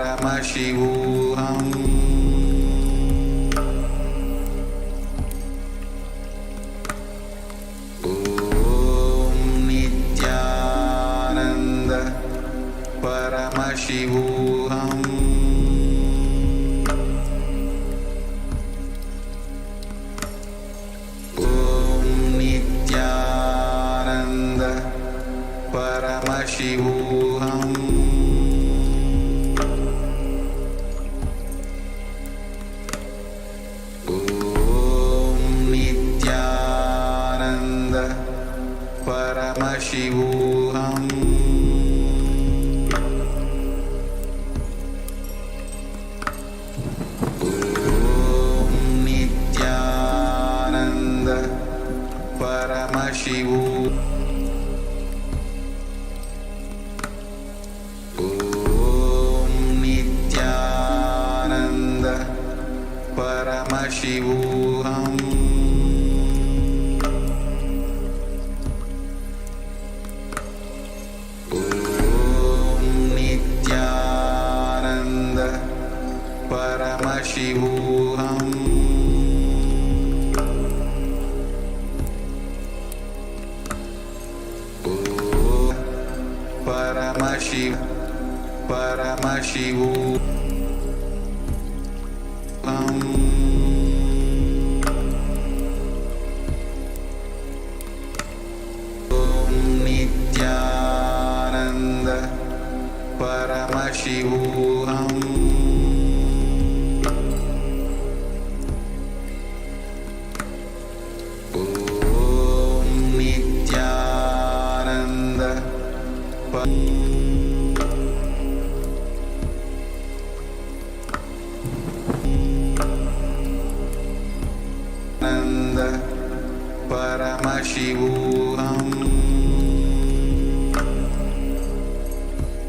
Paramashivoham. Om Nithyananda Paramashivoham. Om Nithyananda Paramashivoham. Paramashivoham. Om Nithyananda Paramashivoham. Om Nithyananda Paramashivoham. Paramashivoham. Paramashivoham. Om Nithyananda Paramashivoham. Paramashivoham. Om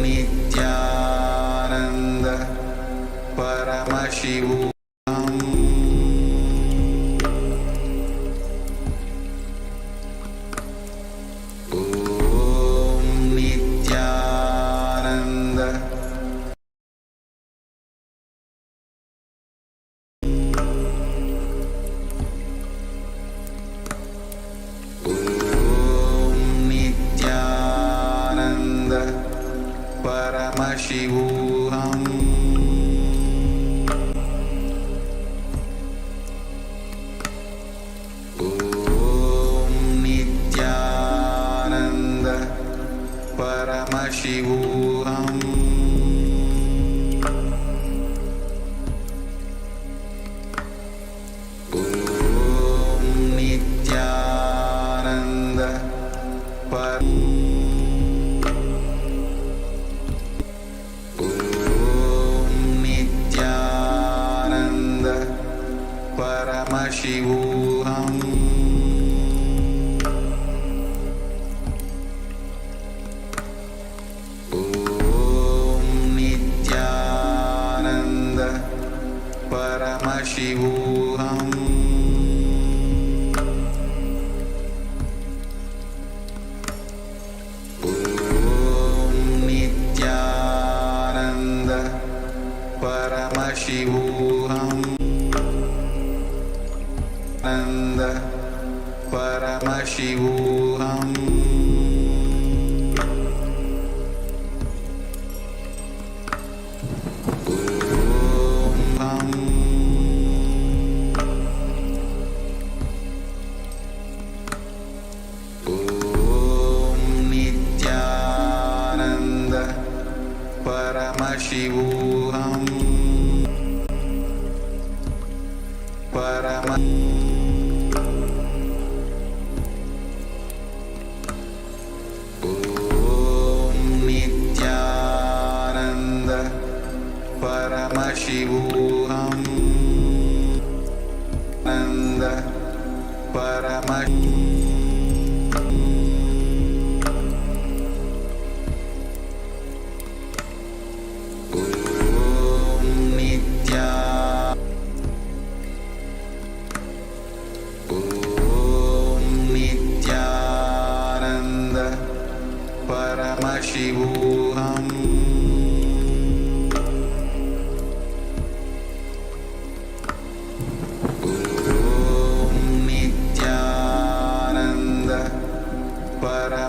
Nithyananda Paramashivoham. Om Nithyananda Paramashivoham. Om Nithyananda Paramashivoham. Om Nithyananda Paramashivoham. Om Nithyananda Paramashivoham. Om Nithyananda Paramashivoham. Nanda Paramashivoham. Om Nithyananda Paramashivoham. Om Nithyananda Paramashivoham. Nanda Paramashivoham. Paramashivoham.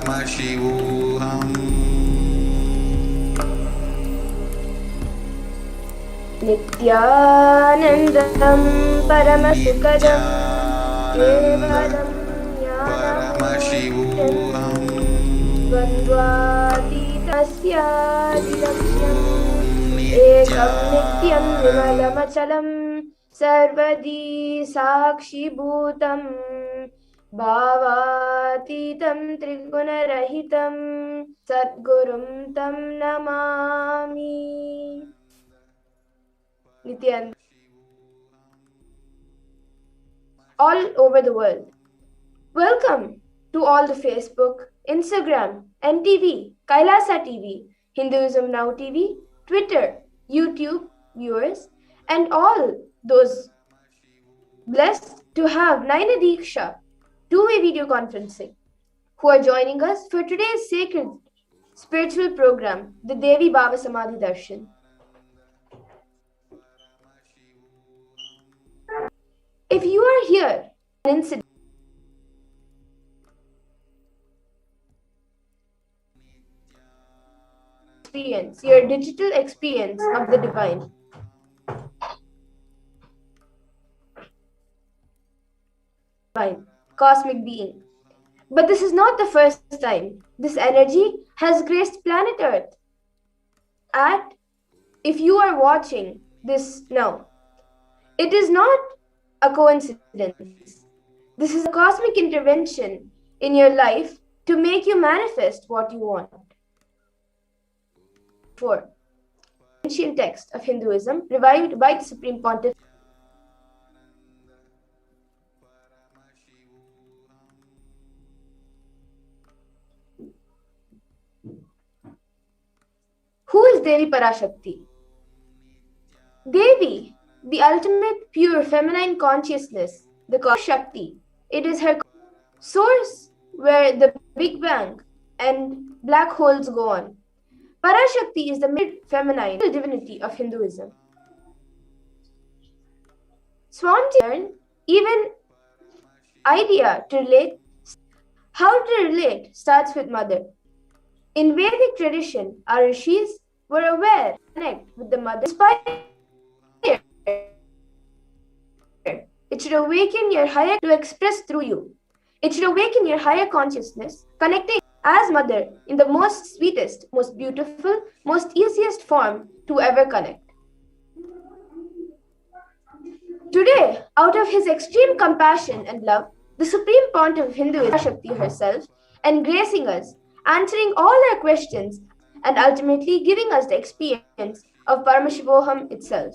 Paramashivoham. Nithyanandam Paramasukadam Nithyananda Kevalam Jnanamurtym Paramashivoham. Dvandvatitasyadirlakshyam Om Ekam Nityam Nithyananda Vimalamachalam Sarvadi Sakshi Bhutam Bhavatitam Trigunarahitam Sadgurum Tam Namami. Nithyananda. All over the world. Welcome to all the Facebook, Instagram, NTV, Kailasa TV, Hinduism Now TV, Twitter, YouTube viewers, and all those blessed to have Naina Diksha, two-way video conferencing, who are joining us for today's sacred spiritual program, the Devi Baba Samadhi Darshan. If you are here, an incident, experience, your digital experience of the divine. Cosmic being. But this is not the first time this energy has graced planet Earth. If you are watching this now, it is not a coincidence. This is a cosmic intervention in your life to make you manifest what you want. For ancient text of Hinduism, revived by the Supreme Pontiff. Who is Devi Parashakti? Devi, the ultimate pure feminine consciousness, the Shakti. It is her source where the Big Bang and black holes go on. Parashakti is the mid-feminine divinity of Hinduism. Swami, even idea to relate, how to relate starts with mother. In Vedic tradition, our rishis were aware to connect with the mother. It should awaken your higher to express through you. It should awaken your higher consciousness, connecting as mother in the most sweetest, most beautiful, most easiest form to ever connect. Today, out of his extreme compassion and love, the Supreme Pontiff of Hinduism, Shakti herself, and gracing us, answering all our questions, and ultimately giving us the experience of Paramashivoham itself.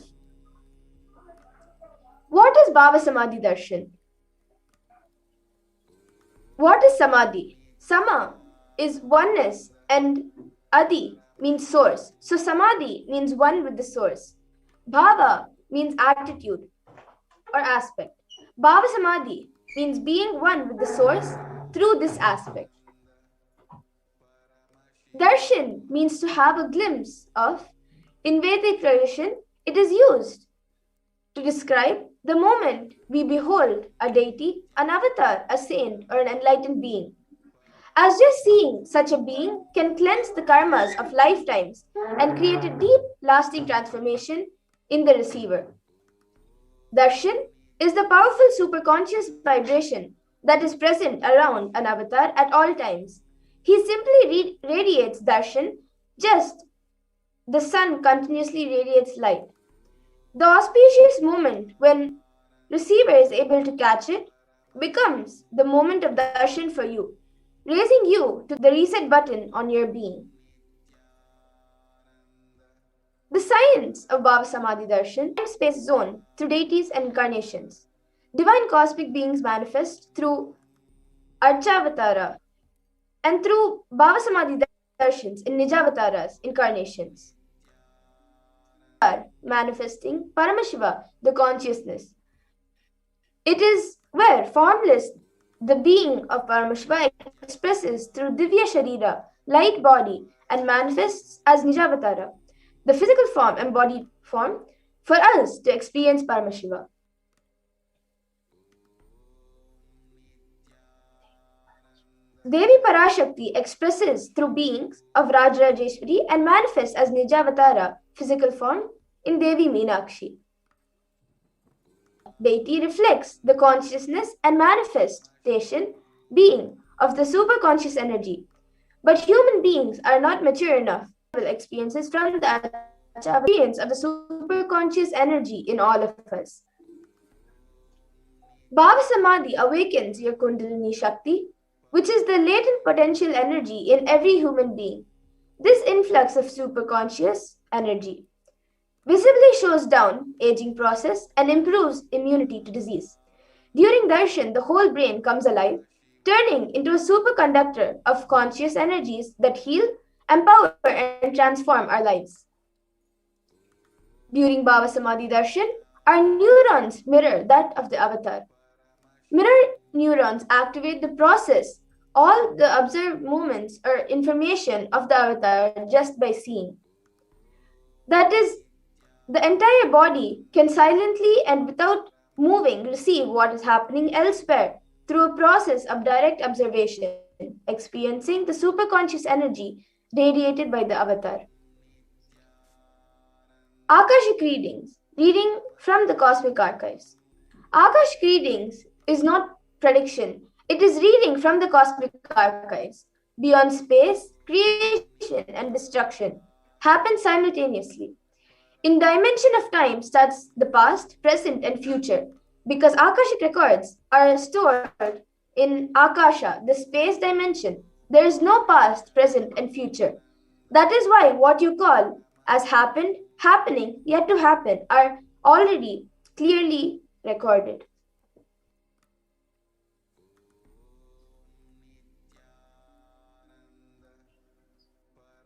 What is Baba Samadhi Darshan? What is Samadhi? Sama is oneness and Adi means source. So Samadhi means one with the source. Bhava means attitude or aspect. Bhava Samadhi means being one with the source through this aspect. Darshan means to have a glimpse of. In Vedic tradition, it is used to describe the moment we behold a deity, an avatar, a saint, or an enlightened being. As just seeing such a being can cleanse the karmas of lifetimes and create a deep, lasting transformation in the receiver. Darshan is the powerful superconscious vibration that is present around an avatar at all times. He simply radiates darshan, just the sun continuously radiates light. The auspicious moment when receiver is able to catch it becomes the moment of darshan for you, raising you to the reset button on your being. The science of Baba Samadhi Darshan, time-space zone through deities and incarnations. Divine cosmic beings manifest through Archavatara and through Baba Samadhi Darshans in Nijavataras, incarnations. Manifesting Paramashiva, the consciousness. It is where formless, the being of Paramashiva expresses through Divya Sharira, light body, and manifests as Nijavatara, the physical form, embodied form, for us to experience Paramashiva. Devi Parashakti expresses through beings of Rajrajeshwari and manifests as Nijavatara, physical form, in Devi Meenakshi. Deity reflects the consciousness and manifestation being of the superconscious energy. But human beings are not mature enough to experiences from the experience of the superconscious energy in all of us. Bhava Samadhi awakens your Kundalini Shakti, which is the latent potential energy in every human being. This influx of superconscious energy visibly shows down aging process and improves immunity to disease. During darshan, the whole brain comes alive, turning into a superconductor of conscious energies that heal, empower, and transform our lives. During Bhava Samadhi darshan, our neurons mirror that of the avatar. Mirror neurons activate the process, all the observed movements or information of the avatar just by seeing. That is, the entire body can silently and without moving receive what is happening elsewhere through a process of direct observation, experiencing the superconscious energy radiated by the avatar. Akashic readings, reading from the cosmic archives. Akashic readings is not prediction, it is reading from the cosmic archives. Beyond space, creation and destruction happen simultaneously. In dimension of time starts the past, present, and future, because Akashic records are stored in Akasha, the space dimension. There is no past, present, and future. That is why what you call as happened, happening, yet to happen are already clearly recorded.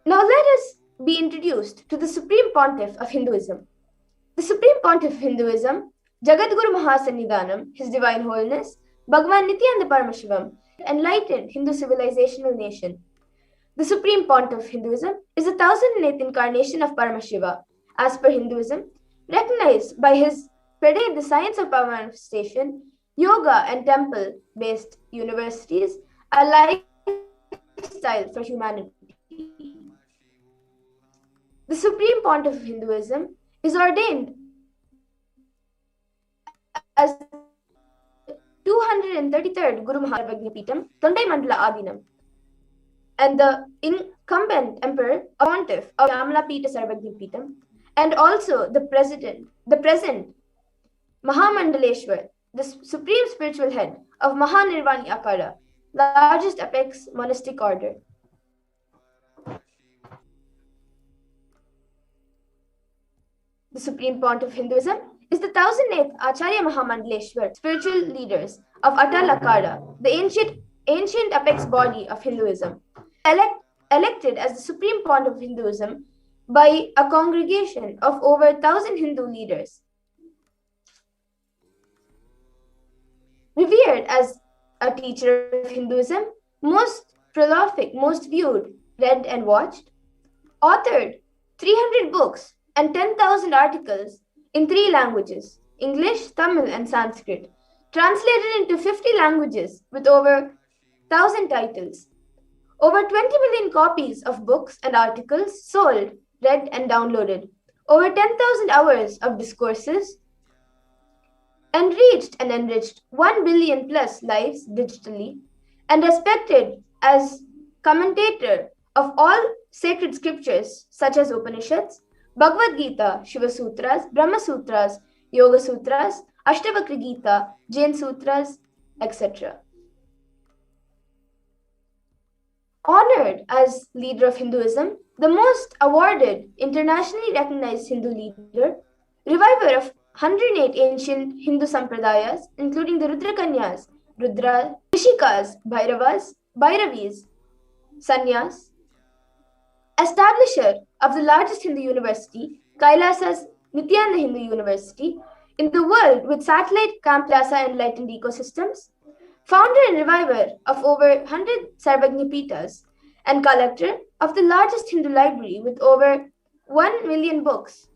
Now let us be introduced to the Supreme Pontiff of Hinduism. The Supreme Pontiff of Hinduism, Jagadguru Mahasannidhanam, His Divine Holiness, Bhagavan Nithyananda Paramashivam, enlightened Hindu civilizational nation. The Supreme Pontiff of Hinduism is the 1008th incarnation of Paramashiva, as per Hinduism, recognized by his predate the science of power manifestation, yoga and temple-based universities, a lifestyle for humanity. The Supreme Pontiff of Hinduism is ordained as 233rd Guru Maharabhagyapitam, Tondai Mandala Adinam, and the incumbent emperor pontiff of Yamala Pita Sarvagyapitam, and also the present Mahamandaleshwar, the supreme spiritual head of Mahanirvani Akara, largest apex monastic order. The Supreme Pontiff of Hinduism is the 1008th Acharya Mahamandaleshwar, spiritual leaders of Atal Akara, the ancient apex body of Hinduism, elected as the Supreme Pontiff of Hinduism by a congregation of over 1,000 Hindu leaders. Revered as a teacher of Hinduism, most prolific, most viewed, read and watched, authored 300 books and 10,000 articles in 3 languages, English, Tamil, and Sanskrit, translated into 50 languages with over 1,000 titles. Over 20 million copies of books and articles sold, read, and downloaded. Over 10,000 hours of discourses, and reached and enriched 1 billion plus lives digitally, and respected as commentator of all sacred scriptures such as Upanishads, Bhagavad Gita, Shiva Sutras, Brahma Sutras, Yoga Sutras, Ashtavakra Gita, Jain Sutras, etc. Honored as leader of Hinduism, the most awarded, internationally recognized Hindu leader, reviver of 108 ancient Hindu sampradayas, including the Rudrakanyas, Rudra, Rishikas, Bhairavas, Bhairavis, Sannyas, establisher of the largest Hindu university, Kailasa's Nithyananda Hindu University, in the world with satellite Kamplasa enlightened ecosystems, founder and reviver of over 100 Sarvagyapitas, and collector of the largest Hindu library with over 1 million books,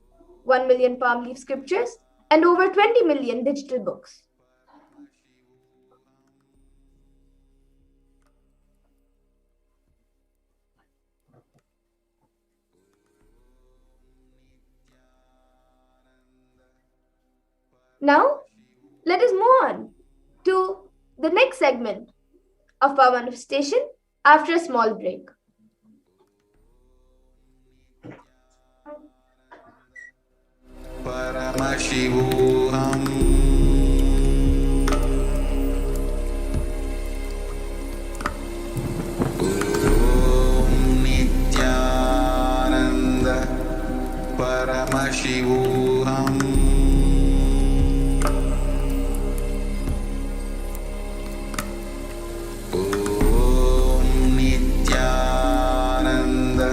1 million palm leaf scriptures, and over 20 million digital books. Now, let us move on to the next segment of our manifestation after a small break. Paramashivoham. Om Nithyananda Paramashivoham. Om Nithyananda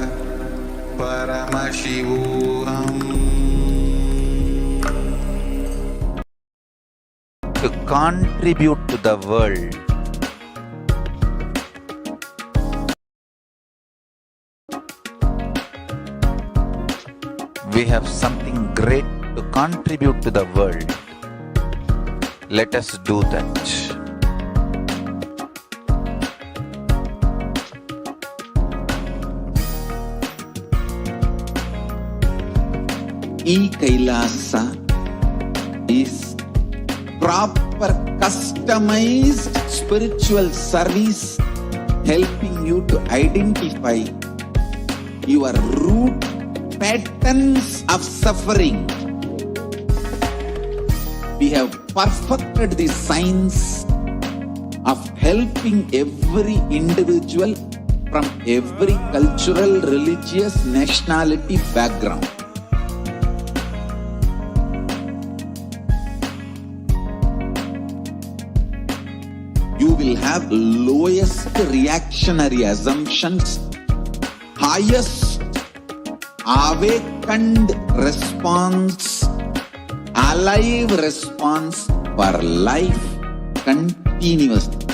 Paramashivoham. To contribute to the world. We have something great to contribute to the world. Let us do that. E-Kailasa is proper customized spiritual service helping you to identify your root patterns of suffering. We have perfected the science of helping every individual from every cultural, religious, nationality background. You will have lowest reactionary assumptions, highest awakened response, alive response for life continuously.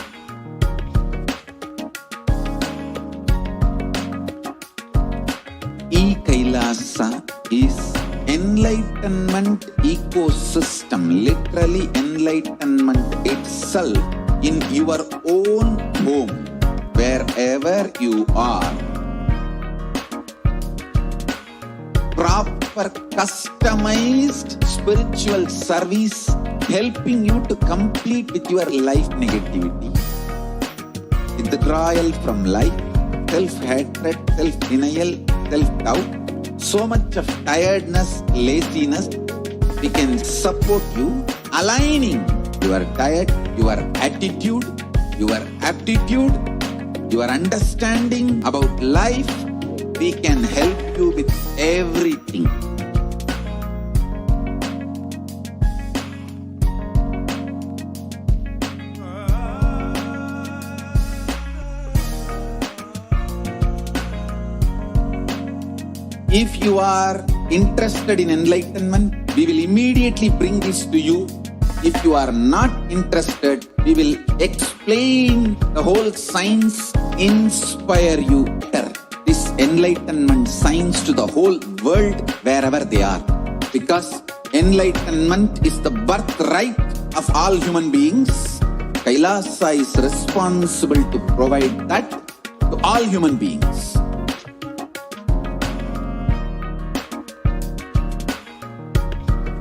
E-Kailasa is enlightenment ecosystem, literally enlightenment itself in your own home, wherever you are. Proper customized spiritual service helping you to complete with your life negativity, withdrawal from life, self-hatred, self-denial, self-doubt, so much of tiredness, laziness. We can support you aligning your diet, your attitude, your aptitude, your understanding about life. We can help you with everything. If you are interested in enlightenment, we will immediately bring this to you. If you are not interested, we will explain the whole science, inspire you better. This enlightenment science to the whole world wherever they are. Because enlightenment is the birthright of all human beings. Kailasa is responsible to provide that to all human beings.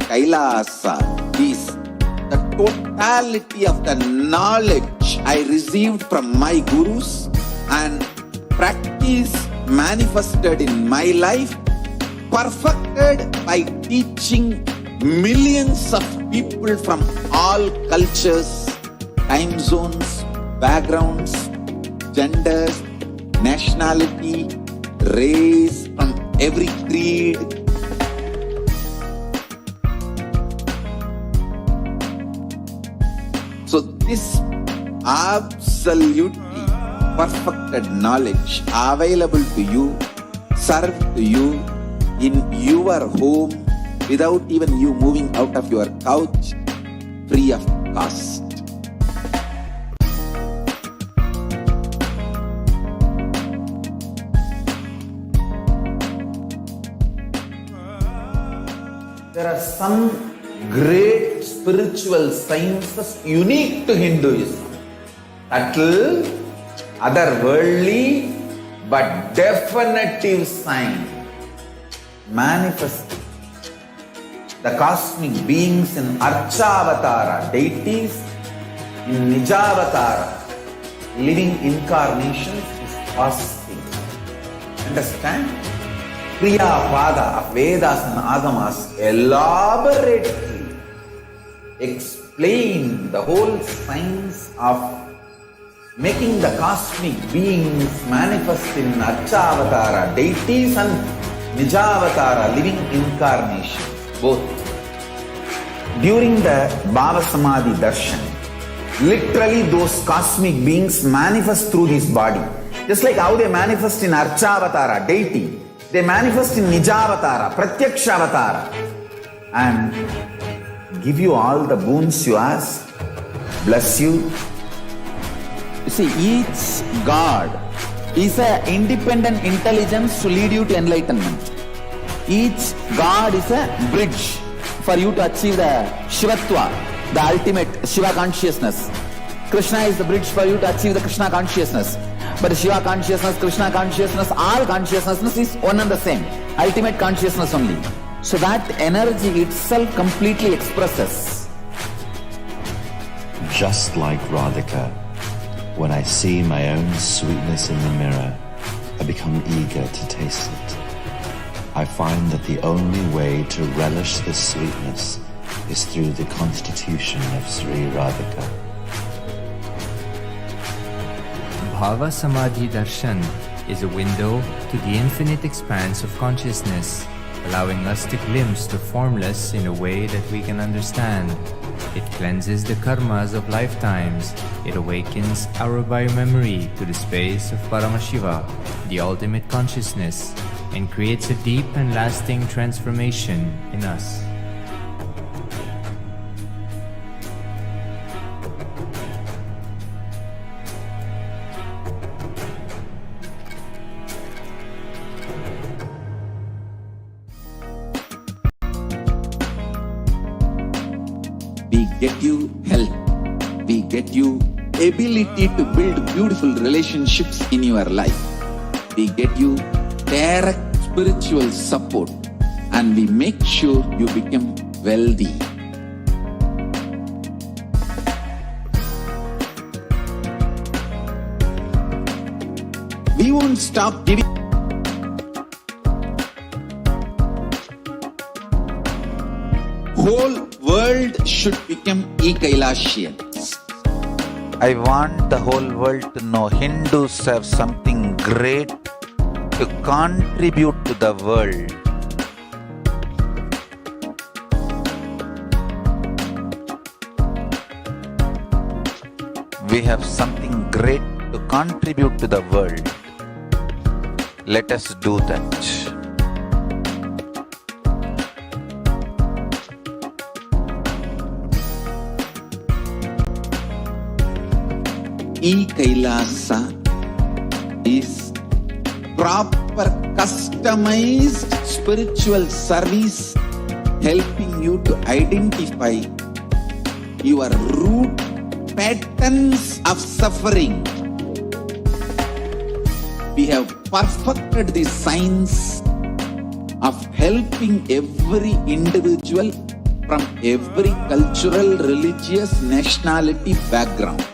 Kailasa is the totality of the knowledge I received from my gurus and practice manifested in my life, perfected by teaching millions of people from all cultures, time zones, backgrounds, genders, nationality, race, from every creed. So this absolutely perfected knowledge available to you, served to you in your home without even you moving out of your couch, free of cost. There are some great spiritual sciences unique to Hinduism, subtle, otherworldly, but definitive sign, manifesting the cosmic beings in Archavatara, deities in Nijavatara, living incarnations is fasting. Understand? Kriya Pada of Vedas and Agamas elaborately explain the whole science of making the cosmic beings manifest in Archavatara, deities and Nijavatara, living incarnations, both. During the Bhava Samadhi Darshan, literally those cosmic beings manifest through this body. Just like how they manifest in Archavatara, deity, they manifest in Nijavatara, Pratyakshavatara, and give you all the boons you ask, bless you. You see, each God is an independent intelligence to lead you to enlightenment. Each God is a bridge for you to achieve the Shivatva, the ultimate Shiva consciousness. Krishna is the bridge for you to achieve the Krishna consciousness. But Shiva consciousness, Krishna consciousness, all consciousness is one and the same. Ultimate consciousness only. So that energy itself completely expresses. Just like Radhika, when I see my own sweetness in the mirror, I become eager to taste it. I find that the only way to relish this sweetness is through the constitution of Sri Radhika. Bhava Samadhi Darshan is a window to the infinite expanse of consciousness, allowing us to glimpse the formless in a way that we can understand. It cleanses the karmas of lifetimes. It awakens our biomemory to the space of Paramashiva, the ultimate consciousness, and creates a deep and lasting transformation in us. We get you health. We get you ability to build beautiful relationships in your life. We get you direct spiritual support, and we make sure you become wealthy. We won't stop giving. Whole world should become e-Kailashians. I want the whole world to know Hindus have something great to contribute to the world. We have something great to contribute to the world. Let us do that. E-Kailasa is proper customized spiritual service helping you to identify your root patterns of suffering. We have perfected the science of helping every individual from every cultural, religious, nationality background.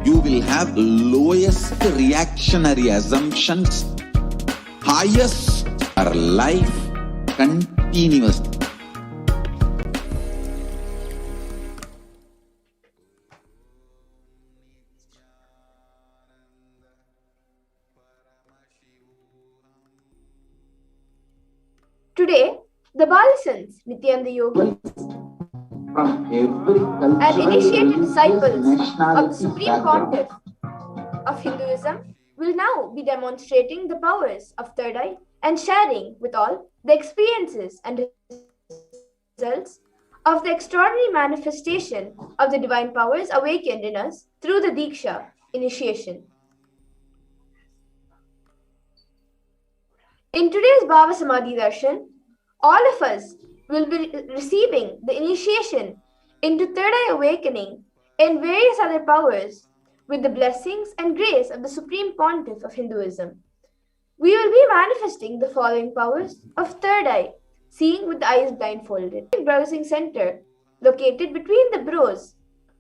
You will have lowest reactionary assumptions, highest are life continuous. Today, the Balisans, Nithyananda Yogis, From every culture, and initiated disciples of the nationality Supreme background. Pontiff of Hinduism will now be demonstrating the powers of Third Eye and sharing with all the experiences and results of the extraordinary manifestation of the divine powers awakened in us through the Diksha initiation. In today's Bhava Samadhi Darshan, all of us will be receiving the initiation into Third Eye awakening and various other powers with the blessings and grace of the Supreme Pontiff of Hinduism. We will be manifesting the following powers of third eye, seeing with the eyes blindfolded. Browsing center located between the brows,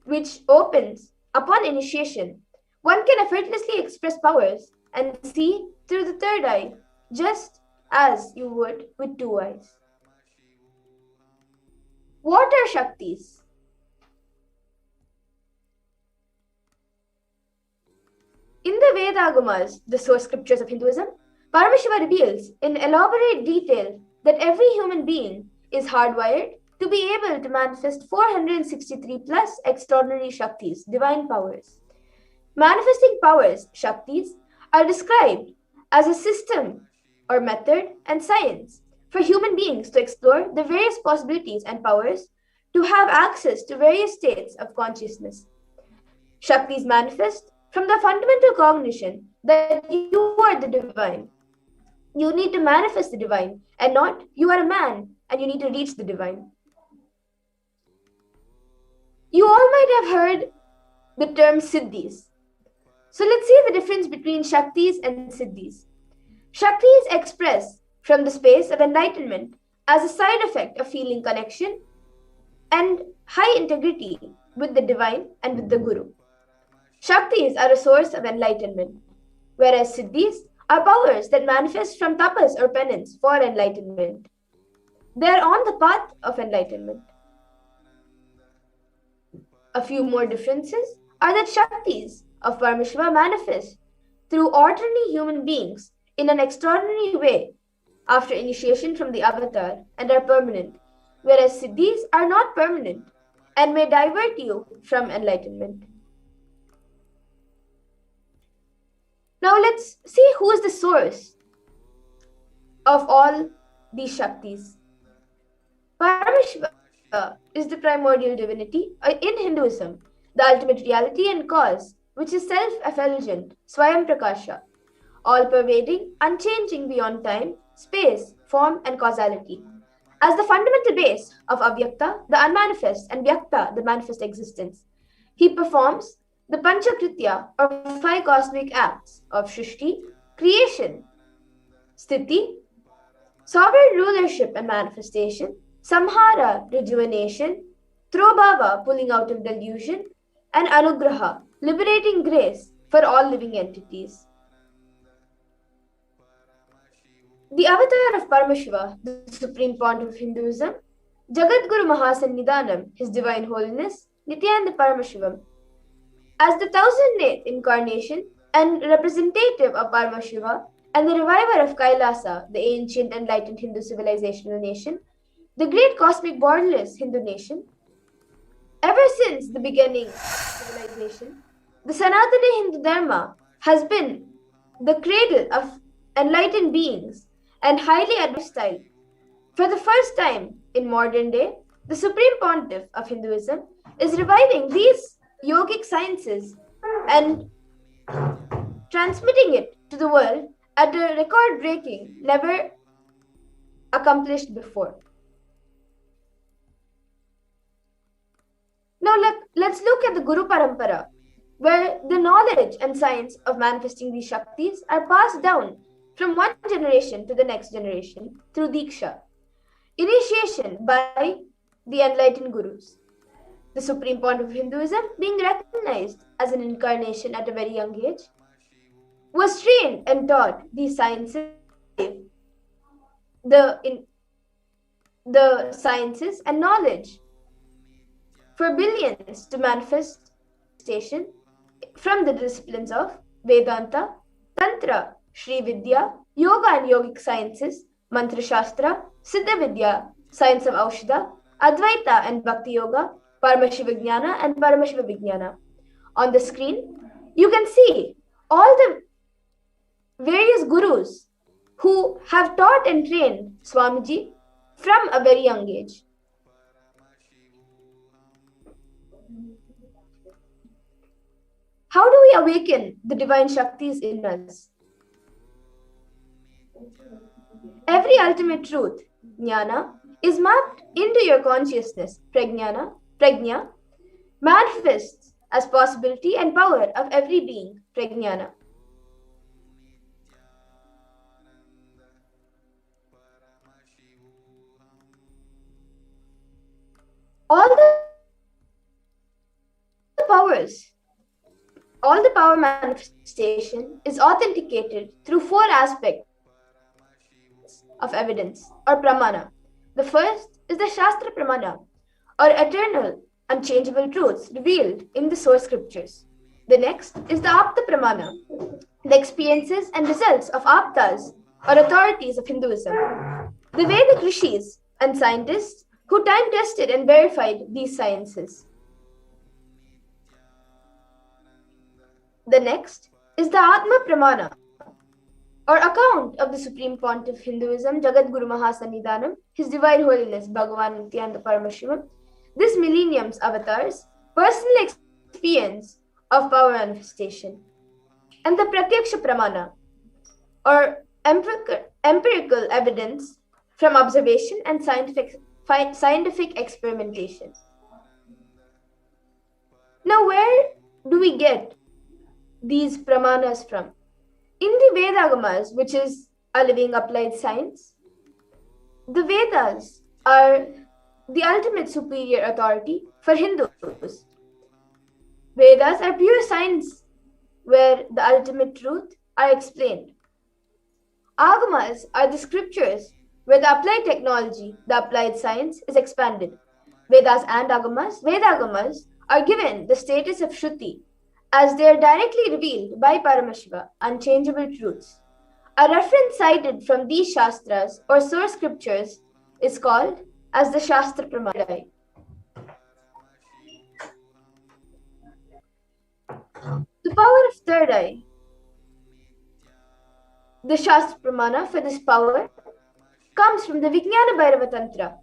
which opens upon initiation. One can effortlessly express powers and see through the third eye, just as you would with two eyes. What are Shaktis? In the Vedagamas, the source scriptures of Hinduism, Paramashiva reveals in elaborate detail that every human being is hardwired to be able to manifest 463 plus extraordinary Shaktis, divine powers. Manifesting powers, Shaktis, are described as a system or method and science for human beings to explore the various possibilities and powers to have access to various states of consciousness. Shaktis manifest from the fundamental cognition that you are the divine. You need to manifest the divine, and not you are a man and you need to reach the divine. You all might have heard the term Siddhis. So let's see the difference between Shaktis and Siddhis. Shaktis express from the space of enlightenment as a side effect of feeling connection and high integrity with the divine and with the Guru. Shaktis are a source of enlightenment, whereas Siddhis are powers that manifest from tapas or penance for enlightenment. They are on the path of enlightenment. A few more differences are that Shaktis of Paramashiva manifest through ordinary human beings in an extraordinary way after initiation from the avatar and are permanent, whereas Siddhis are not permanent and may divert you from enlightenment. Now let's see who is the source of all these Shaktis. Paramashiva is the primordial divinity in Hinduism, the ultimate reality and cause, which is self-effulgent, Swayam Prakasha, all-pervading, unchanging beyond time, space, form and causality. As the fundamental base of Avyakta, the unmanifest, and Vyakta, the manifest existence, he performs the Panchakritya, or 5 cosmic acts of Shrishti, creation, Sthiti, sovereign rulership and manifestation, Samhara, rejuvenation, Throbhava, pulling out of delusion, and Anugraha, liberating grace for all living entities. The avatar of Paramashiva, the Supreme Pontiff of Hinduism, Jagadguru Mahasannidhanam, His Divine Holiness, Nithyananda Paramashivam, as the 1008th incarnation and representative of Paramashiva and the reviver of Kailasa, the ancient enlightened Hindu civilizational nation, the great cosmic borderless Hindu nation, ever since the beginning of civilization, the Sanatana Hindu Dharma has been the cradle of enlightened beings and highly advanced style. For the first time in modern day, the Supreme Pontiff of Hinduism is reviving these yogic sciences and transmitting it to the world at a record-breaking, never accomplished before. Now let's look at the Guru Parampara, where the knowledge and science of manifesting these Shaktis are passed down from one generation to the next generation through Diksha, initiation by the enlightened Gurus. The Supreme Pontiff of Hinduism, being recognized as an incarnation at a very young age, was trained and taught these sciences, the sciences and knowledge for billions to manifestation from the disciplines of Vedanta, Tantra, Shri Vidya, Yoga and Yogic sciences, Mantra Shastra, Siddha Vidya, science of Aushadha, Advaita and Bhakti Yoga, Paramashivoham and Paramashivoham. On the screen, you can see all the various gurus who have taught and trained Swamiji from a very young age. How do we awaken the divine Shaktis in us? Every ultimate truth, Jnana, is mapped into your consciousness, Prajna, manifests as possibility and power of every being, prajnana. All the power manifestation is authenticated through four aspects of evidence or pramana. The first is the Shastra Pramana, or eternal, unchangeable truths revealed in the source scriptures. The next is the Apta Pramana, the experiences and results of Aptas, or authorities of Hinduism. The Vedic rishis and scientists who time tested and verified these sciences. The next is the Atma Pramana, or account of the Supreme Pontiff Hinduism, Jagat Guru Mahasannidhanam, His Divine Holiness Bhagavan Nithyananda Paramashivam, this millennium's avatars, personal experience of power manifestation. And the Pratyaksha Pramana, or empirical evidence from observation and scientific experimentation. Now, where do we get these pramanas from? In the Vedagamas, which is a living applied science, the Vedas are the ultimate superior authority for Hindus. Vedas are pure science where the ultimate truth are explained. Agamas are the scriptures where the applied technology, the applied science is expanded. Vedas and Vedagamas are given the status of Shruti, as they are directly revealed by Paramashiva, unchangeable truths. A reference cited from these Shastras or source scriptures is called as the Shastra Pramana. The power of third eye. The Shastra Pramana for this power comes from the Vijnana Bhairava Tantra.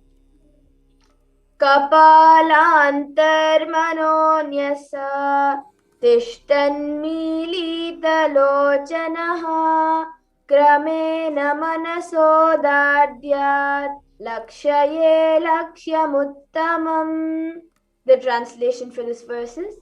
Kapalantarmanonyasa Tishtanmilitalochanaha Kramena Manasodadyat Lakshaye Lakshyamuttamam. The translation for this verse is: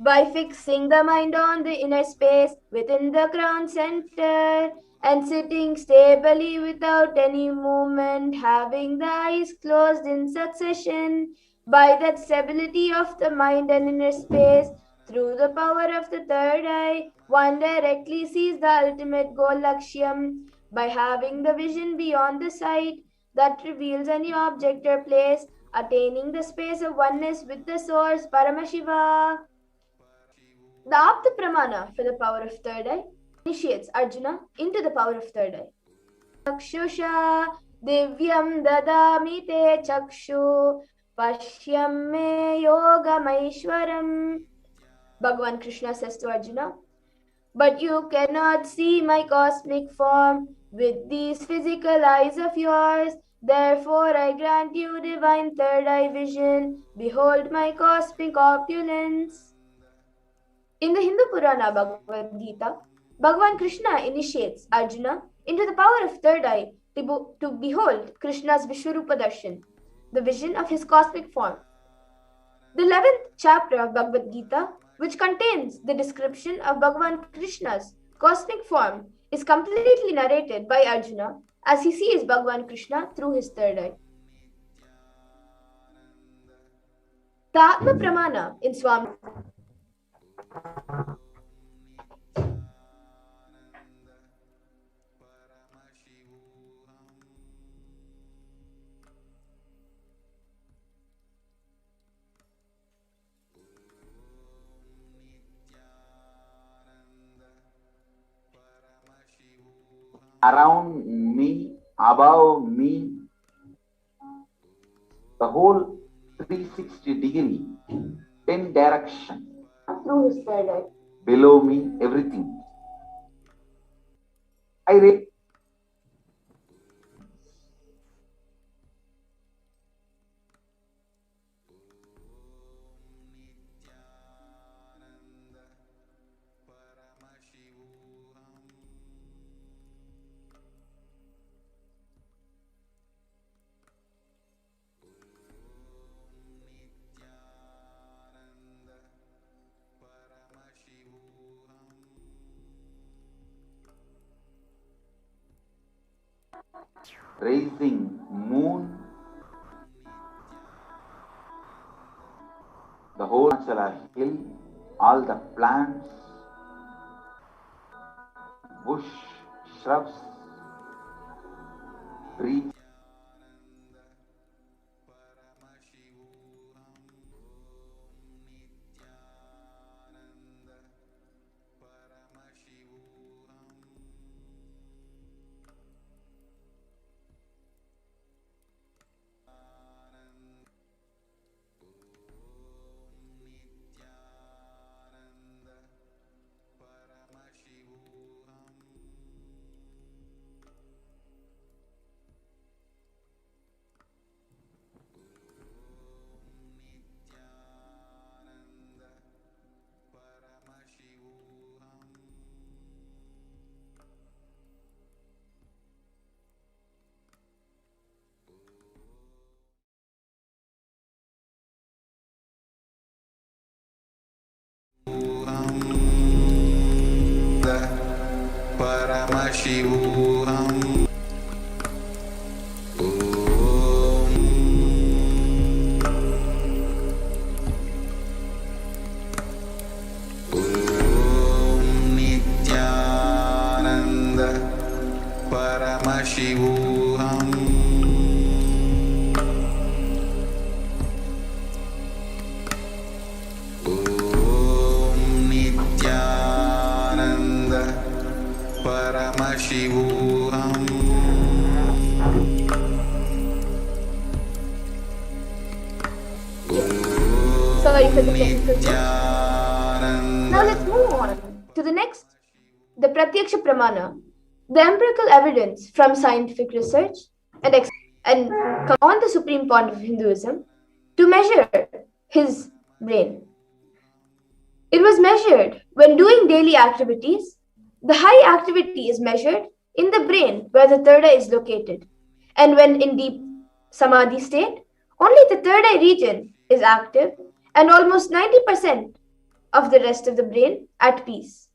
by fixing the mind on the inner space within the crown center and sitting stably without any movement, having the eyes closed in succession, by that stability of the mind and inner space, through the power of the third eye, one directly sees the ultimate goal, Lakshyam, by having the vision beyond the sight that reveals any object or place, attaining the space of oneness with the source, Paramashiva. The Apta Pramana for the power of third eye initiates Arjuna into the power of third eye. Chakshusha divyam dadami te chakshu pashyam me yogamaishwaram. Bhagavan Krishna says to Arjuna, but you cannot see my cosmic form with these physical eyes of yours. Therefore, I grant you divine third eye vision. Behold my cosmic opulence. In the Hindu Purana Bhagavad Gita, Bhagavan Krishna initiates Arjuna into the power of third eye to behold Krishna's Vishwarupa Darshan, the vision of his cosmic form. The 11th chapter of Bhagavad Gita, which contains the description of Bhagavan Krishna's cosmic form, is completely narrated by Arjuna as he sees Bhagavan Krishna through his third eye. The Atma Pramana in Swami around me, above me, the whole 360-degree, 10 direction. through his third eye. Below me, everything. I read rising moon, the whole Arunachala hill, all the plants, bush, shrubs, trees. Paramashivoham. Nithyananda Paramashivoham. Nithyananda Paramashivoham. Sorry for the technical glitch. Now let's move on to the next, the Pratyaksha Pramana, the empirical evidence from scientific research and on the supreme point of Hinduism to measure his brain. It was measured when doing daily activities. The high activity is measured in the brain where the third eye is located, and when in deep samadhi state, only the third eye region is active and almost 90% of the rest of the brain at peace.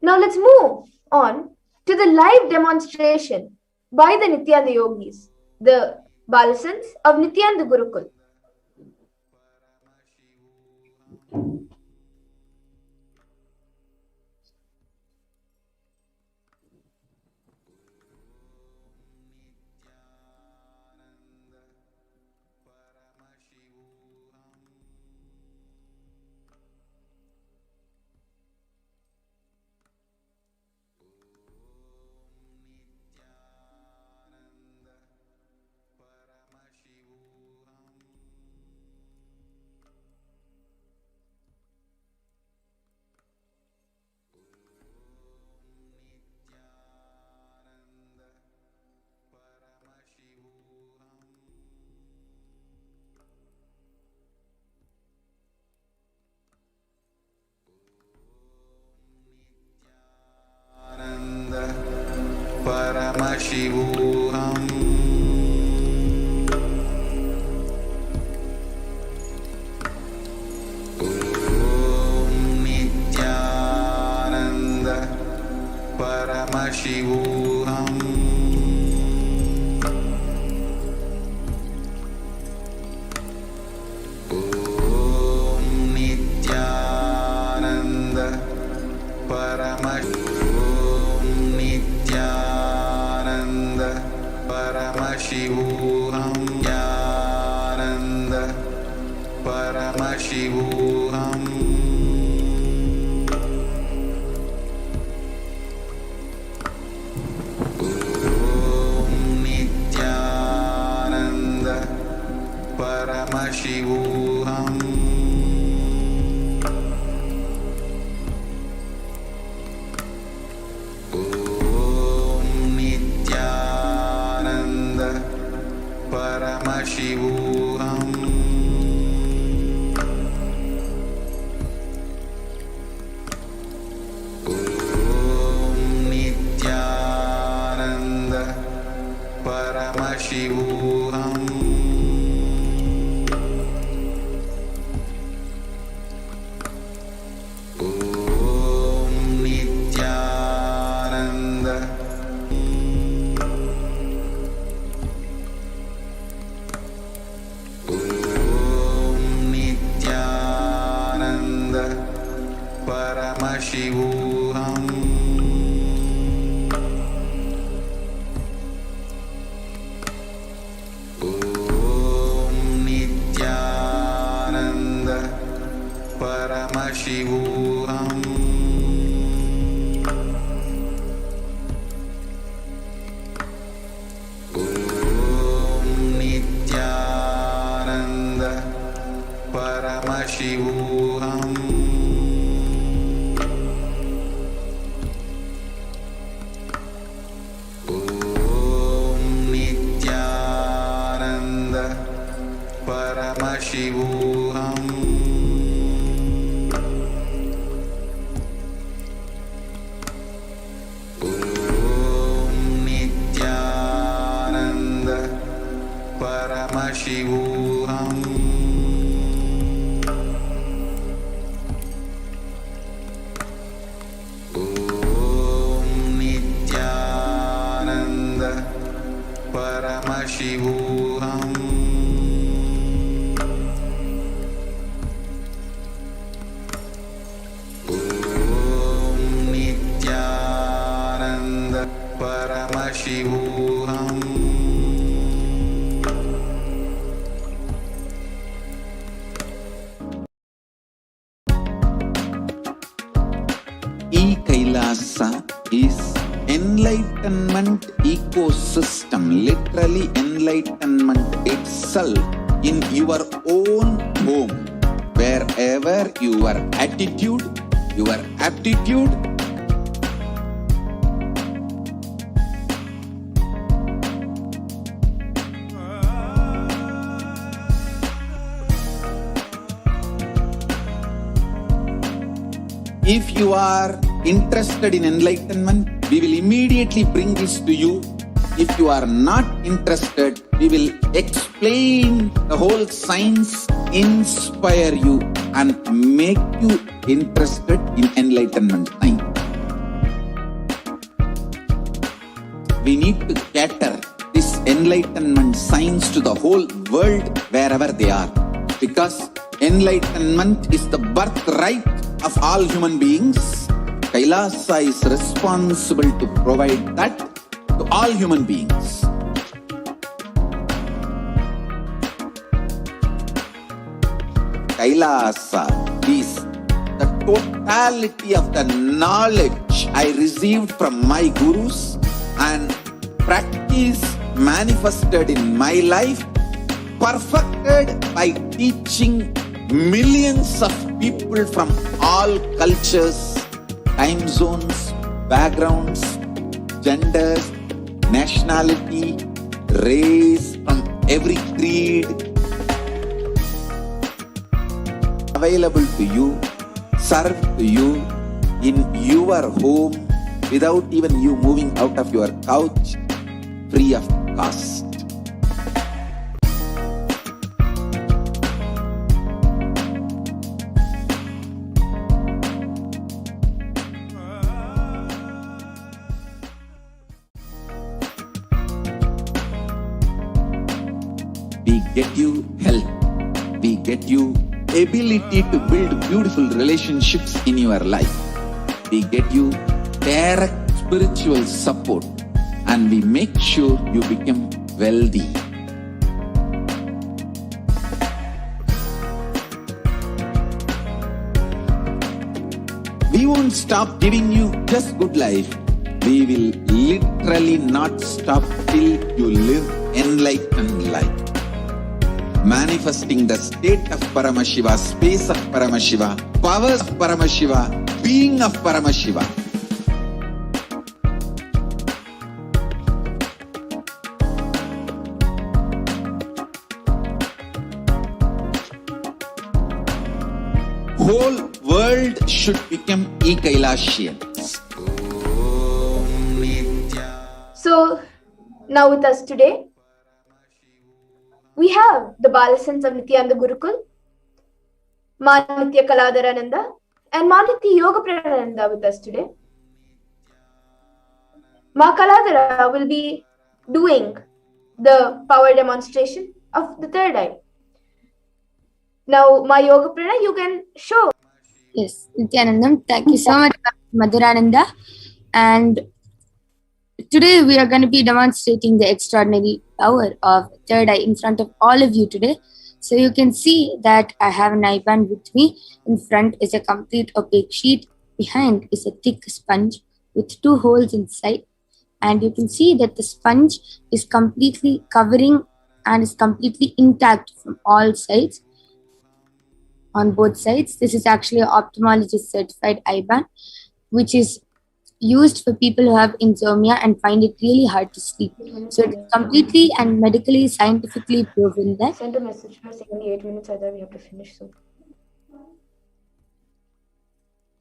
Now let's move on to the live demonstration by the Nithyananda yogis, the Balasans of Nithyananda Gurukul. Paramashivoham. Nithyananda Paramashivoham. Nithyananda Paramashivoham. Nithyananda Paramashivoham. Nithyananda Paramashivoham. Nithyananda Paramashivoham. Nithyananda Paramashivoham. Paramashivoham. Om Nithyananda Paramashivoham. Om Nithyananda Paramashivoham. Om Nithyananda Paramashivoham. Om Nithyananda Paramashivoham. Om Nithyananda Paramashivoham. Om Nithyananda Paramashivoham. E-Kailasa is enlightenment ecosystem, literally enlightenment itself in your own home, wherever your attitude, your aptitude, if you are interested in enlightenment, we will immediately bring this to you. If you are not interested, we will explain the whole science, inspire you and make you interested in enlightenment science. We need to cater this enlightenment science to the whole world wherever they are, because enlightenment is the birthright of all human beings. Kailasa is responsible to provide that to all human beings. Kailasa is the totality of the knowledge I received from my gurus and practice manifested in my life, perfected by teaching millions of people from all cultures, time zones, backgrounds, genders, nationality, race, from every creed, available to you, served to you in your home without even you moving out of your couch, free of cost. We get you health. We get you ability to build beautiful relationships in your life. We get you direct spiritual support and we make sure you become wealthy. We won't stop giving you just good life. We will literally not stop till you live enlightened life. Manifesting the state of Paramashiva, space of Paramashiva, powers of Paramashiva, being of Paramashiva. Whole world should become E-Kailasians. So, now with us today, we have the Balasons of Nithyananda Gurukul, Ma Nithya Kaladarananda, and Ma Nithya Yoga Prananda with us today. Ma Kaladara will be doing the power demonstration of the third eye. Now, Ma Yoga Prana, you can show Yes, Nithyanandam, thank you so much, Madhurananda. And today we are going to be demonstrating the extraordinary power of third eye in front of all of you today. So you can see that I have an eye band with me. In front is a complete opaque sheet. Behind is a thick sponge with 2 holes inside. And you can see that the sponge is completely covering and is completely intact from all sides, on both sides. This is actually an ophthalmologist certified eye band, which is used for people who have insomnia and find it really hard to sleep. So it's completely and medically, scientifically proven that Send a message for saying only 8 minutes, either we have to finish soon.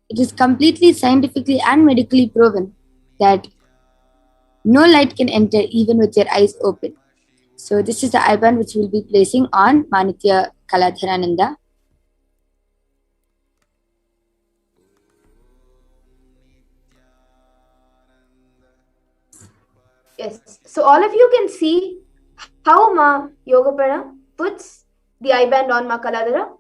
it is completely scientifically and medically proven that no light can enter even with your eyes open. So this is the eye band which we'll be placing on Manitya Kaladharananda. Yes. So all of you can see how Ma Yogaprana puts the eye band on Ma Kaladhara.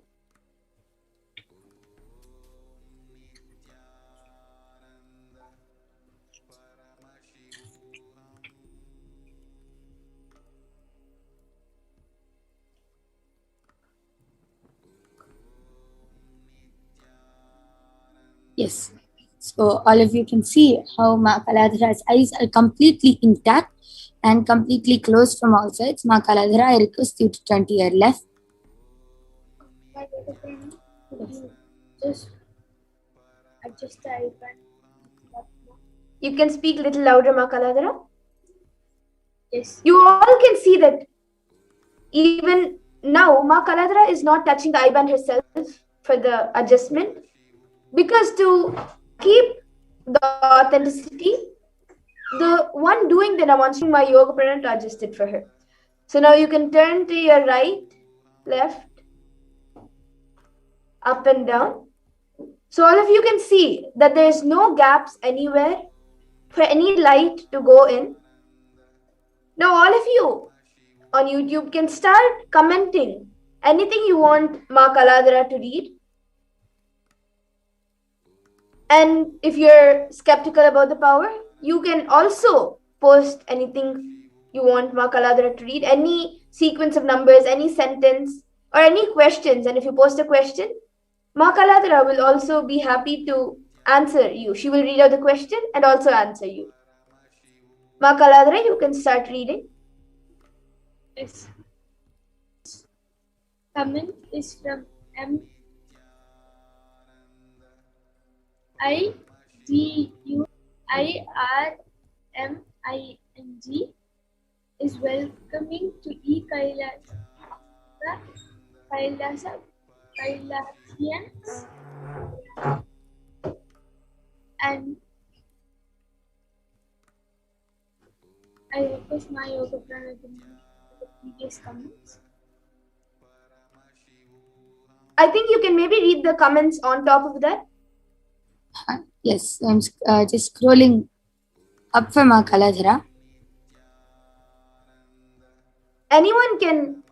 Yes. So all of you can see how Ma Kaladhara's eyes are completely intact and completely closed from all sides. Ma Kaladhara, I request you to turn to your left. Just adjust the eye band. You can speak little louder, Ma Kaladhara. Yes. You all can see that even now Ma Kaladhara is not touching the eye band herself for the adjustment, because to keep the authenticity, the one doing the demonstration, my yoga prana, to adjust it for her. So now you can turn to your right, left, up and down. So all of you can see that there is no gaps anywhere for any light to go in. Now all of you on YouTube can start commenting anything you want Ma Kaladhara to read. And if you're skeptical about the power, you can also post anything you want Ma Kaladhara to read, any sequence of numbers, any sentence, or any questions. And if you post a question, Ma Kaladhara will also be happy to answer you. She will read out the question and also answer you. Ma Kaladhara, you can start reading. Yes. Comment is from MIDUIRMING is welcoming to Kailasians and I request my yoga prana to the previous comments. I think you can maybe read the comments on top of that. Yes, I'm just scrolling up for Ma Kaladhara. Anyone can.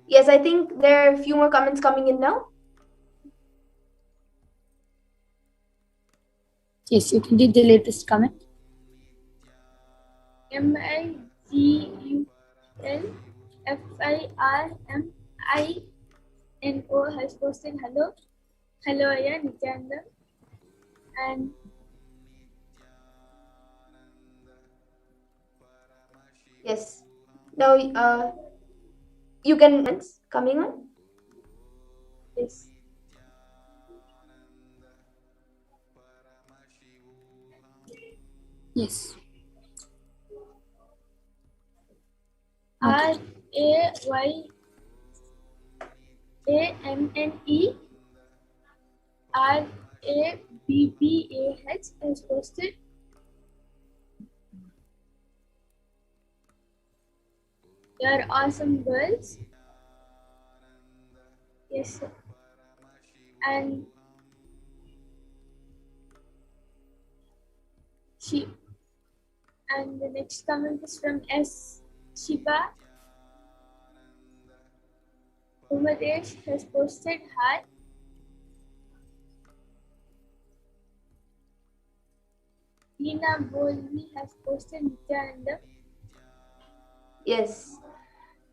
Yes, I think there are a few more comments coming in now. Yes, you can read the latest comment. MIGULFIRMINO has posted hello. Hello, Aya Nithyananda. And Yes. Now you can coming on. yes. Yes. RAYAMNE RABBAH has posted you're awesome girls. Yes, sir. And she and the next comment is from S. Shiba. Umadesh has posted hi. Tina Bolni has posted Nithyananda. Yes,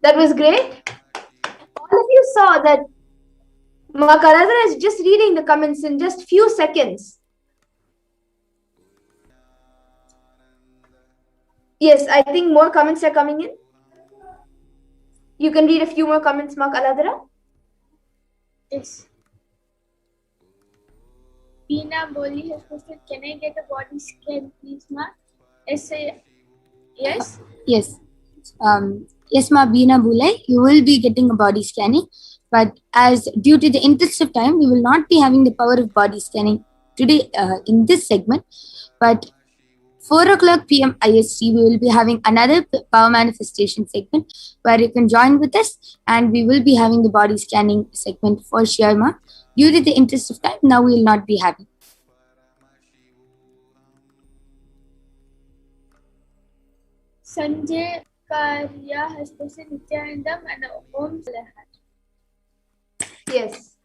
that was great. All of you saw that Ma Kaladra is just reading the comments in just few seconds. Yes, I think more comments are coming in. You can read a few more comments, Ma Kaladra. Yes. Tina Bolni has posted, can I get a body scan, please, ma? Yes. Yes? Yes. Yes, ma, Beena Bule, you will be getting a body scanning. But as due to the interest of time, we will not be having the power of body scanning today in this segment. But 4 o'clock p.m. IST, we will be having another power manifestation segment where you can join with us, and we will be having the body scanning segment for Sharma. Due to the interest of time, now we will not be having. Sanjay Karya has posted Nithyanandam and Om Salahat. Yes,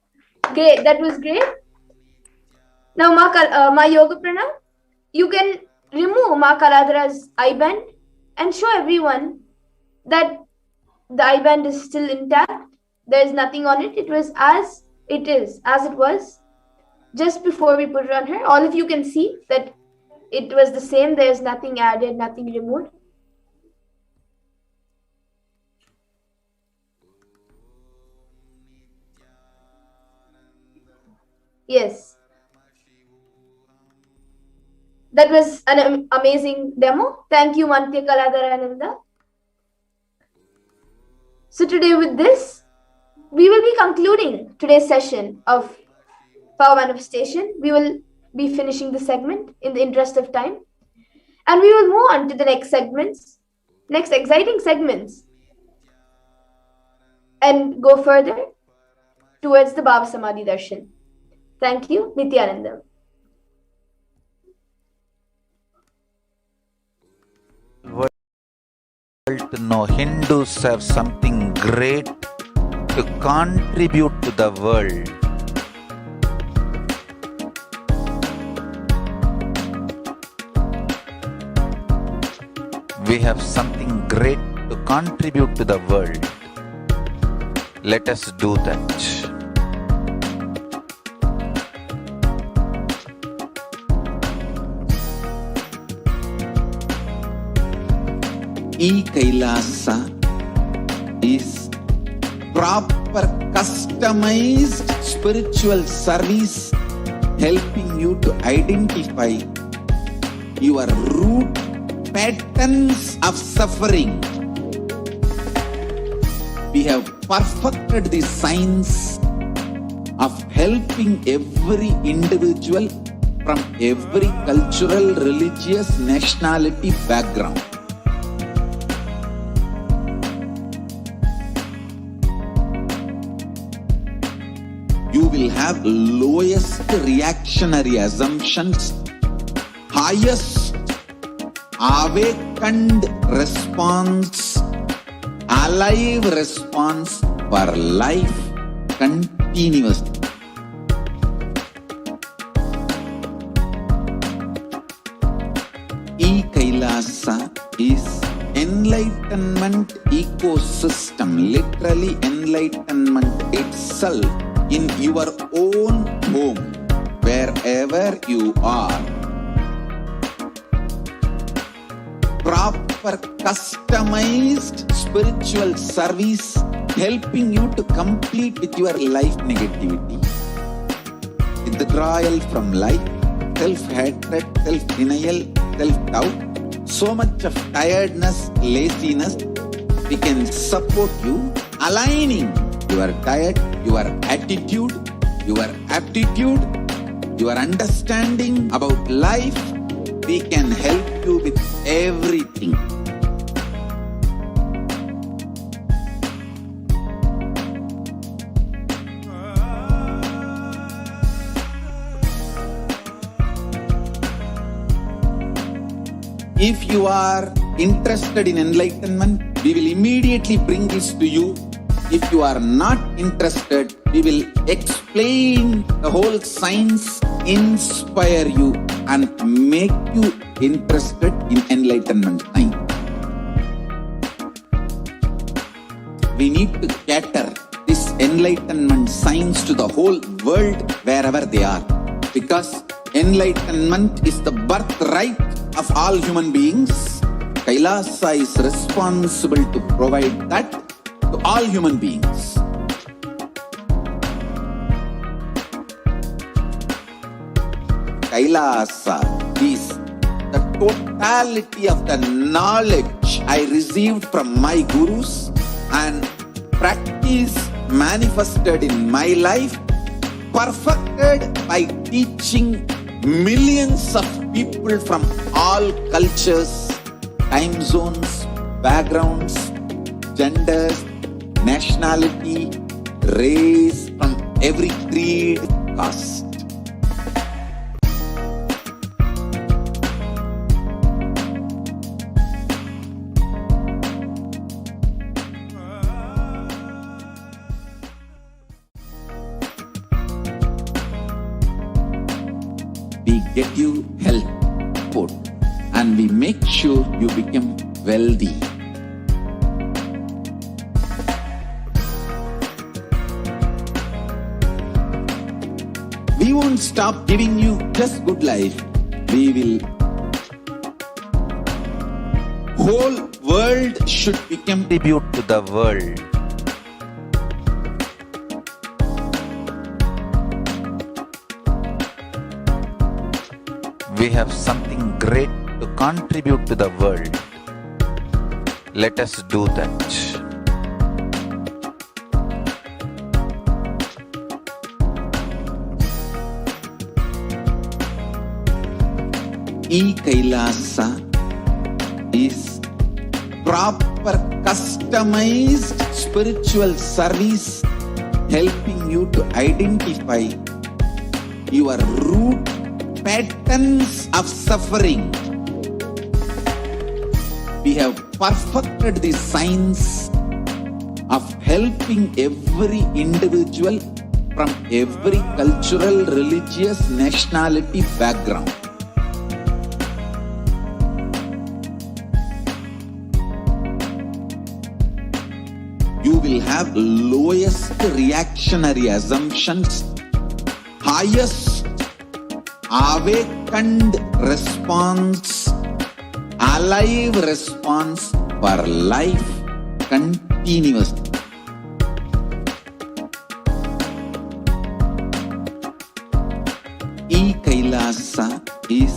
great. That was great. Now, Ma Yoga Pranam, you can remove Ma Kaladra's I-band and show everyone that the I-band is still intact. There is nothing on it. It was as it is, as it was just before we put it on her. All of you can see that it was the same. There is nothing added, nothing removed. Yes. That was an amazing demo. Thank you, Mantya Kaladarananda. So today with this, we will be concluding today's session of Power Manifestation. We will be finishing the segment in the interest of time. And we will move on to the next segments, next exciting segments, and go further towards the Bhava Samadhi Darshan. Thank you, Nithyananda. To know Hindus have something great to contribute to the world. We have something great to contribute to the world. Let us do that. E-Kailasa is proper customized spiritual service helping you to identify your root patterns of suffering. We have perfected the science of helping every individual from every cultural, religious, nationality background. You will have lowest reactionary assumptions, highest awakened response, alive response for life continuously. E-Kailasa is enlightenment ecosystem, literally enlightenment itself in your own home, wherever you are. Proper customized spiritual service helping you to complete with your life negativity, withdrawal from life, self-hatred, self-denial, self-doubt, so much of tiredness, laziness. We can support you aligning your diet, your attitude, your aptitude, your understanding about life. We can help you with everything. If you are interested in enlightenment, we will immediately bring this to you. If you are not interested, we will explain the whole science, inspire you and make you interested in enlightenment time. We need to cater this enlightenment science to the whole world wherever they are. Because enlightenment is the birthright of all human beings. Kailasa is responsible to provide that to all human beings. Kailasa is the totality of the knowledge I received from my gurus and practice manifested in my life, perfected by teaching millions of people from all cultures, time zones, backgrounds, genders, nationality, race, from every creed, caste. We get you health, support, and we make sure you become wealthy. We won't stop giving you just good life. We will. Whole world should become Contribute to the world. We have something great to contribute to the world. Let us do that. E-Kailasa is proper customized spiritual service helping you to identify your root patterns of suffering. We have perfected the science of helping every individual from every cultural, religious, nationality background. You will have lowest reactionary assumptions, highest awakened response, alive response for life continuously. E-Kailasa is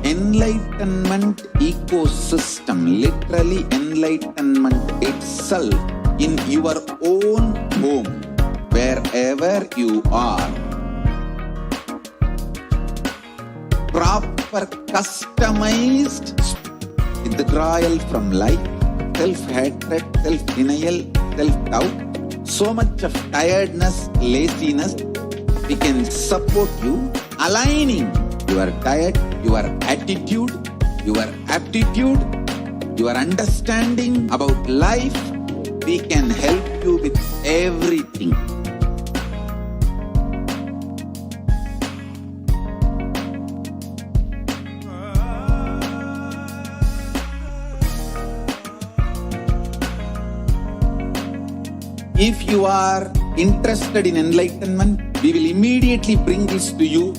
enlightenment ecosystem, literally enlightenment itself in your own home, wherever you are. Proper customized withdrawal from life, self-hatred, self-denial, self-doubt, so much of tiredness, laziness. We can support you, aligning your diet, your attitude, your aptitude, your understanding about life. We can help you with everything. If you are interested in enlightenment, we will immediately bring this to you.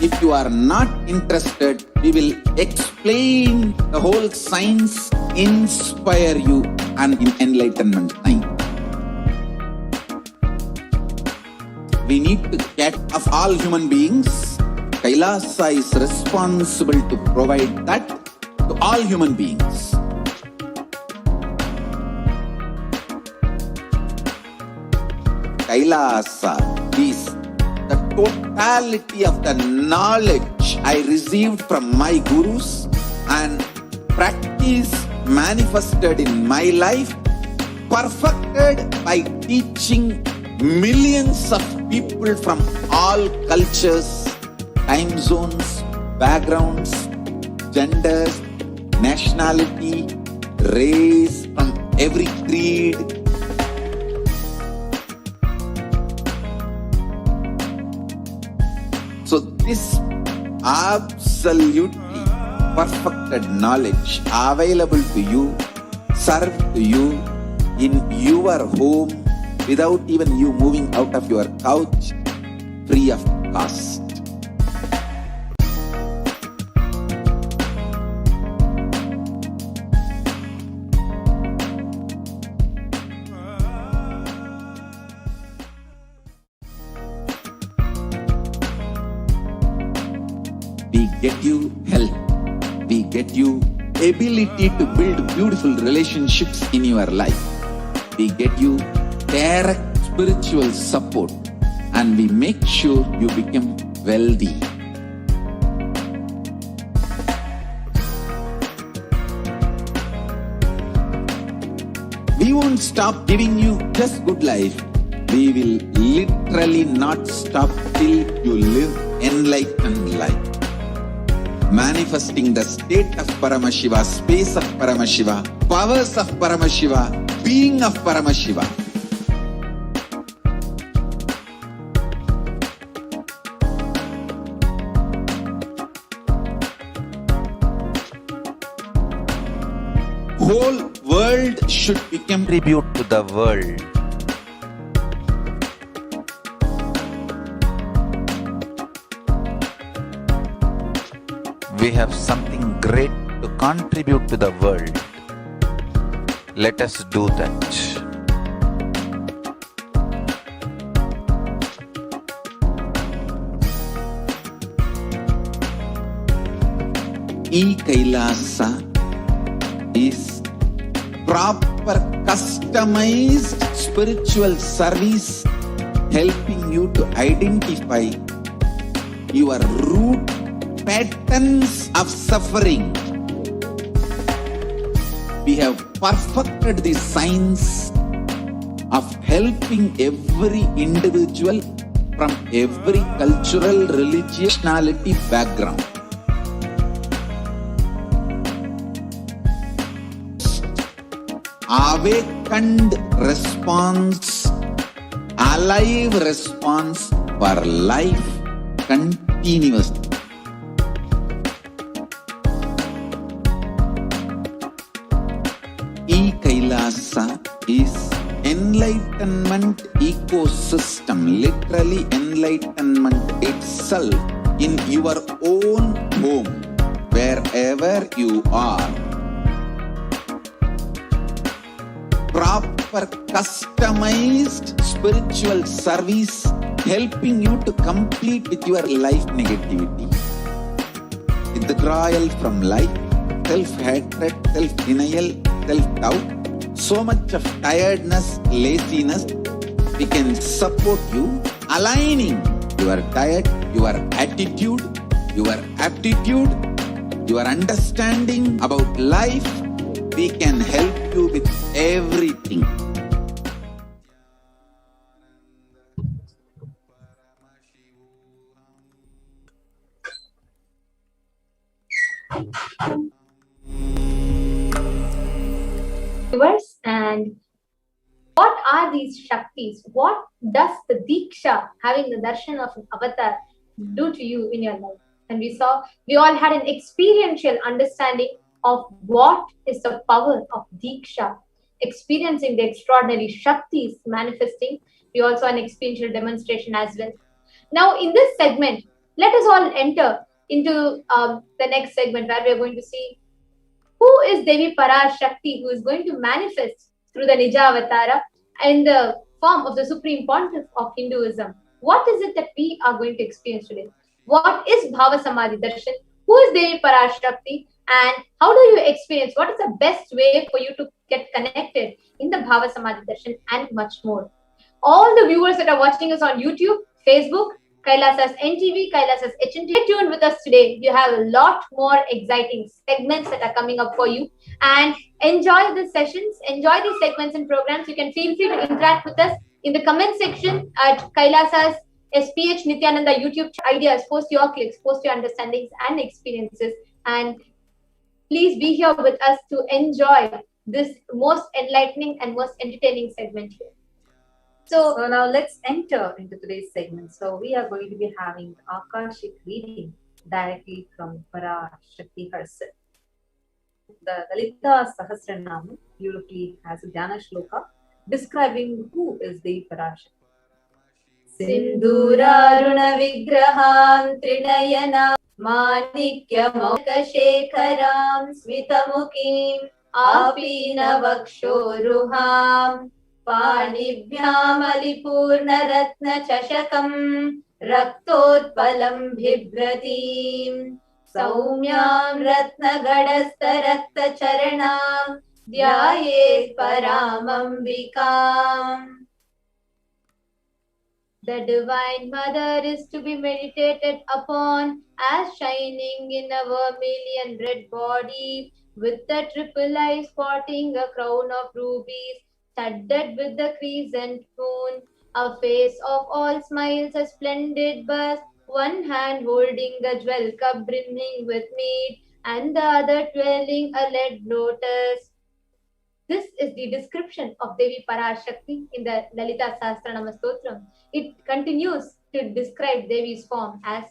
If you are not interested, we will explain the whole science, inspire you, and in enlightenment time. We need to get of all human beings. Kailasa is responsible to provide that to all human beings. Kailasa is the totality of the knowledge I received from my gurus and practice manifested in my life, perfected by teaching millions of people from all cultures, time zones, backgrounds, genders, nationality, race, from every creed. So this absolutely perfected knowledge available to you, served to you in your home without even you moving out of your couch, free of cost. We get you health. We get you ability to build beautiful relationships in your life. We get you direct spiritual support, and we make sure you become wealthy. We won't stop giving you just good life. We will literally not stop till you live enlightened life. Manifesting the state of Paramashiva, space of Paramashiva, powers of Paramashiva, being of Paramashiva. Whole world should become Contribute to the world. We have something great to contribute to the world. Let us do that. E-Kailasa is proper customized spiritual service helping you to identify your root patterns of suffering. We have perfected the science of helping every individual from every cultural, religious, nationality background. Awakened response, alive response for life continuously. E-Kailasa is enlightenment ecosystem, literally enlightenment itself in your own home, wherever you are. Proper customized spiritual service helping you to complete with your life negativity, withdrawal from life, self-hatred, self-denial, self-doubt, so much of tiredness, laziness. We can support you aligning your diet, your attitude, your aptitude, your understanding about life. We can help you with everything. Viewers, and what are these Shaktis? What does the Diksha, having the darshan of an avatar, do to you in your life? And we all had an experiential understanding of what is the power of Diksha, experiencing the extraordinary Shaktis manifesting. We also had an experiential demonstration as well. Now, in this segment, let us all enter into the next segment where we are going to see who is Devi Parashakti, who is going to manifest through the Nija Avatara in the form of the Supreme Pontiff of Hinduism. What is it that we are going to experience today? What is Bhava Samadhi Darshan? Who is Devi Parashakti? And how do you experience? What is the best way for you to get connected in the Bhava Samadhi Darshan and much more? All the viewers that are watching us on YouTube, Facebook, Kailasa's NTV, Kailasa's HNT, stay tuned with us today. You have a lot more exciting segments that are coming up for you. And enjoy the sessions, enjoy these segments and programs. You can feel free to interact with us in the comment section at Kailasa's HDH Nithyananda YouTube ideas. Post your clicks, post your understandings and experiences. And please be here with us to enjoy this most enlightening and most entertaining segment here. So now let's enter into today's segment. So we are going to be having Akashic reading directly from Parashakti herself. The Lalita Sahasranam beautifully has a Dhyana shloka describing who is the Parashakti. Sindhuraruna vigraham trinayana manikya mokashekharam smitamukim apina vakshoruham पाणिभ्यामलिपूर्णरत्नचषकम् रक्तोत्पलम् बिभ्रतीम् सौम्याम् रत्नगडस्थरक्तचरणाम् ध्यायेत् परामम्बिकाम्. The Divine Mother is to be meditated upon as shining in a vermilion red body, with the triple eye sporting a crown of rubies, studded with the crescent moon, a face of all smiles, a splendid bust, one hand holding a jewel cup brimming with mead, and the other twirling a lead lotus. This is the description of Devi Parashakti in the Lalita Sahasranama Stotram. It continues to describe Devi's form as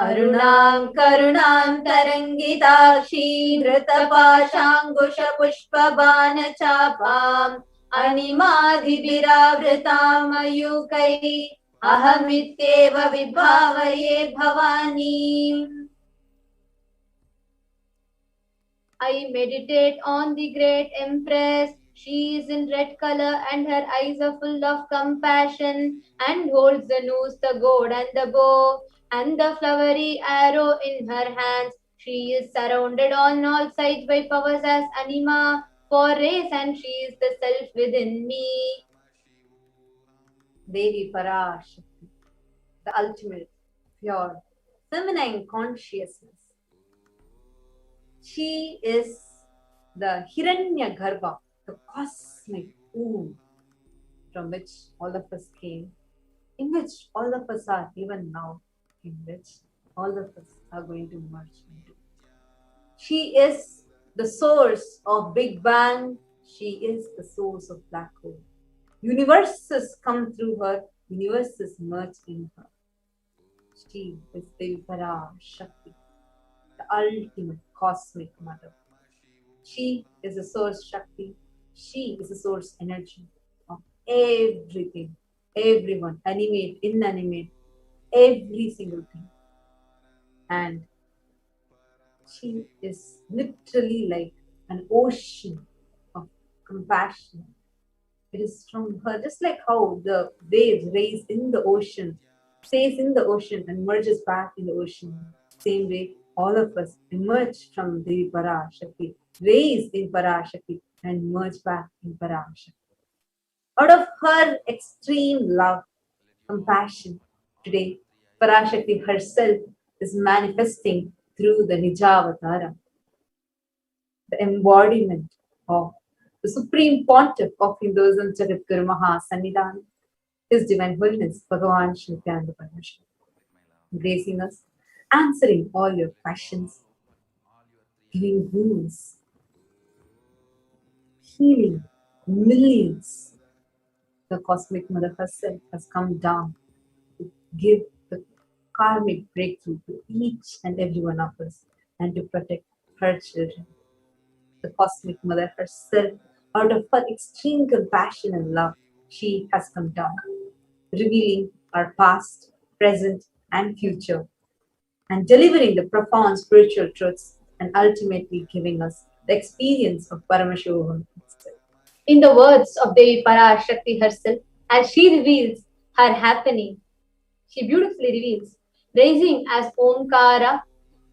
Arunam karunam tarangitakshi dhrutapashangusha pushpabana chapam animadhibiravritam ayukai ahamityeva vibhavaye bhavani. I meditate on the great Empress. She is in red color and her eyes are full of compassion and holds the noose, the gourd and the bow and the flowery arrow in her hands. She is surrounded on all sides by powers as anima for race and she is the self within me. Devi Parashakti, the ultimate, pure, feminine consciousness. She is the Hiranya Garbha, the cosmic womb from which all of us came, in which all of us are even now, in which all of us are going to merge into. She is the source of Big Bang. She is the source of black hole. Universes come through her, universes merge in her. She is Devi Parashakti, the ultimate cosmic mother. She is a source Shakti. She is a source energy of everything, everyone, animate, inanimate, every single thing. And she is literally like an ocean of compassion. It is from her, just like how the waves raise in the ocean, stays in the ocean and merges back in the ocean. Same way, all of us emerge from the Parashakti, raise in Parashakti and merge back in Parashakti. Out of her extreme love, compassion, today Parashakti herself is manifesting through the Nijavatara, the embodiment of the Supreme Pontiff of Hinduism, Jagadguru Mahasannidhan, His Divine Holiness, Bhagavan Shri Nithyananda Paramashivam, embracing us, answering all your questions, giving rules, healing millions. The Cosmic Mother herself has come down to give the karmic breakthrough to each and every one of us and to protect her children. The Cosmic Mother herself, out of her extreme compassion and love, she has come down, revealing our past, present, and future, and delivering the profound spiritual truths and ultimately giving us the experience of Paramashivoham itself. In the words of Devi Parashakti herself, as she reveals her happening, she beautifully reveals, raising as Omkara,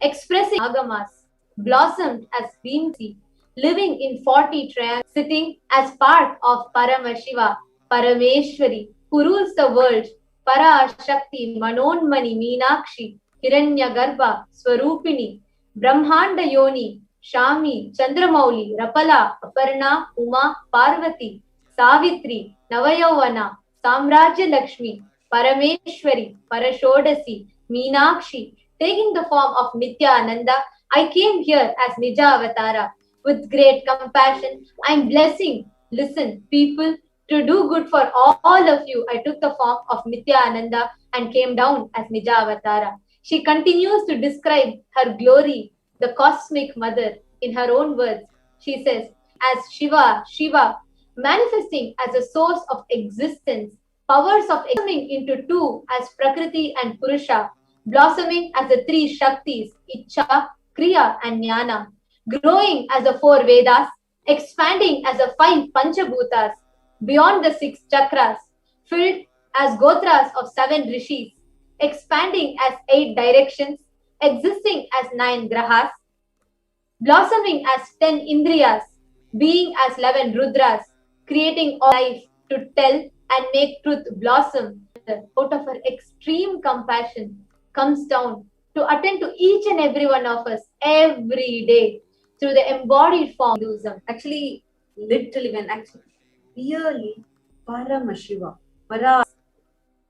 expressing Agamas, blossomed as Vimsi, living in 40 triangles, sitting as part of Paramashiva, Parameshwari, who rules the world, Parashakti, Manonmani, Meenakshi, Hiranyagarbha, Swarupini, Brahmanda Yoni, Shami, Chandramauli, Rapala, Aparna, Uma, Parvati, Savitri, Navayavana, Samrajya Lakshmi, Parameshwari, Parashodasi, Meenakshi, taking the form of Nithyananda, I came here as Nija Avatara. With great compassion, I am blessing. Listen, people, To do good for all of you, I took the form of Nithyananda and came down as Nija Avatara. She continues to describe her glory, the cosmic mother, in her own words. She says, as Shiva, manifesting as a source of existence, powers of blossoming into two as Prakriti and Purusha, blossoming as the three Shaktis, Icha, Kriya and Jnana, growing as the four Vedas, expanding as the five Panchabhutas, beyond the six chakras, filled as Gotras of seven rishis, expanding as eight directions, existing as nine grahas, blossoming as 10 indriyas, being as 11 rudras, creating all life to tell and make truth blossom. Out of her extreme compassion, comes down to attend to each and every one of us every day through the embodied form of Hinduism. Actually, literally, when actually, really, Paramashiva,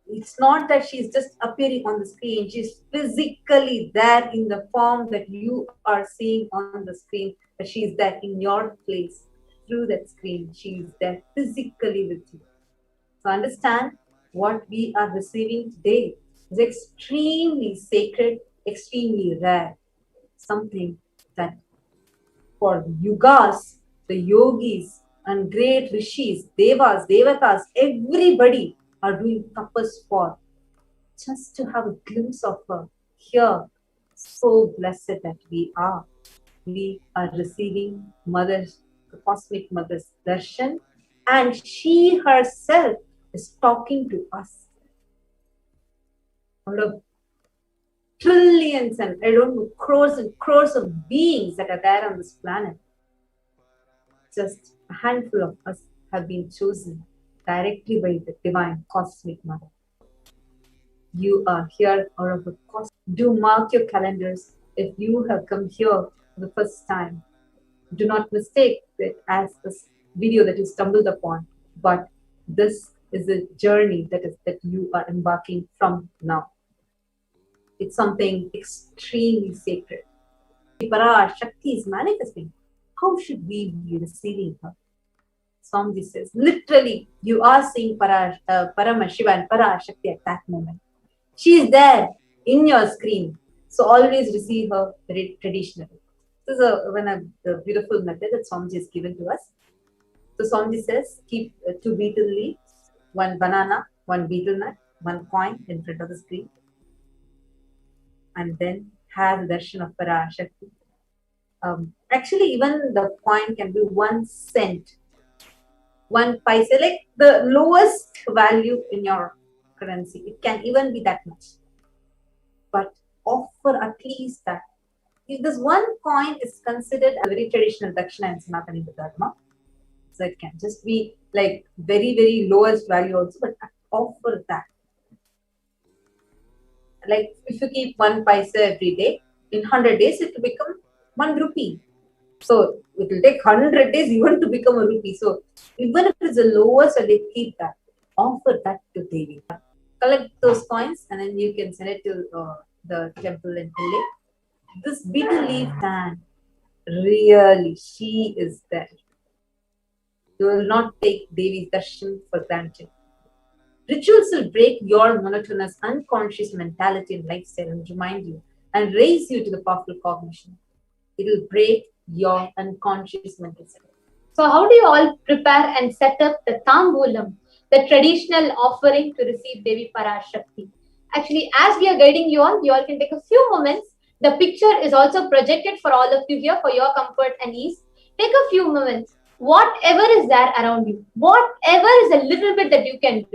it's not that she's just appearing on the screen, she's physically there in the form that you are seeing on the screen, but she's there in your place through that screen. She's there physically with you. So understand what we are receiving today is extremely sacred, extremely rare. Something that for yugas, the yogis and great rishis, devas, devatas, everybody are doing tapas for. Just to have a glimpse of her here, so blessed that we are. We are receiving Mother's, the Cosmic Mother's darshan, and she herself is talking to us. Out of trillions and I don't know, crores and crores of beings that are there on this planet, just a handful of us have been chosen directly by the divine cosmic mother. You are here out of the cosmic. Do mark your calendars if you have come here for the first time. Do not mistake it as a video that you stumbled upon, but this is a journey that you are embarking from now. It's something extremely sacred. Parashakti is manifesting. How should we be receiving her? Swamiji says, literally, you are seeing Paramashiva and Parashakti at that moment. She is there in your screen. So always receive her very traditionally. This is a beautiful method that Swamiji has given to us. So Swamiji says, keep 2 betel leaves, 1 banana, 1 betel nut, 1 coin in front of the screen. And then have the darshan of Parashakti. Actually, even the coin can be 1 cent, 1 paise, like the lowest value in your currency. It can even be that much. But offer at least that. If this 1 coin is considered a very traditional dakshina in Sanatana Dharma, so it can just be like very, very lowest value also, but offer that. Like if you keep 1 paise every day, in 100 days it will become 1 rupee. So it will take 100 days even to become a rupee. So even if it's the lowest, they keep that. Offer that to Devi. Collect those coins and then you can send it to the temple in Delhi. This betel leaf fan, really, she is there. You will not take Devi's darshan for granted. Rituals will break your monotonous, unconscious mentality and lifestyle and remind you and raise you to the powerful cognition. It will break your unconscious mental state. So how do you all prepare and set up the Tambulam, the traditional offering to receive Devi Parashakti? Actually, as we are guiding you all can take a few moments. The picture is also projected for all of you here for your comfort and ease. Take a few moments. Whatever is there around you, whatever is a little bit that you can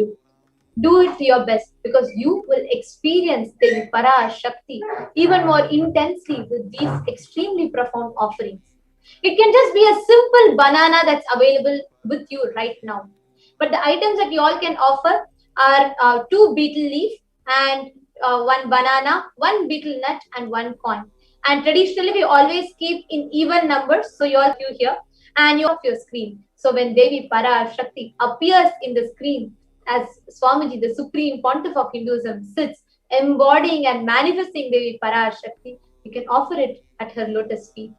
do it to your best, because you will experience Devi Parashakti even more intensely with these extremely profound offerings. It can just be a simple banana that's available with you right now. But the items that you all can offer are 2 betel leaf and 1 banana, 1 betel nut and 1 coin. And traditionally we always keep in even numbers. So you all here and you off your screen. So when Devi Parashakti appears in the screen, as Swamiji, the supreme pontiff of Hinduism, sits embodying and manifesting Devi Parashakti, you can offer it at her lotus feet.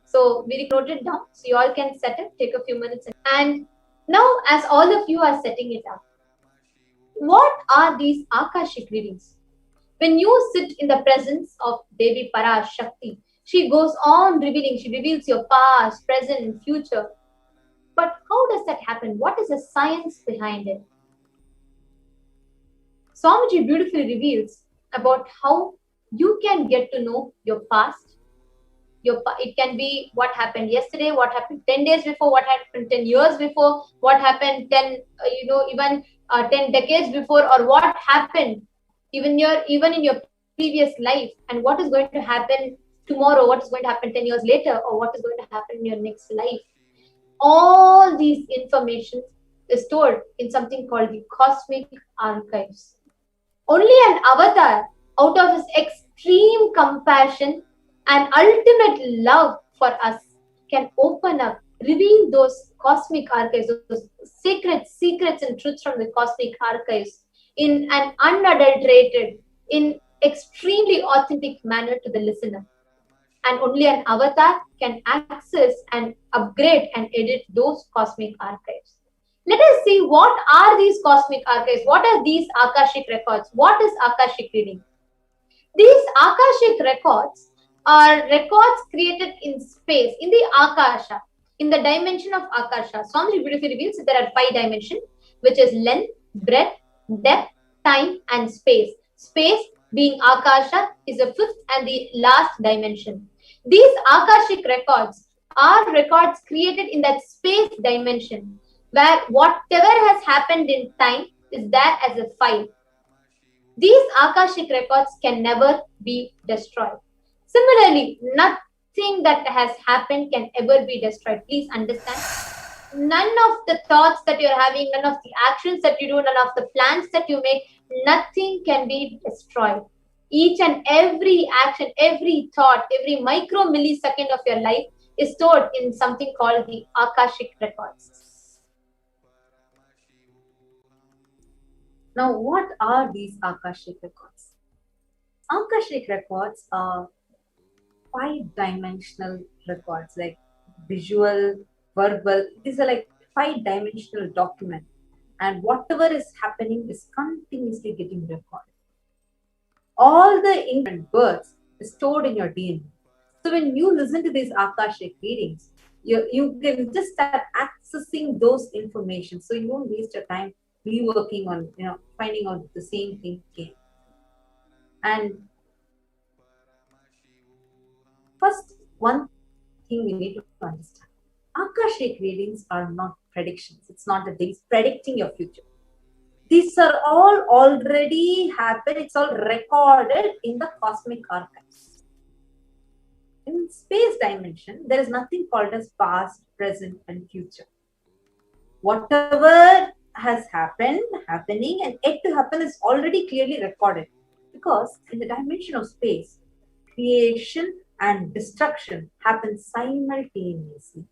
So we wrote it down, so you all can set it, take a few minutes. And Now, as all of you are setting it up, what are these Akashic readings? When you sit in the presence of Devi Parashakti, she goes on revealing, she reveals your past, present, and future. But how does that happen? What is the science behind it? Swamiji beautifully reveals about how you can get to know your past. It can be what happened yesterday, what happened 10 days before, what happened 10 years before, what happened 10, even 10 decades before, or what happened even in your previous life, and what is going to happen tomorrow, what is going to happen 10 years later, or what is going to happen in your next life. All these information is stored in something called the cosmic archives. Only an avatar, out of his extreme compassion and ultimate love for us, can open up, reveal those cosmic archives, those sacred secrets and truths from the cosmic archives in an unadulterated, in extremely authentic manner to the listener. And only an avatar can access and upgrade and edit those cosmic archives. Let us see, what are these cosmic archives? What are these Akashic records? What is Akashic reading? These Akashic records are records created in space, in the Akasha, in the dimension of Akasha. Swami beautifully reveals that there are 5 dimensions, which is length, breadth, depth, time, and space. Space, being Akasha, is the 5th and the last dimension. These Akashic records are records created in that space dimension, where whatever has happened in time is there as a file. These Akashic records can never be destroyed. Similarly, nothing that has happened can ever be destroyed. Please understand. None of the thoughts that you're having, none of the actions that you do, none of the plans that you make, nothing can be destroyed. Each and every action, every thought, every micro millisecond of your life is stored in something called the Akashic records. Now, what are these Akashic records? Akashic records are 5-dimensional records, like visual, verbal. These are like 5-dimensional document, and whatever is happening is continuously getting recorded. All the infant births is stored in your DNA. So when you listen to these Akashic readings, you can just start accessing those information. So you won't waste your time reworking on, finding out the same thing again. And first, one thing we need to understand: Akashic readings are not predictions. It's not that they're predicting your future. These are all already happened. It's all recorded in the cosmic archives. In space dimension, there is nothing called as past, present, and future. Whatever has happened, happening, and yet to happen is already clearly recorded. Because in the dimension of space, creation and destruction happen simultaneously.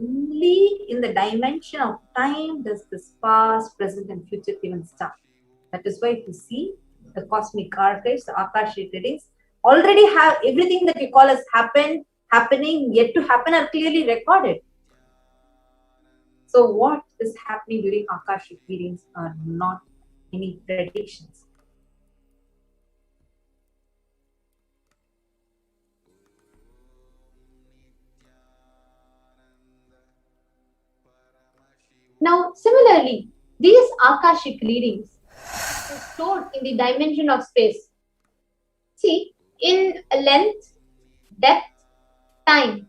Only in the dimension of time does this past, present, and future even start. That is why if you see the cosmic archives, the Akashic readings, already have everything that you call as happened, happening, yet to happen are clearly recorded. So what is happening during Akashic readings are not any predictions. Now, similarly, these Akashic readings are stored in the dimension of space. See, in length, depth, time.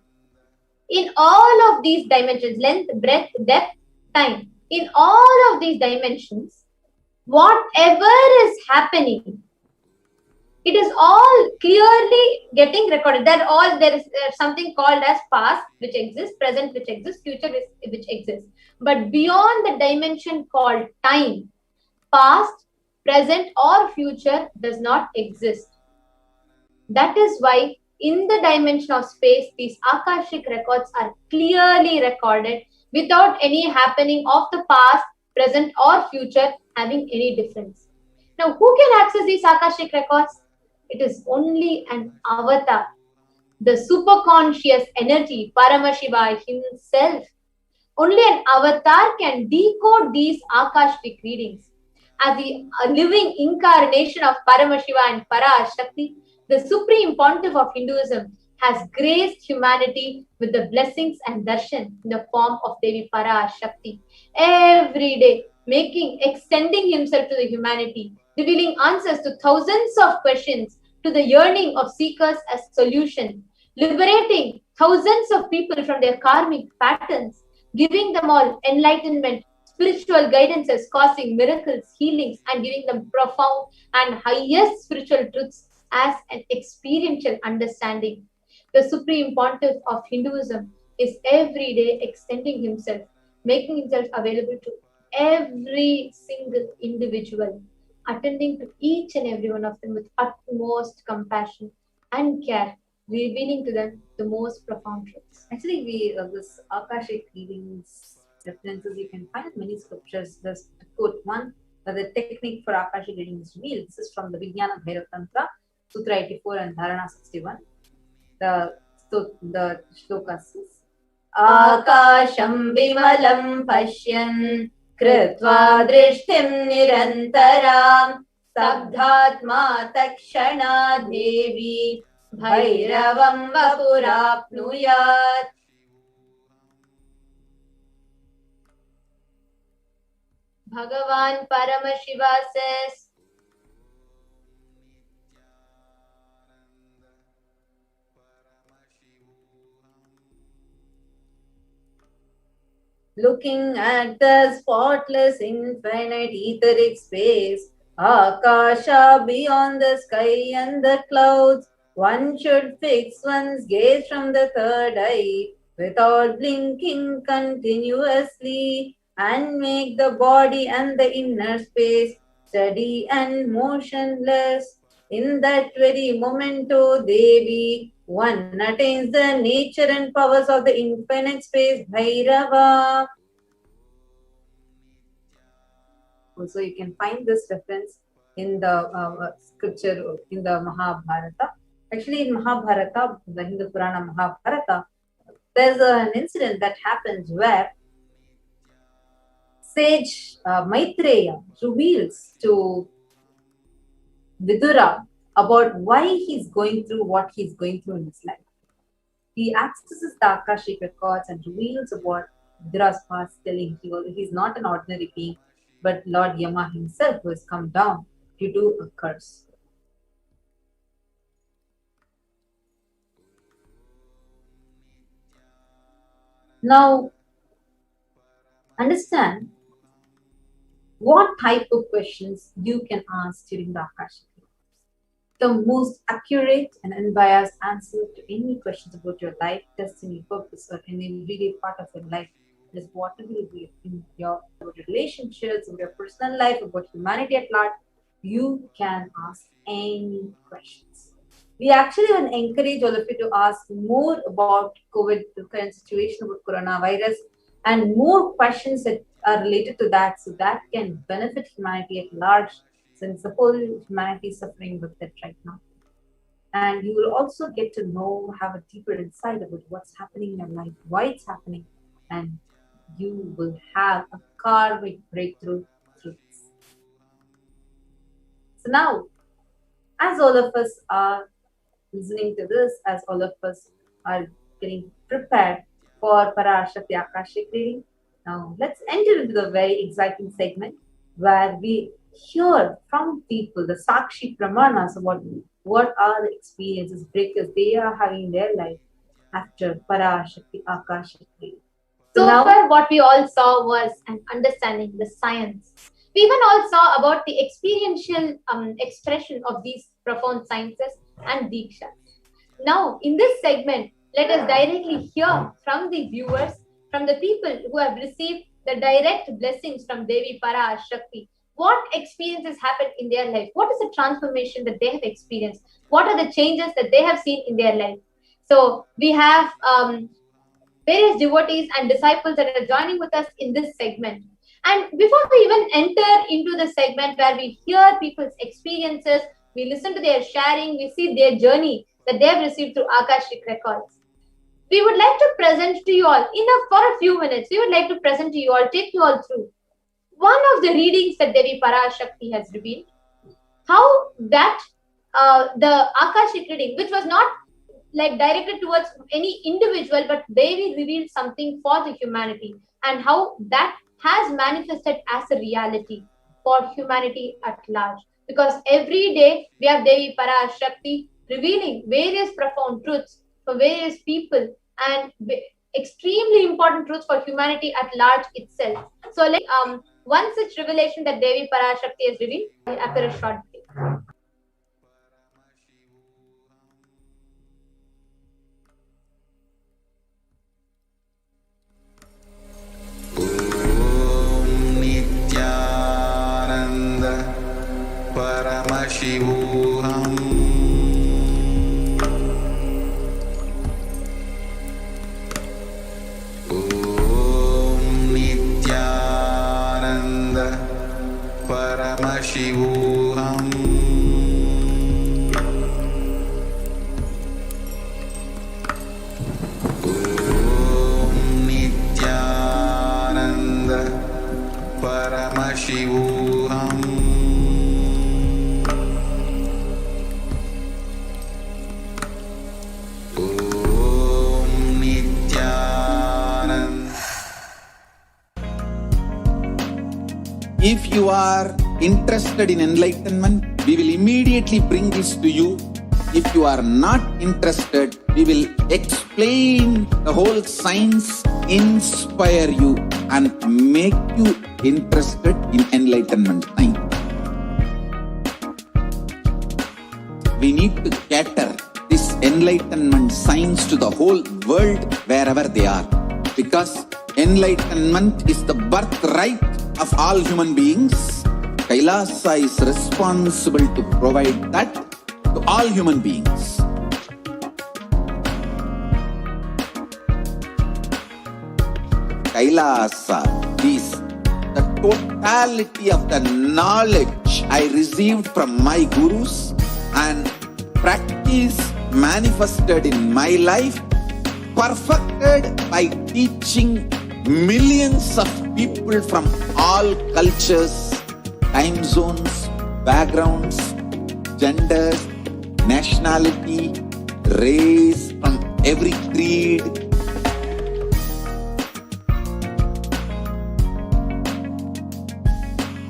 In all of these dimensions, length, breadth, depth, time. In all of these dimensions, whatever is happening, it is all clearly getting recorded. There is something called as past, which exists, present, which exists, future, which exists. But beyond the dimension called time, past, present, or future does not exist. That is why in the dimension of space, these Akashic records are clearly recorded without any happening of the past, present, or future having any difference. Now, who can access these Akashic records? It is only an avatar, the superconscious energy, Paramashivoham himself. Only an avatar can decode these Akashic readings. As the living incarnation of Paramashiva and Parashakti, the Supreme Pontiff of Hinduism has graced humanity with the blessings and darshan in the form of Devi Parashakti. Every day, extending himself to the humanity, revealing answers to thousands of questions, to the yearning of seekers as solution, liberating thousands of people from their karmic patterns, giving them all enlightenment, spiritual guidances, causing miracles, healings, and giving them profound and highest spiritual truths as an experiential understanding. The Supreme Pontiff of Hinduism is every day extending himself, making himself available to every single individual, attending to each and every one of them with utmost compassion and care, revealing to them the most profound truths. Actually, this Akashic readings references you can find in many scriptures. Just to quote one, the technique for Akashic reading is revealed. This is from the Vijnana Bhairav Tantra, Sutra 84 and Dharana 61. The shloka says, Akasham vimalam pashyan कृत्वा दृष्टिं निरन्तरां स्तब्धात्मा तत्क्षणात् देवी भैरवं वपुराप्नुयात्. Bhagavan Paramashiva says, looking at the spotless infinite etheric space, Akasha beyond the sky and the clouds, one should fix one's gaze from the third eye without blinking continuously and make the body and the inner space steady and motionless. In that very moment, O Devi, one attains the nature and powers of the infinite space, Bhairava. Also, you can find this reference in the scripture in the Mahabharata. Actually, in Mahabharata, the Hindu Purana Mahabharata, there's an incident that happens where sage Maitreya reveals to Vidura about why he's going through what he's going through in his life. He accesses the Akashic records and reveals about Vidura's past, telling he's not an ordinary being, but Lord Yama himself who has come down due to a curse. Now, understand what type of questions you can ask during the Akashic records. The most accurate and unbiased answer to any questions about your life, destiny, purpose, or any everyday part of your life is whatever will be in your relationships, in your personal life, about humanity at large. You can ask any questions. We actually will encourage all of you to ask more about COVID, the current situation about coronavirus, and more questions that are related to that, so that can benefit humanity at large, since the whole humanity is suffering with it right now. And you will also get to know, have a deeper insight about what's happening in your life, why it's happening, and you will have a karmic breakthrough through this. So now, as all of us are listening to this, as all of us are getting prepared for Parashakti Akashic reading, now let's enter into the very exciting segment where we hear from people, the Sakshi Pramanas, about what are the experiences, breakers they are having in their life after Parashakti Akashic reading. So far, what we all saw was an understanding the science. We even all saw about the experiential expression of these profound sciences and Diksha. Now, in this segment, let us directly hear from the viewers, from the people who have received the direct blessings from Devi Parashakti. What experiences happened in their life? What is the transformation that they have experienced? What are the changes that they have seen in their life? So, we have various devotees and disciples that are joining with us in this segment. And before we even enter into the segment where we hear people's experiences, we listen to their sharing, we see their journey that they have received through Akashic records. we would like to present to you all, for a few minutes, we would like to present to you all, take you all through one of the readings that Devi Parashakti has revealed. How that the Akashic reading, which was not like directed towards any individual, but Devi revealed something for the humanity, and how that has manifested as a reality for humanity at large. Because every day we have Devi Parashakti revealing various profound truths for various people and extremely important truths for humanity at large itself. So, one such revelation that Devi Parashakti has revealed after a short break. Nithyananda Paramashivoham. Nithyananda Paramashivoham. Nithyananda Paramashivoham. Nithyananda. If you are interested in enlightenment, we will immediately bring this to you. If you are not interested, we will explain the whole science, inspire you, and make you interested in enlightenment science. We need to cater this enlightenment science to the whole world wherever they are. Because enlightenment is the birthright of all human beings. Kailasa is responsible to provide that to all human beings. Kailasa is the totality of the knowledge I received from my gurus and practice manifested in my life, perfected by teaching millions of people from all cultures, time zones, backgrounds, genders, nationality, race, from every creed.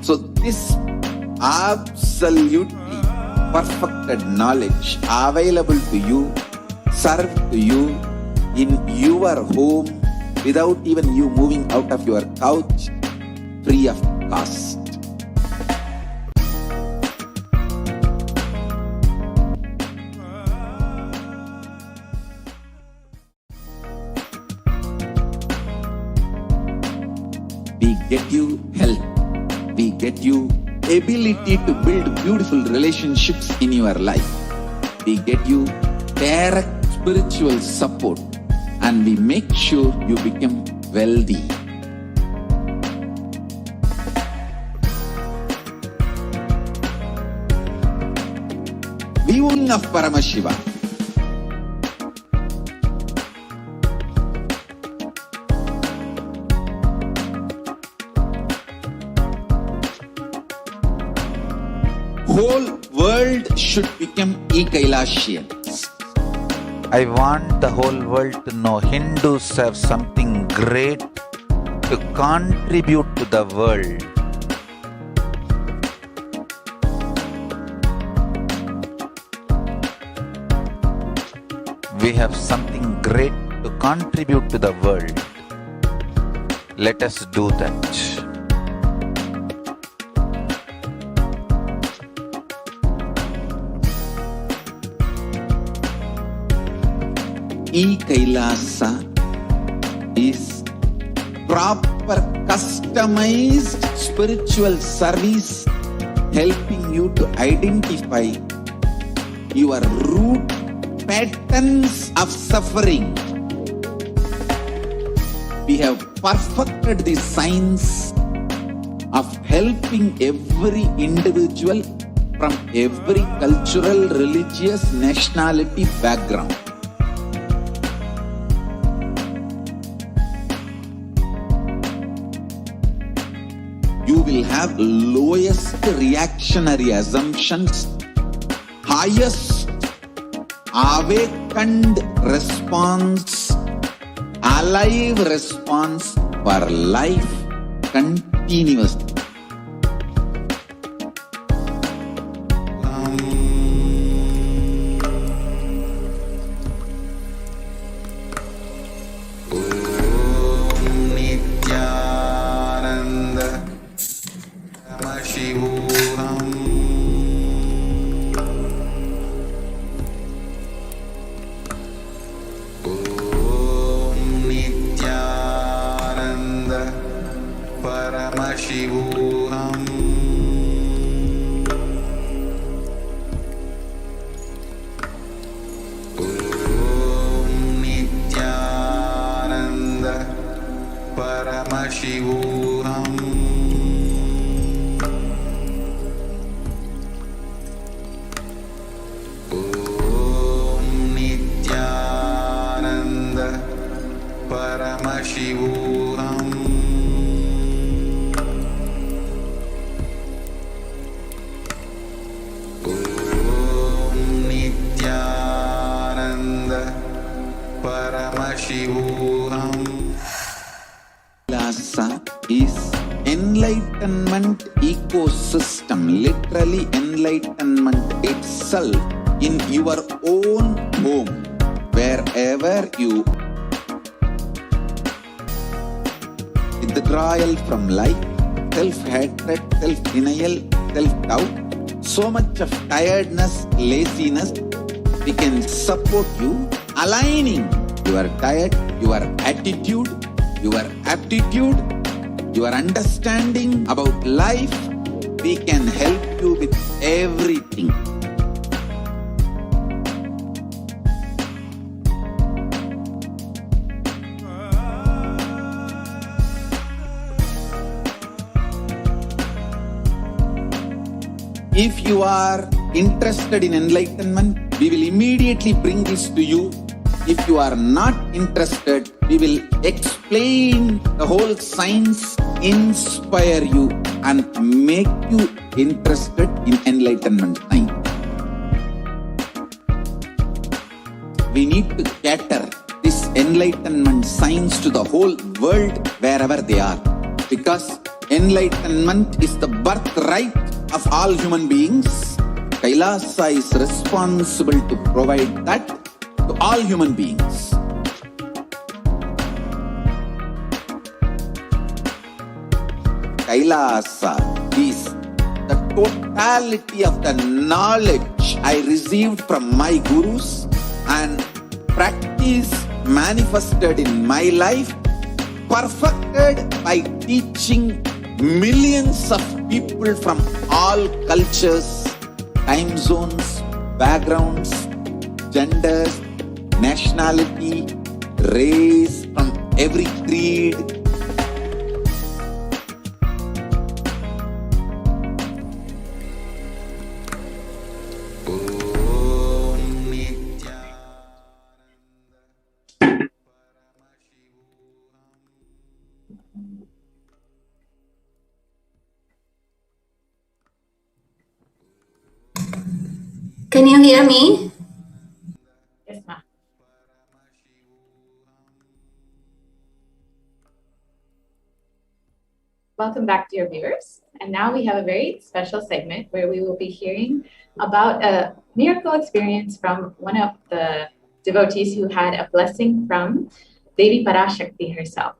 So this absolutely perfected knowledge available to you, served to you in your home without even you moving out of your couch, free of cost. We get you health. We get you ability to build beautiful relationships in your life. We get you direct spiritual support, and we make sure you become wealthy. Viewing of Paramashiva. Whole world should become Kailashians. I want the whole world to know Hindus have something great to contribute to the world. We have something great to contribute to the world. Let us do that. Kailasa is proper customized spiritual service helping you to identify your root patterns of suffering. We have perfected the science of helping every individual from every cultural, religious, nationality background. have lowest reactionary assumptions, highest awakened response, alive response for life continuously. Nithyananda Paramashivoham. Nithyananda Paramashivoham. Nithyananda Paramashivoham. Nithyananda Paramashivoham. Nithyananda Paramashivoham. Kailasa is enlightenment ecosystem, literally enlightenment itself in your own home, wherever you withdrawal from life, self-hatred, self-denial, self-doubt, so much of tiredness, laziness, we can support you, aligning your diet, your attitude, your aptitude, your understanding about life. We can help you with everything. If you are interested in enlightenment, we will immediately bring this to you. If you are not interested, we will explain the whole science, inspire you and make you interested in enlightenment science. We need to cater this enlightenment science to the whole world wherever they are, because enlightenment is the birthright of all human beings. Kailasa is responsible to provide that to all human beings. Kailasa is the totality of the knowledge I received from my gurus and practice manifested in my life, perfected by teaching millions of people from all cultures, time zones, backgrounds, genders, nationality, race, from every creed. Can you hear me? Yes, ma'am. Welcome back, dear viewers. And now we have a very special segment where we will be hearing about a miracle experience from one of the devotees who had a blessing from Devi Parashakti herself.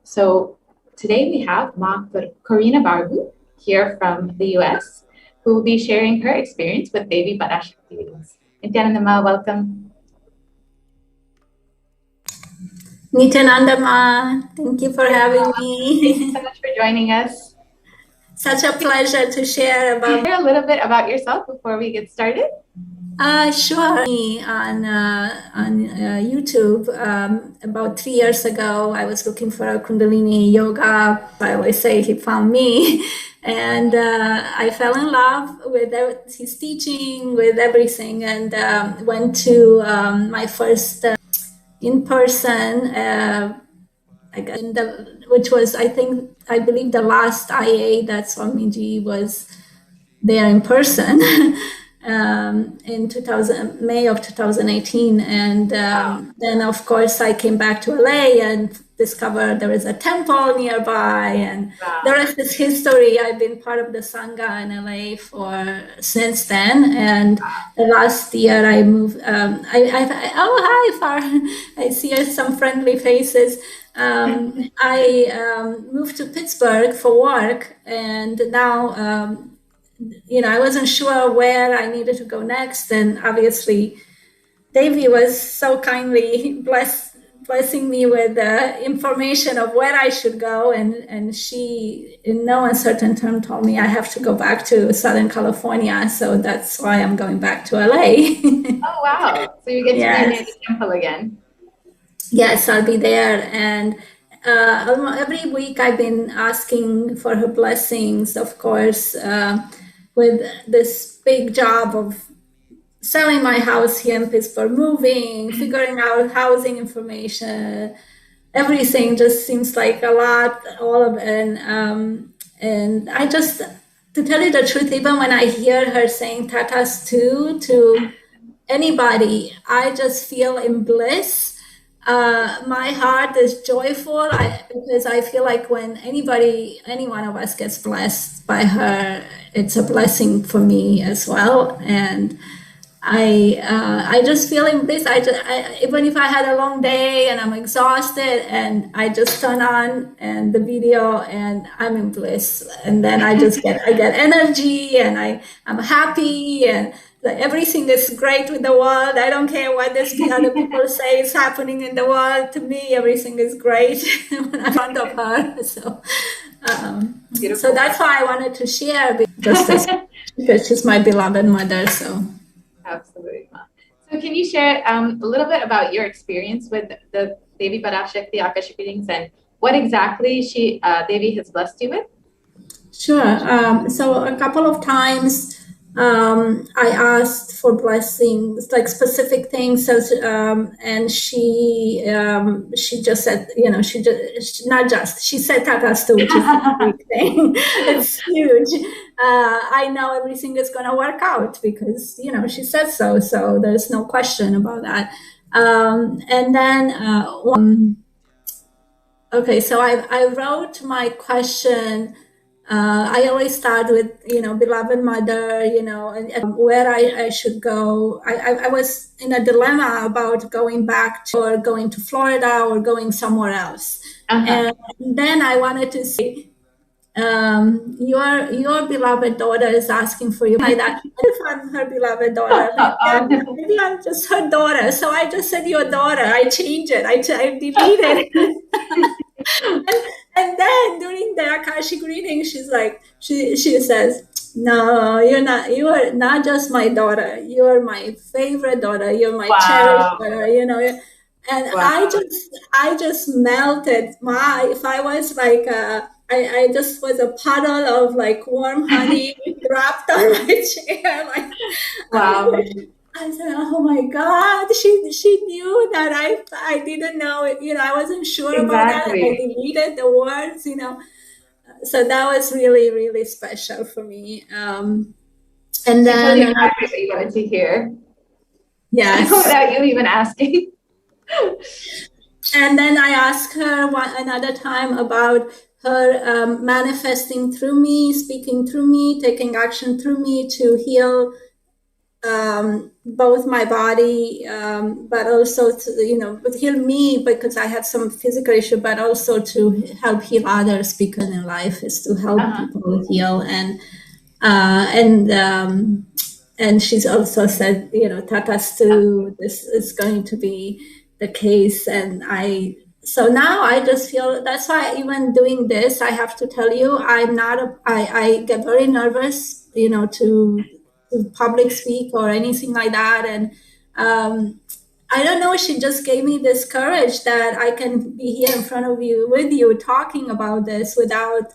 So today we have Ma Corina Barbu here from the US, who will be sharing her experience with Devi Parashakti with us. Nithyananda Ma, welcome. Nithyananda Ma, thank you for having me. Thank you so much for joining us. Such a pleasure to share about. Share a little bit about yourself before we get started. Sure. On YouTube, about 3 years ago, I was looking for a Kundalini yoga. I always say he found me. And I fell in love with his teaching, with everything, and went to my first in-person I guess, which was, I believe the last IA that Swamiji was there in person in May of 2018. And then, of course, I came back to LA and discovered there is a temple nearby. And the rest is history. I've been part of the Sangha in LA since then. And the last year I moved, oh, hi, Far. I see some friendly faces. I moved to Pittsburgh for work, and now, I wasn't sure where I needed to go next. And obviously, Devi was so kindly blessing me with information of where I should go. And she, in no uncertain term, told me I have to go back to Southern California. So that's why I'm going back to LA. Oh, wow. So you get to be near the temple again. Yes, I'll be there. And every week I've been asking for her blessings, of course, with this big job of selling my house here in Pittsburgh, moving, figuring out housing information, everything just seems like a lot, all of it. And I just, to tell you the truth, even when I hear her saying Tatastu to anybody, I just feel in bliss. My heart is joyful because I feel like when any one of us gets blessed by her, it's a blessing for me as well. And I just feel in bliss. Even if I had a long day and I'm exhausted, and I just turn on and the video and I'm in bliss, and then I get energy, and I'm happy, and everything is great with the world. I don't care what other people say is happening in the world. To me, everything is great when I'm in front of her. So that's why I wanted to share, because she's my beloved mother. So absolutely. So can you share a little bit about your experience with the Devi Parashakti Akashic readings and what exactly Devi has blessed you with? Sure. So a couple of times I asked for blessings, like specific things, and she just said, she said Tatastu, which is a big thing. It's huge. I know everything is going to work out because, she said so. So there's no question about that. And then, okay, so I wrote my question. I always start with, beloved mother, and where I should go. I was in a dilemma about going back or going to Florida or going somewhere else. And then I wanted to say, your beloved daughter is asking for you. Like that. If I'm her beloved daughter, maybe I'm just her daughter. So I just said your daughter. I changed it. I deleted it. And then during the Akashic reading, she's like, she says, no, you're not. You are not just my daughter. You are my favorite daughter. You're my cherished daughter. And I just melted. If I was like I just was a puddle of like warm honey dropped on my chair. Like, wow. I said, oh my God, she knew that I didn't know it. I wasn't sure about that. I deleted the words, So that was really, really special for me. And then you wanted to hear. Yes. Without you even asking. And then I asked her another time about her manifesting through me, speaking through me, taking action through me to heal both my body, but also to, heal me because I had some physical issue, but also to help heal others, because in life is to help people heal. And she's also said, Tatastu, this is going to be the case. And so now I just feel, that's why even doing this, I have to tell you, I get very nervous, to public speak or anything like that. And I don't know, she just gave me this courage that I can be here in front of you, with you, talking about this without,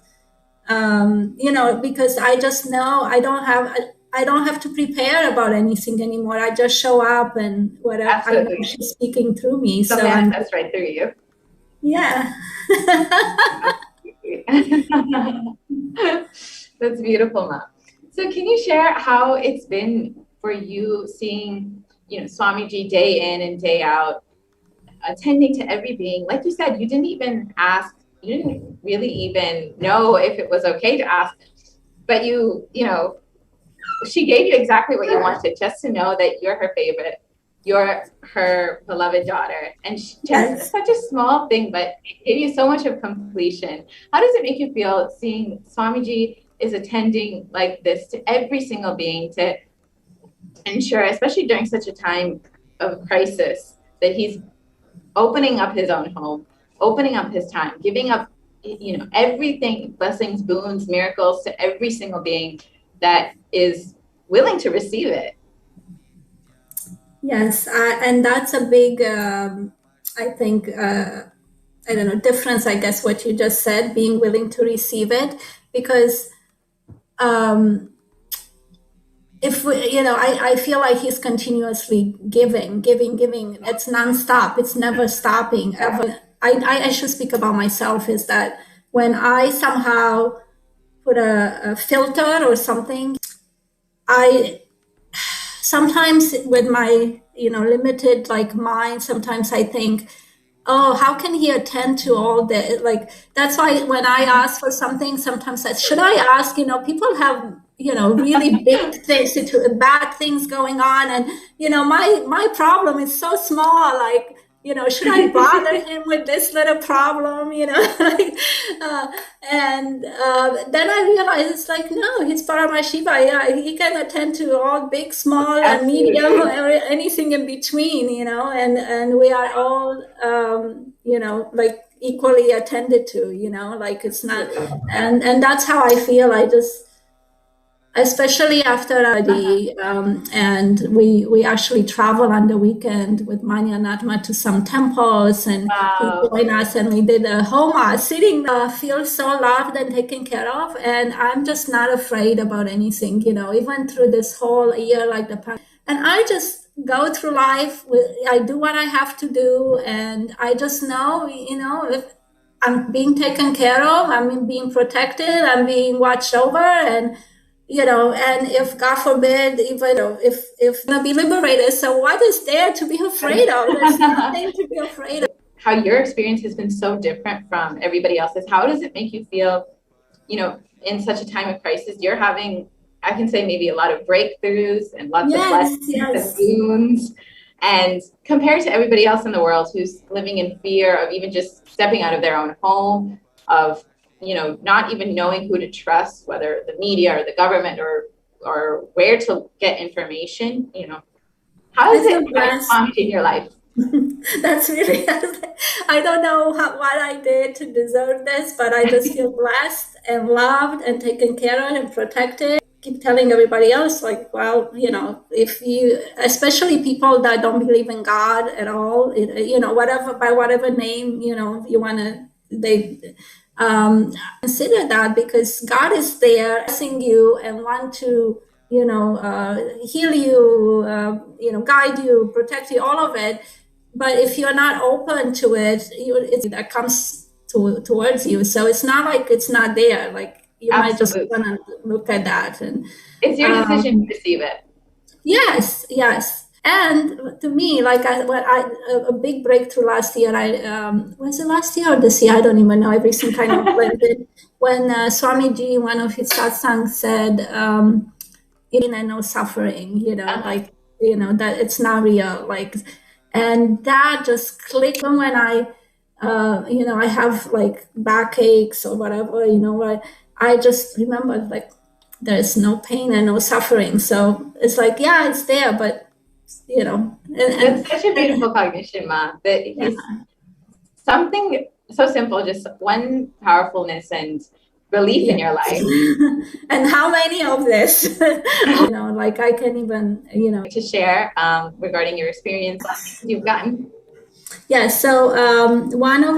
because I just know I don't have to prepare about anything anymore. I just show up, and whatever. I know she's speaking through me. So that's right through you. Yeah. That's beautiful, Ma. So can you share how it's been for you seeing, Swamiji day in and day out, attending to every being? Like you said, you didn't even ask, you didn't really even know if it was okay to ask, but she gave you exactly what you wanted, just to know that you're her favorite, you're her beloved daughter. And just such a small thing, but it gave you so much of completion. How does it make you feel seeing Swamiji is attending like this to every single being, to ensure, especially during such a time of crisis, that he's opening up his own home, opening up his time, giving up, everything, blessings, boons, miracles to every single being that is willing to receive it? Yes, and that's a big, I think, I don't know, difference, I guess, what you just said, being willing to receive it. Because if we, I feel like he's continuously giving. It's nonstop. It's never stopping. Ever. I should speak about myself, is that when I somehow put a filter or something, I sometimes with my limited mind, sometimes I think, oh, how can he attend to all the, that's why when I ask for something, sometimes should I ask, people have really big things, bad things going on, and my problem is so small, should I bother him with this little problem, and then I realized it's no, he's Paramashiva. Yeah, he can attend to all big, small, and medium, or anything in between, and we are all, equally attended to, it's not, and that's how I feel. I just, especially after and we actually travel on the weekend with Manya and Atma to some temples, and he joined us, and we did a homa sitting, feel so loved and taken care of, and I'm just not afraid about anything, even through this whole year, and I just go through life I do what I have to do, and I just know, if I'm being taken care of, I'm being protected, I'm being watched over, and and if God forbid, even if gonna be liberated, so what is there to be afraid of? There's nothing to be afraid of. How your experience has been so different from everybody else's. How does it make you feel, in such a time of crisis? You're having, I can say, maybe a lot of breakthroughs and lots of blessings and boons. And compared to everybody else in the world who's living in fear of even just stepping out of their own home, of not even knowing who to trust, whether the media or the government or where to get information, how is it responding in your life? That's really, I don't know what I did to deserve this, but I just feel blessed and loved and taken care of and protected. Keep telling everybody else, well, if you, especially people that don't believe in God at all, whatever, by whatever name, you want to, they consider that, because God is there blessing you and want to, heal you, guide you, protect you, all of it. But if you're not open to it, it's that comes towards you. So it's not like it's not there. You might just want to look at that, and it's your decision to receive it. Yes. And to me, a big breakthrough last year. Was it last year or this year? I don't even know. Everything kind of blended. When Swamiji, one of his satsangs, said, "In no suffering," that it's not real. And that just clicked when I have backaches or whatever. I just remember there's no pain and no suffering. So it's yeah, it's there, but it's such a beautiful cognition, Ma, that he's something so simple, just one powerfulness and relief in your life. And how many of this, I can even, to share regarding your experience you've gotten. Yeah. So one of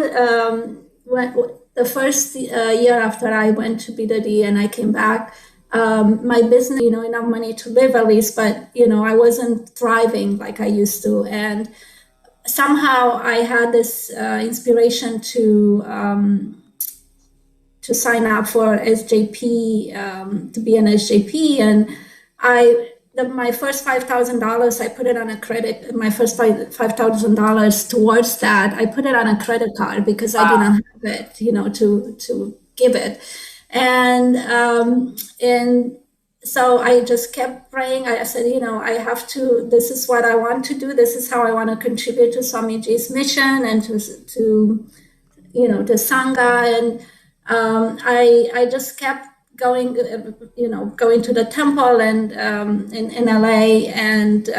the first year after I went to Bidadi and I came back, my business, enough money to live at least, but I wasn't thriving like I used to, and somehow I had this inspiration to sign up for SJP, to be an SJP, and my first $5,000, I put it on a credit. My first $5,000 towards that, I put it on a credit card because I didn't have it, to give it, and so I just kept praying. I said, I have to. This is what I want to do. This is how I want to contribute to Swamiji's mission and to the Sangha, and I just kept going, going to the temple and in LA and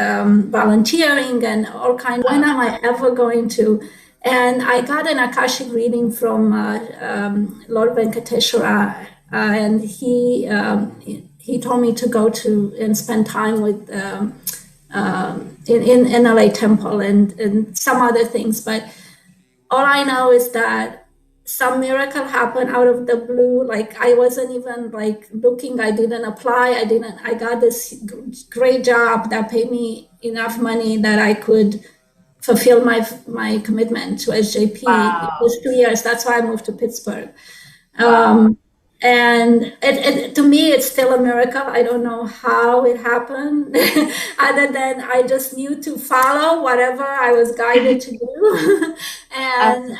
volunteering and all kinds. When am I ever going to? And I got an Akashic reading from Lord Venkateshwara, and he told me to go to and spend time with in LA temple and some other things, but all I know is that some miracle happened out of the blue. Like I wasn't even looking. I didn't apply. I got this great job that paid me enough money that I could fulfill my commitment to SJP. It was 2 years. That's why I moved to Pittsburgh. And it to me, it's still a miracle. I don't know how it happened, other than I just knew to follow whatever I was guided to do. And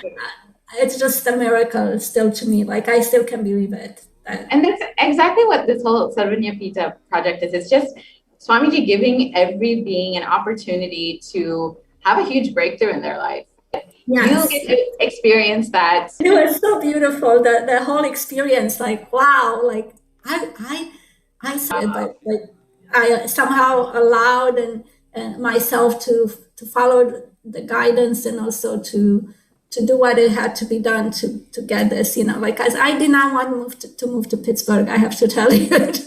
it's just a miracle still to me. Like I still can believe it. And that's exactly what this whole Sarvanyapita project is. It's just Swamiji giving every being an opportunity to have a huge breakthrough in their life. Yes. You get to experience that. It was so beautiful. The whole experience, wow, I saw it, but I somehow allowed and myself to follow the guidance and also to do what it had to be done to get this, as I did not want to move to Pittsburgh, I have to tell you. But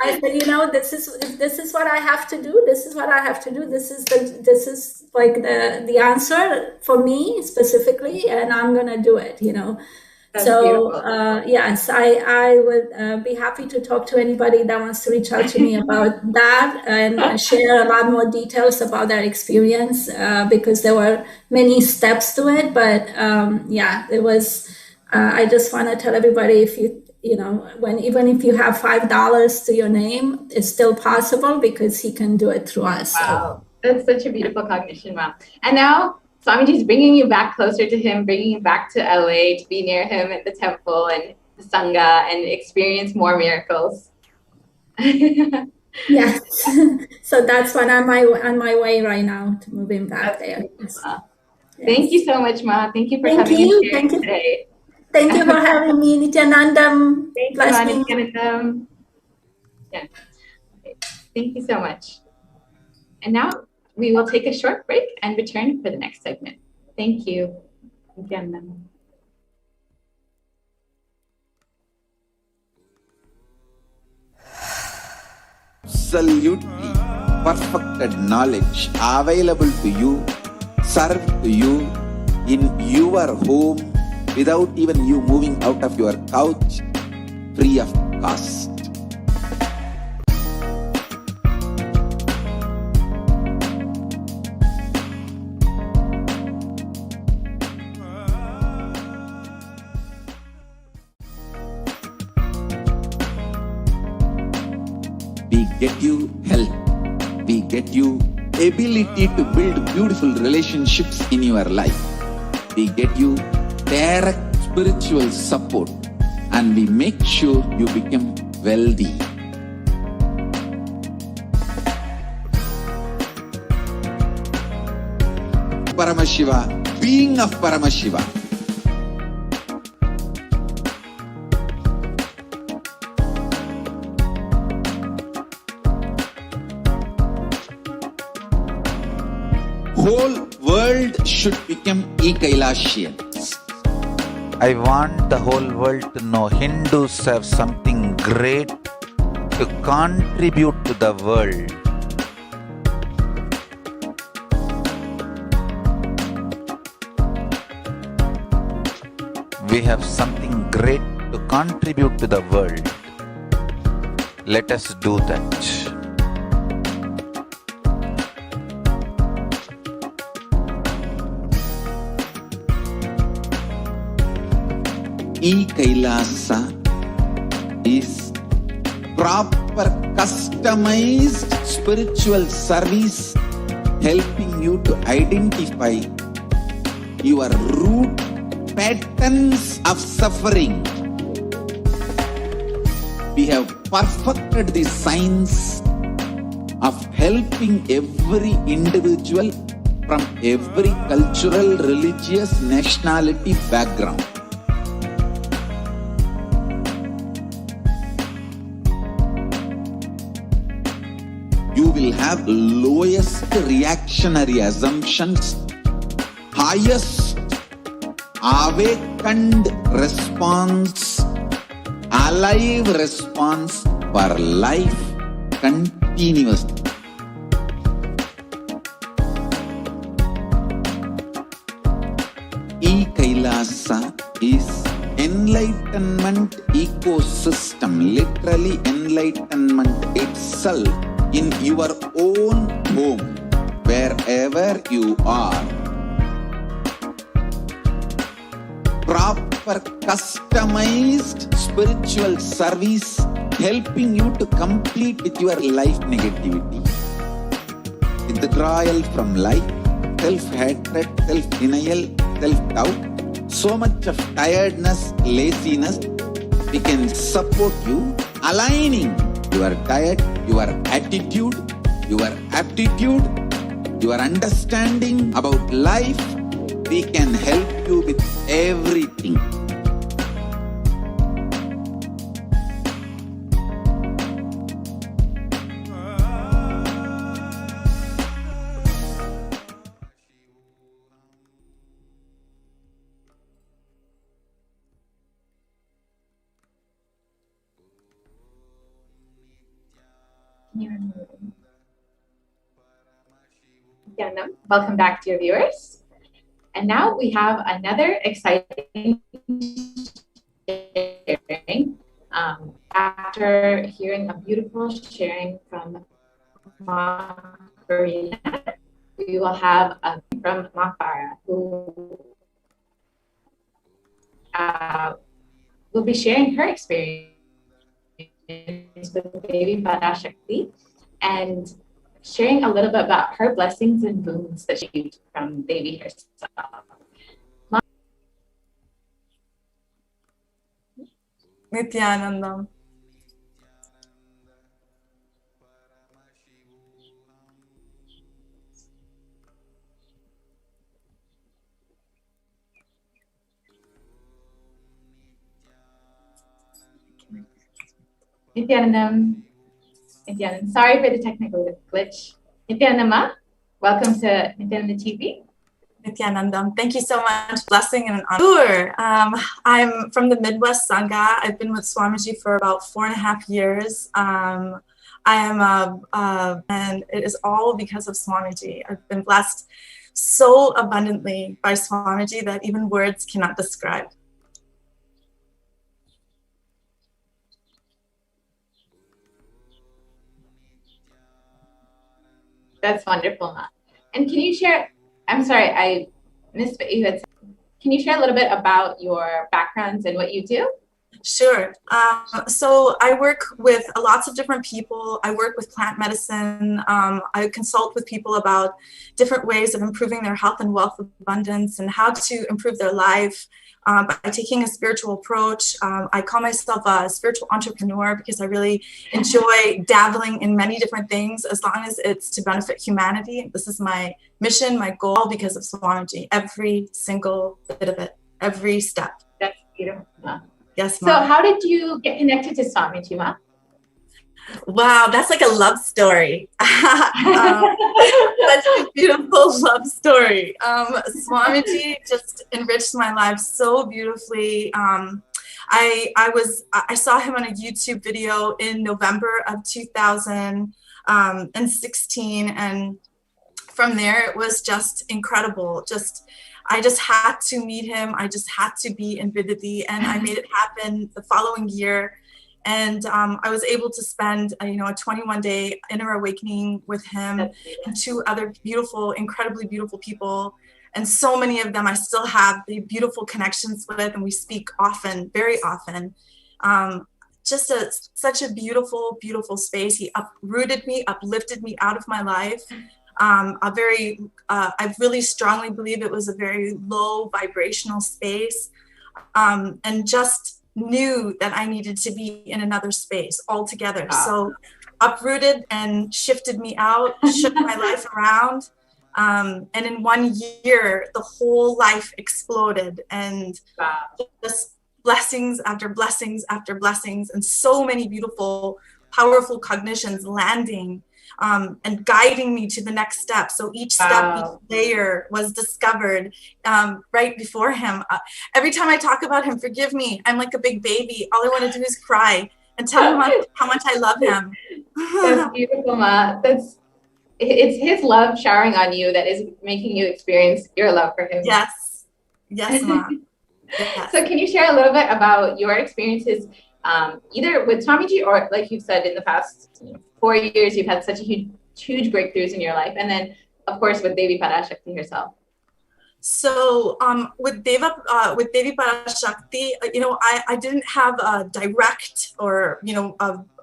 I said, this is what I have to do. This is what I have to do. This is the answer for me specifically, and I'm gonna do it. That's so beautiful. yes, I would be happy to talk to anybody that wants to reach out to me about that and share a lot more details about that experience, because there were many steps to it. But it was. I just want to tell everybody, if even if you have $5 to your name, it's still possible because he can do it through us. Wow, that's such a beautiful cognition, wow. And now Swamiji is bringing you back closer to him, bringing you back to LA to be near him at the temple and the Sangha and experience more miracles. Yes. So that's what I'm on my way right now to moving back there. Yes. Thank you so much, Ma. Thank you for coming and sharing today. Thank you for having me, Nithyanandam. Thank you, Ma, Nithyanandam. Yeah. Okay. Thank you so much. And now we will take a short break and return for the next segment. Thank you. Nithyanandam. Absolutely perfected knowledge available to you, served to you in your home without even you moving out of your couch, free of cost. We get you help. We get you ability to build beautiful relationships in your life. We get you direct spiritual support, and we make sure you become wealthy. Paramashiva, being of Paramashiva. Whole world should become Ekailashians. I want the whole world to know Hindus have something great to contribute to the world. We have something great to contribute to the world. Let us do that. E-Kailasa is proper customized spiritual service helping you to identify your root patterns of suffering. We have perfected the science of helping every individual from every cultural, religious, nationality background. You will have lowest reactionary assumptions, highest awakened response, alive response for life continuously. E-Kailasa is enlightenment ecosystem, literally enlightenment itself in your own home, wherever you are. Proper customized spiritual service helping you to complete with your life negativity, withdrawal from life, self-hatred, self-denial, self-doubt, so much of tiredness, laziness. We can support you aligning your diet, your attitude, your aptitude, your understanding about life. We can help you with everything. Welcome back, dear viewers. And now we have another exciting sharing. After hearing a beautiful sharing from Marina, we will have from Makara, who will be sharing her experience with baby Parashakti and sharing a little bit about her blessings and boons that she received from baby herself. Nithyanandam. Nithyanandam. Sorry for the technical glitch. Nithyanandama, welcome to Nithyananda TV. Nithyanandam, thank you so much. Blessing and an honor. Sure. I'm from the Midwest Sangha. I've been with Swamiji for about 4.5 years. I am, and it is all because of Swamiji. I've been blessed so abundantly by Swamiji that even words cannot describe. That's wonderful, Ma. And can you share, I'm sorry, I missed what you had said. Can you share a little bit about your backgrounds and what you do? Sure. So I work with lots of different people. I work with plant medicine. I consult with people about different ways of improving their health and wealth abundance and how to improve their life by taking a spiritual approach. I call myself a spiritual entrepreneur because I really enjoy dabbling in many different things as long as it's to benefit humanity. This is my mission, my goal, because of Swamiji. Every single bit of it, every step. That's beautiful. Yes, Mom. So how did you get connected to Swamiji, Ma? Wow, that's like a love story. That's a beautiful love story. Swamiji just enriched my life so beautifully. I saw him on a YouTube video in November of 2016, and from there it was just incredible. I just had to meet him. I just had to be in Viditi, and I made it happen the following year. And I was able to spend, a 21-day inner awakening with him and 2 other beautiful, incredibly beautiful people. And so many of them I still have the beautiful connections with, and we speak often, very often. Just such a beautiful, beautiful space. He uprooted me, uplifted me out of my life. I really strongly believe it was a very low vibrational space, and just knew that I needed to be in another space altogether. So uprooted and shifted me out, shook my life around. And in 1 year, the whole life exploded, and just blessings after blessings after blessings, and so many beautiful, powerful cognitions landing and guiding me to the next step. So each step, each layer was discovered right before him. Every time I talk about him, forgive me, I'm like a big baby. All I want to do is cry and tell him how much I love him. That's beautiful, Ma. It's his love showering on you that is making you experience your love for him. Yes, Ma. Yes. So can you share a little bit about your experiences, either with Swamiji, or like you've said, in the past 4 years, you've had such a huge breakthroughs in your life, and then of course with Devi Parashakti herself. So with Devi Parashakti, I didn't have a direct or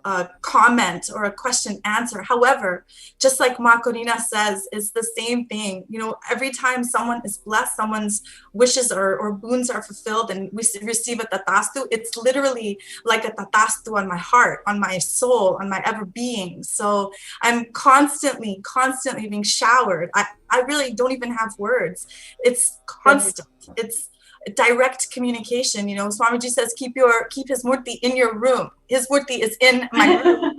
a comment or a question answer. However, just like Ma Corina says, it's the same thing. Every time someone is blessed, someone's wishes or boons are fulfilled, and we receive a tatastu, it's literally like a tatastu on my heart, on my soul, on my ever being. So I'm constantly being showered. I really don't even have words. It's constant. It's direct communication. Swamiji says, keep his murti in your room. His murti is in my room.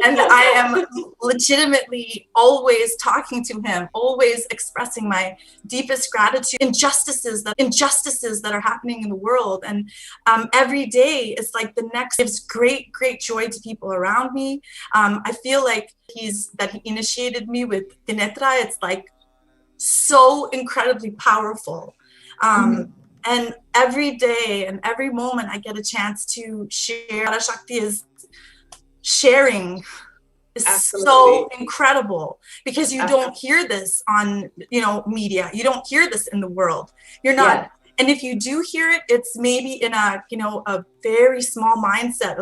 And I am legitimately always talking to him, always expressing my deepest gratitude. Injustices that are happening in the world. And every day is like the next, gives great joy to people around me. I feel like he initiated me with Dinetra. It's like so incredibly powerful. And every day and every moment I get a chance to share. Parashakti is sharing is so incredible, because you don't hear this on media. You don't hear this in the world. You're not. And if you do hear it, it's maybe in a very small mindset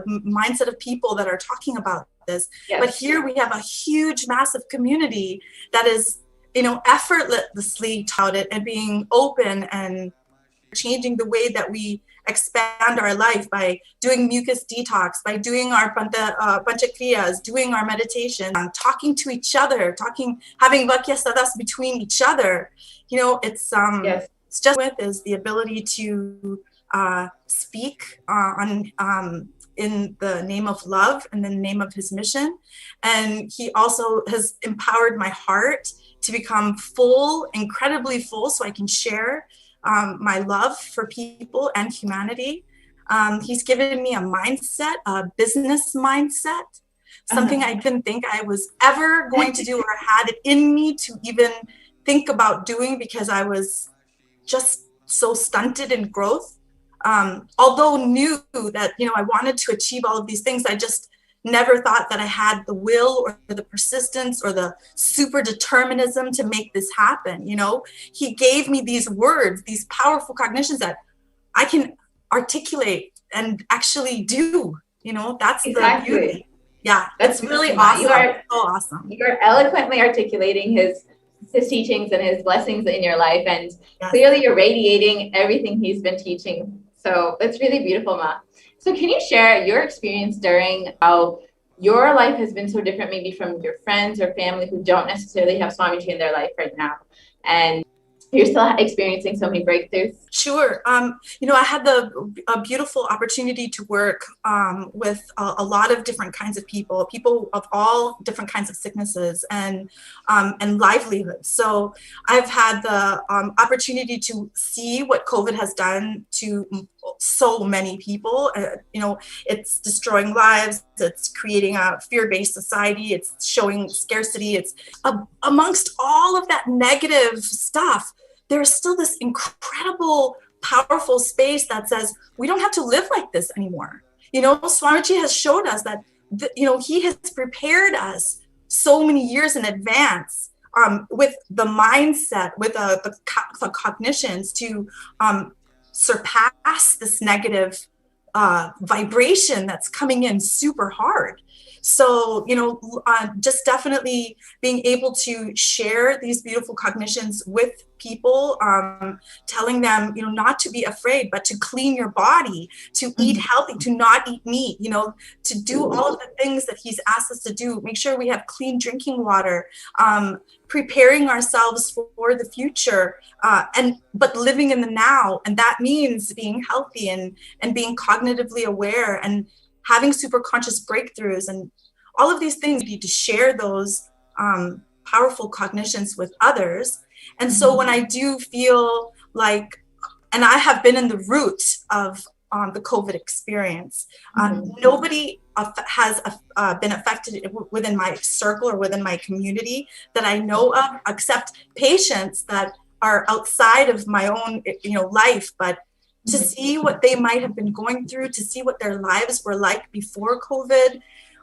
of people that are talking about this. But here we have a huge, massive community that is effortlessly taught it and being open and changing the way that we expand our life by doing mucus detox, by doing our panchakriyas, doing our meditation, talking to each other, having vakya sadas between each other. It's just is the ability to speak in the name of love and the name of his mission. And he also has empowered my heart to become full, incredibly full, so I can share my love for people and humanity. He's given me a mindset, a business mindset, something I didn't think I was ever going to do or had it in me to even think about doing, because I was just so stunted in growth. Although knew that, I wanted to achieve all of these things, I just never thought that I had the will or the persistence or the super determinism to make this happen. He gave me these words, these powerful cognitions that I can articulate and actually do. That's the beauty. Yeah, that's really awesome. So awesome. You're eloquently articulating his teachings and his blessings in your life, and clearly you're radiating everything he's been teaching. So that's really beautiful, Ma. So can you share your experience during how your life has been so different, maybe from your friends or family who don't necessarily have Swamiji in their life right now, and you're still experiencing so many breakthroughs? Sure. I had the beautiful opportunity to work with a lot of different kinds of people of all different kinds of sicknesses and livelihoods. So I've had the opportunity to see what COVID has done to so many people. It's destroying lives. It's creating a fear-based society. It's showing scarcity. It's amongst all of that negative stuff, there's still this incredible, powerful space that says, we don't have to live like this anymore. Swamiji has showed us that, he has prepared us so many years in advance with the mindset, with the cognitions to surpass this negative vibration that's coming in super hard. So, just definitely being able to share these beautiful cognitions with people, telling them, not to be afraid, but to clean your body, to eat healthy, to not eat meat, to do all of the things that he's asked us to do, make sure we have clean drinking water, preparing ourselves for the future, but living in the now. And that means being healthy and being cognitively aware and having super conscious breakthroughs, and all of these things. We need to share those powerful cognitions with others. And so when I do feel like, and I have been in the root of the COVID experience, nobody has been affected within my circle or within my community that I know of, except patients that are outside of my own, life. But to see what they might have been going through, to see what their lives were like before COVID,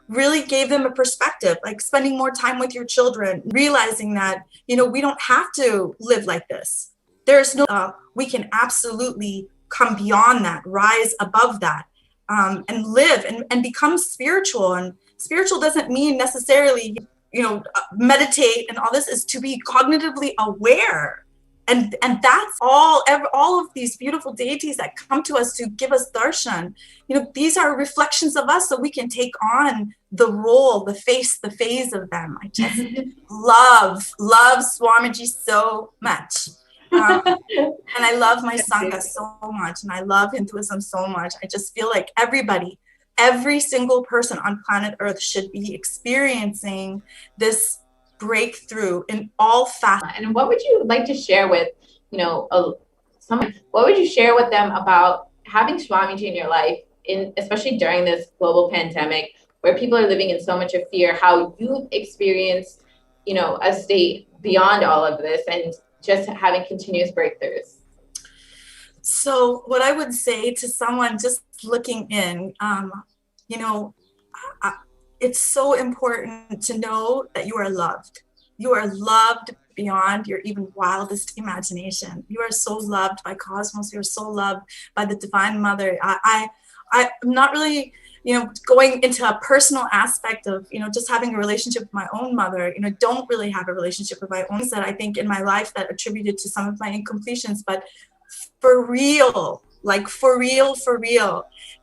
really gave them a perspective, like spending more time with your children, realizing that, we don't have to live like this. There's no, we can absolutely come beyond that, rise above that, and live and become spiritual. And spiritual doesn't mean necessarily, meditate, and all this is to be cognitively aware. And that's all of these beautiful deities that come to us to give us darshan, these are reflections of us, so we can take on the role, the phase of them. I just love Swamiji so much. And I love my Sangha so much, and I love Hinduism so much. I just feel like every single person on planet Earth should be experiencing this breakthrough in all facets. And what would you like to share with, what would you share with them about having Swamiji in your life, especially during this global pandemic where people are living in so much of fear, how you've experienced, a state beyond all of this and just having continuous breakthroughs? So what I would say to someone just looking in, it's so important to know that you are loved. You are loved beyond your even wildest imagination. You are so loved by Cosmos. You're so loved by the Divine Mother. I'm not really, going into a personal aspect of, just having a relationship with my own mother. Don't really have a relationship with my own that I think in my life that attributed to some of my incompletions. But for real,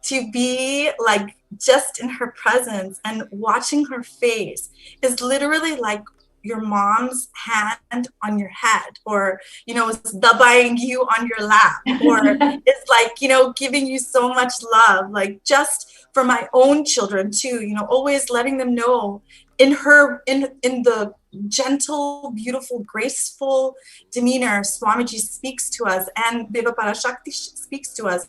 to be like just in her presence and watching her face is literally like your mom's hand on your head, or dabaing you on your lap, or it's like giving you so much love, like just for my own children too, always letting them know in the gentle, beautiful, graceful demeanor Swamiji speaks to us, and Deva Parashakti speaks to us.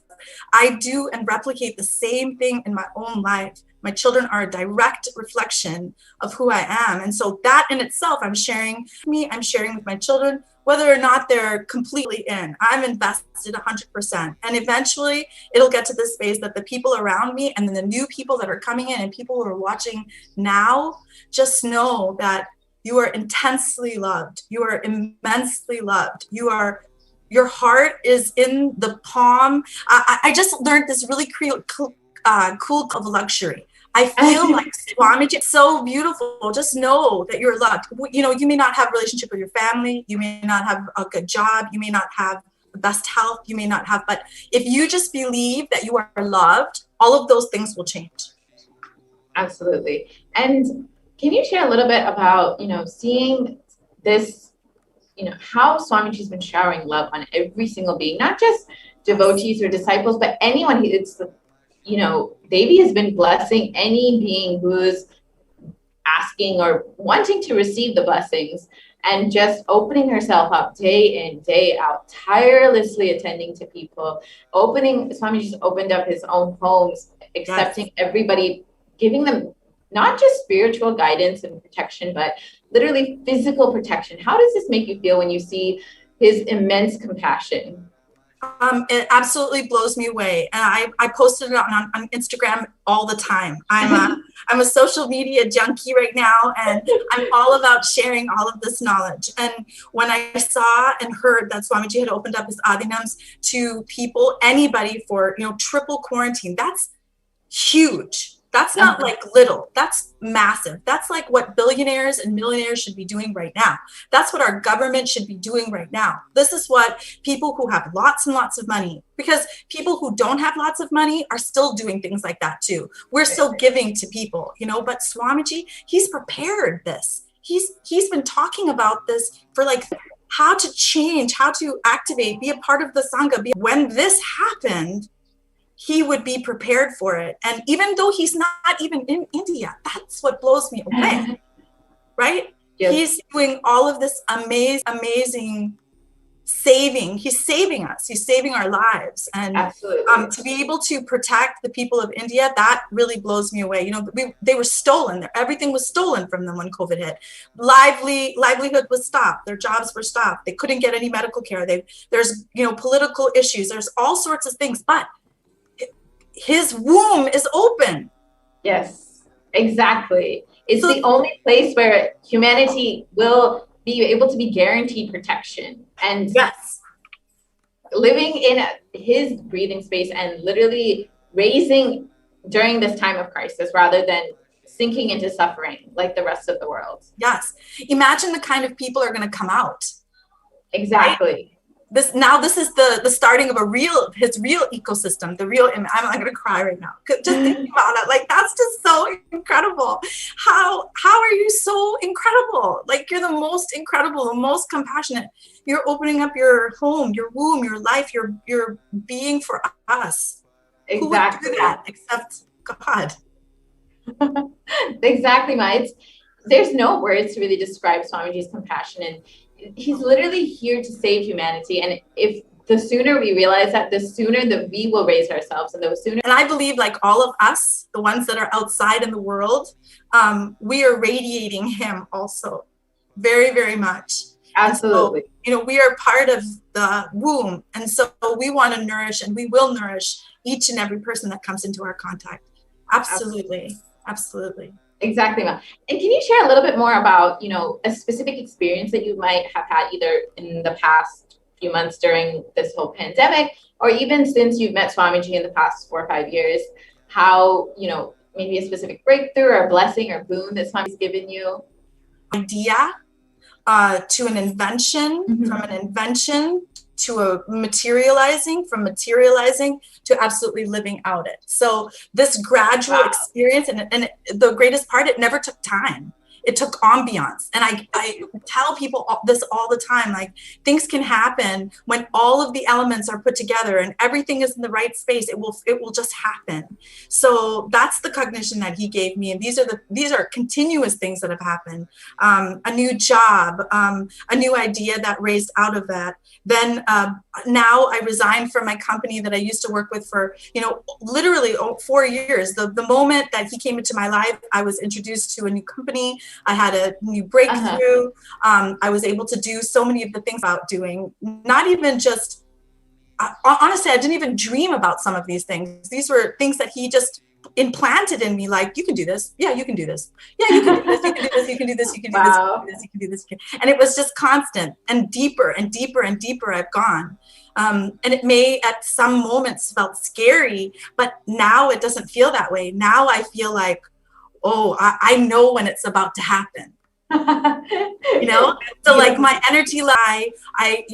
I do and replicate the same thing in my own life. My children are a direct reflection of who I am. And so that in itself, I'm sharing with my children, whether or not they're completely in. I'm invested 100%. And eventually it'll get to this phase that the people around me and then the new people that are coming in and people who are watching now, just know that you are intensely loved. You are immensely loved. Your heart is in the palm. I just learned this really cool of luxury. I feel like Swamiji, so beautiful. Just know that you're loved. You may not have a relationship with your family. You may not have a good job. You may not have the best health. You may not have, but if you just believe that you are loved, all of those things will change. Absolutely. And can you share a little bit about, seeing this, how Swamiji's been showering love on every single being, not just devotees or disciples, but anyone. Devi has been blessing any being who's asking or wanting to receive the blessings, and just opening herself up day in, day out, tirelessly attending to people. Swamiji's opened up his own homes, accepting everybody, giving them not just spiritual guidance and protection, but literally physical protection. How does this make you feel when you see his immense compassion? It absolutely blows me away. And I posted it on Instagram all the time. I'm a social media junkie right now, and I'm all about sharing all of this knowledge. And when I saw and heard that Swamiji had opened up his adhinams to people, anybody for, triple quarantine, that's huge. That's not like little, that's massive. That's like what billionaires and millionaires should be doing right now. That's what our government should be doing right now. This is what people who have lots and lots of money, because people who don't have lots of money are still doing things like that too. We're still giving to people, but Swamiji, he's prepared this. He's been talking about this for like how to change, how to activate, be a part of the Sangha. When this happened, he would be prepared for it. And even though he's not even in India, that's what blows me away, right? Yes. He's doing all of this amazing saving. He's saving us. He's saving our lives. And to be able to protect the people of India, that really blows me away. They were stolen. Everything was stolen from them when COVID hit. Livelihood was stopped. Their jobs were stopped. They couldn't get any medical care. There's political issues. There's all sorts of things. But his womb is open. Yes, exactly. It's the only place where humanity will be able to be guaranteed protection. And yes, living in his breathing space and literally raising during this time of crisis rather than sinking into suffering like the rest of the world. Yes. Imagine the kind of people are going to come out. Exactly. Right? This is the starting of his real ecosystem, I'm not going to cry right now. Just thinking about it, like, that's just so incredible. How are you so incredible? Like, you're the most incredible, the most compassionate. You're opening up your home, your womb, your life, your being for us. Exactly. Who would do that except God? Exactly, Ma. There's no words to really describe Swamiji's compassion, and he's literally here to save humanity. And if the sooner we realize that, the sooner that we will raise ourselves, and the sooner. And I believe, like all of us, the ones that are outside in the world, we are radiating him also, very, very much. Absolutely. So, we are part of the womb, and so we want to nourish, and we will nourish each and every person that comes into our contact. Absolutely. Exactly, Ma. And can you share a little bit more about, a specific experience that you might have had either in the past few months during this whole pandemic, or even since you've met Swamiji in the past 4 or 5 years, how, maybe a specific breakthrough or blessing or boon that Swamiji's given you? Idea to an invention, from an invention to a materializing, from materializing to absolutely living out it. So this gradual experience, and the greatest part, it never took time. It took ambiance. And I tell people this all the time, like, things can happen when all of the elements are put together and everything is in the right space. It will just happen. So that's the cognition that he gave me. And these are continuous things that have happened. A new job, a new idea that raised out of that. Then now I resigned from my company that I used to work with for, literally 4 years. The moment that he came into my life, I was introduced to a new company. I had a new breakthrough. I was able to do so many of the things about doing, not even just, honestly, I didn't even dream about some of these things. These were things that he just implanted in me, like, you can do this. Yeah, you can do this. Yeah, you can do this. You can do this. You can do this. You can do this. You can do this. You can do this. And it was just constant and deeper and deeper and deeper I've gone. And it may at some moments felt scary, but now it doesn't feel that way. Now I feel like, oh, I know when it's about to happen. So like my energy, I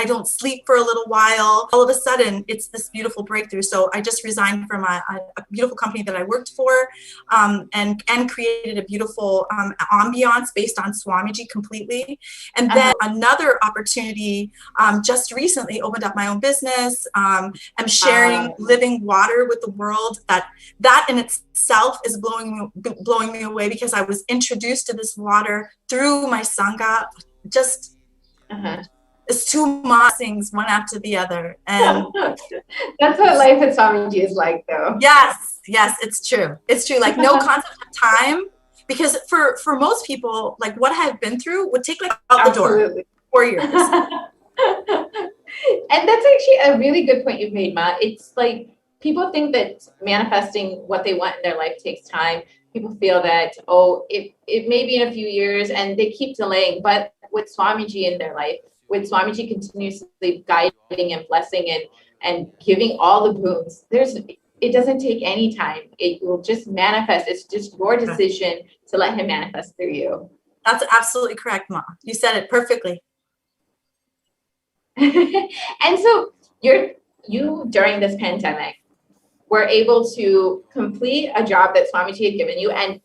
don't sleep for a little while. All of a sudden, it's this beautiful breakthrough. So I just resigned from a beautiful company that I worked for, and created a beautiful ambiance based on Swamiji completely. And then another opportunity just recently opened up my own business. I'm sharing living water with the world. That in itself is blowing me away, because I was introduced to this water through my Sangha. Just it's two much things, one after the other. And that's what life at Swamiji is like, though. Yes, it's true. Like, no concept of time, because for most people, like, what I've been through would take like out the door 4 years. And that's actually a really good point you've made, Ma. It's like people think that manifesting what they want in their life takes time. People feel that, it may be in a few years, and they keep delaying. But with Swamiji in their life, with Swamiji continuously guiding and blessing and giving all the boons, it doesn't take any time. It will just manifest. It's just your decision to let him manifest through you. That's absolutely correct, Ma. You said it perfectly. And so you during this pandemic were able to complete a job that Swamiji had given you and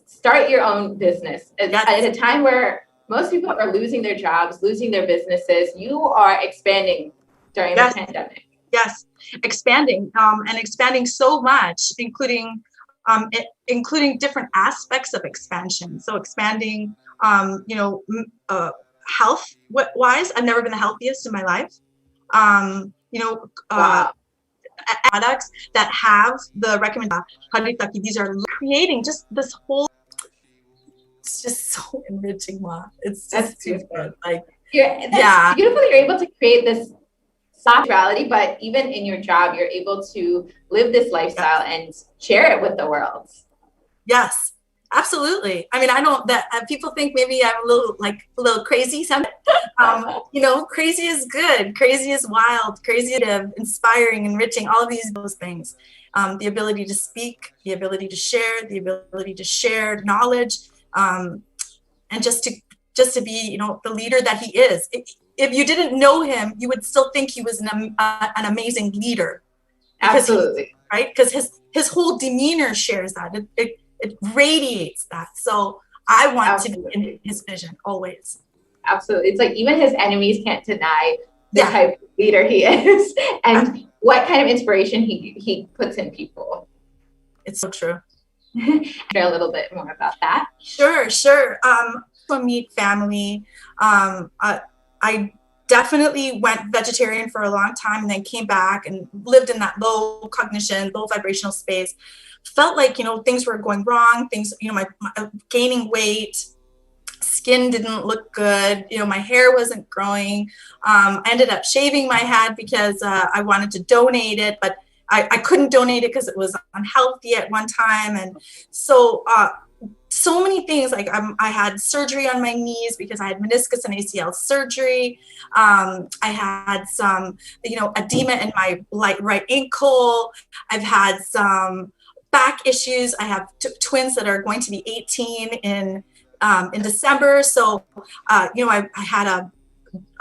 start your own business at a time where most people are losing their jobs, losing their businesses. You are expanding during the pandemic. Yes, expanding and expanding so much, including different aspects of expansion. So expanding, health wise, I've never been the healthiest in my life. Products that have the recommended Haritaki, these are creating just this whole. It's just so enriching, Ma. It's just too good. Like, that's beautiful. You're able to create this spirituality, but even in your job, you're able to live this lifestyle and share it with the world. Yes, absolutely. I mean, I don't that people think maybe I'm a little crazy. Crazy is good. Crazy is wild. Crazy is inspiring, enriching. All of those things. The ability to speak, the ability to share, the ability to share knowledge, and just to be, the leader that he is. If you didn't know him, you would still think he was an amazing leader. Absolutely. Right? Because his whole demeanor shares that. It radiates that. So I want to be in his vision always. Absolutely. It's like even his enemies can't deny the type of leader he is and what kind of inspiration he puts in people. It's so true. Share a little bit more about that. Sure. To meet family. I definitely went vegetarian for a long time and then came back and lived in that low cognition, low vibrational space. Felt like, things were going wrong. Things, my gaining weight, skin didn't look good. My hair wasn't growing. I ended up shaving my head because I wanted to donate it, but I couldn't donate it because it was unhealthy at one time. And so many things, like I had surgery on my knees because I had meniscus and ACL surgery. I had some, edema in my right ankle. I've had some back issues. I have twins that are going to be 18 in December. So, I had a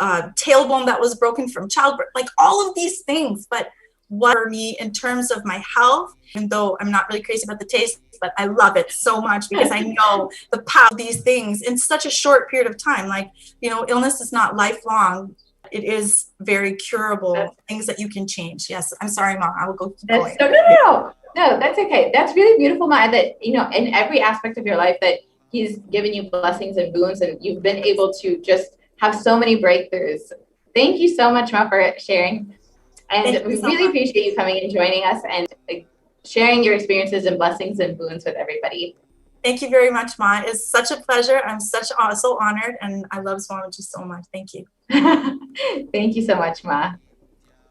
tailbone that was broken from childbirth, like all of these things. But what for me in terms of my health, even though I'm not really crazy about the taste, but I love it so much because I know the power of these things in such a short period of time. Like, illness is not lifelong. It is very curable, things that you can change. Yes, I'm sorry, Mom. I will go keep going. No, that's okay. That's really beautiful, Ma, that, in every aspect of your life that he's given you blessings and boons and you've been able to just have so many breakthroughs. Thank you so much, Ma, for sharing. And we really appreciate you coming and joining us and sharing your experiences and blessings and boons with everybody. Thank you very much, Ma. It's such a pleasure. I'm so honored, and I love Swamiji so much. Thank you. Thank you so much, Ma.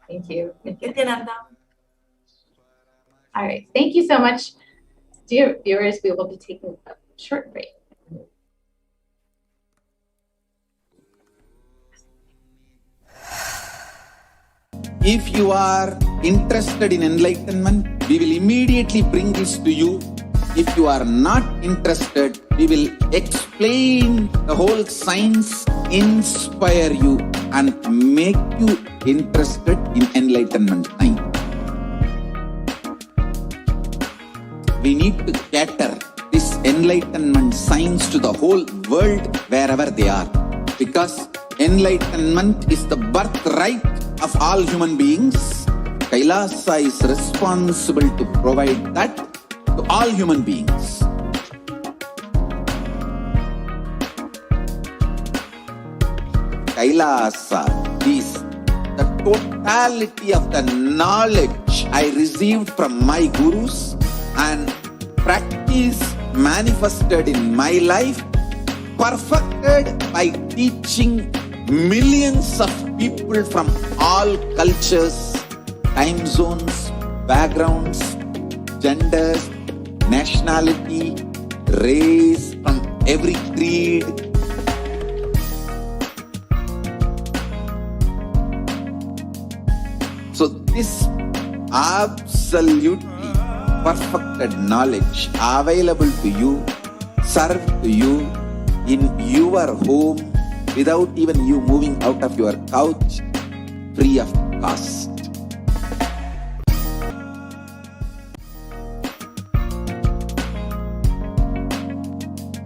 Thank you. Nithyananda. All right. Thank you so much. Dear viewers, we will be taking a short break. If you are interested in enlightenment, we will immediately bring this to you. If you are not interested, we will explain the whole science, inspire you, and make you interested in enlightenment time. We need to cater this enlightenment science to the whole world wherever they are. Because enlightenment is the birthright of all human beings. Kailasa is responsible to provide that to all human beings. Kailasa is the totality of the knowledge I received from my gurus and practice manifested in my life, perfected by teaching millions of people from all cultures, time zones, backgrounds, genders, nationality, race, from every creed. So this absolutely perfected knowledge available to you, served to you in your home without even you moving out of your couch, free of cost.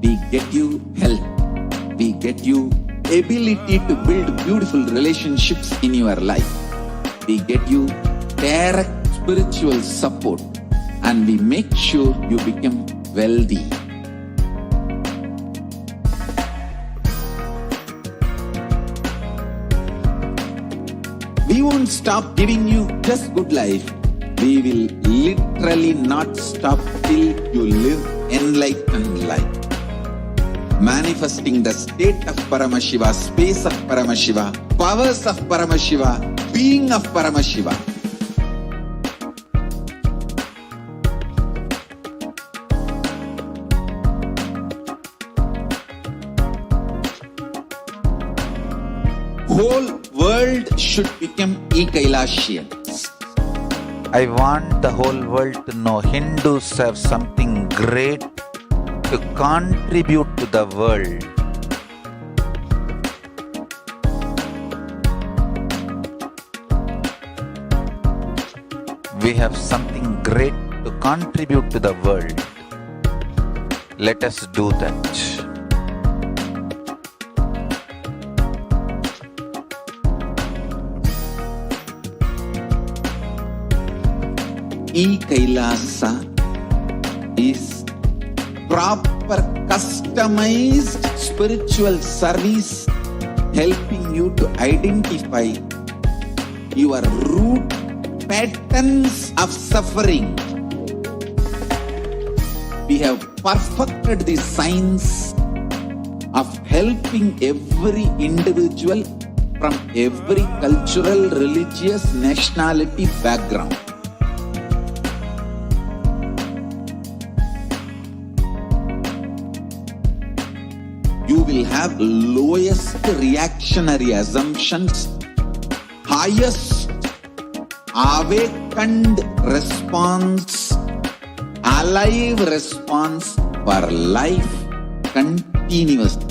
We get you health. We get you ability to build beautiful relationships in your life. We get you direct spiritual support, and we make sure you become wealthy. We won't stop giving you just good life. We will literally not stop till you live enlightened life. Manifesting the state of Paramashiva, space of Paramashiva, powers of Paramashiva, being of Paramashiva. Whole world should become Ekailashians. I want the whole world to know Hindus have something great to contribute to the world. We have something great to contribute to the world. Let us do that. E-Kailasa is proper customized spiritual service helping you to identify your root patterns of suffering. We have perfected the science of helping every individual from every cultural, religious, nationality background. You will have lowest reactionary assumptions, highest awakened response, alive response for life continuously.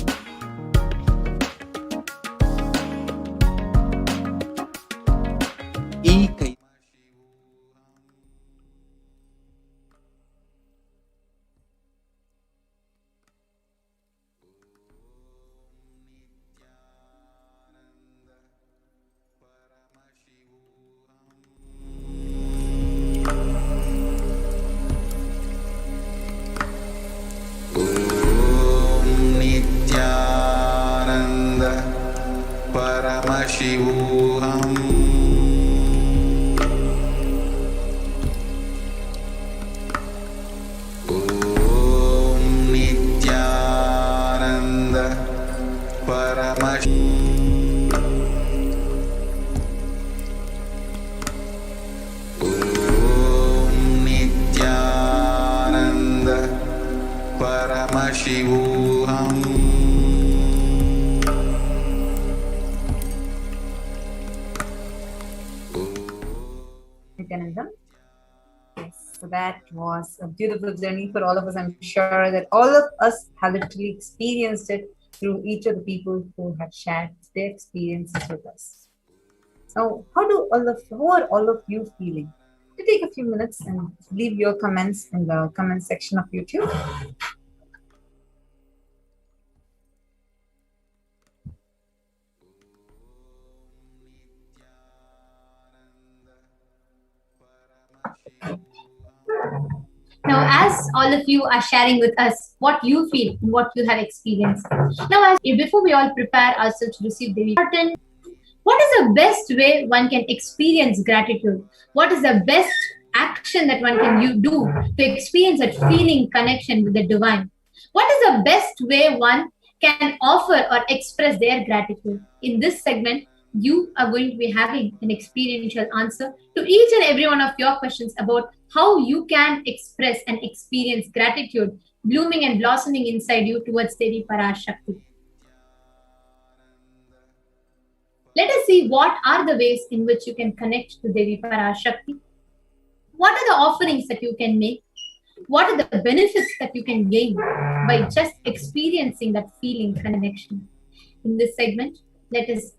Nithyananda Paramashivoham. Om Nithyananda Paramashivoham. Om Nithyananda Paramashivoham. Nithyananda. Yes, so that was a beautiful journey for all of us. I'm sure that all of us have literally experienced it through each of the people who have shared their experiences with us. Now, how are all of you feeling? To take a few minutes and leave your comments in the comment section of YouTube. Now, as all of you are sharing with us what you feel and what you have experienced, now, before we all prepare ourselves to receive Devi, what is the best way one can experience gratitude? What is the best action that one can do to experience that feeling connection with the divine? What is the best way one can offer or express their gratitude. In this segment, you are going to be having an experiential answer to each and every one of your questions about how you can express and experience gratitude blooming and blossoming inside you towards Devi Parashakti. Let us see what are the ways in which you can connect to Devi Parashakti. What are the offerings that you can make? What are the benefits that you can gain by just experiencing that feeling connection? In this segment, let us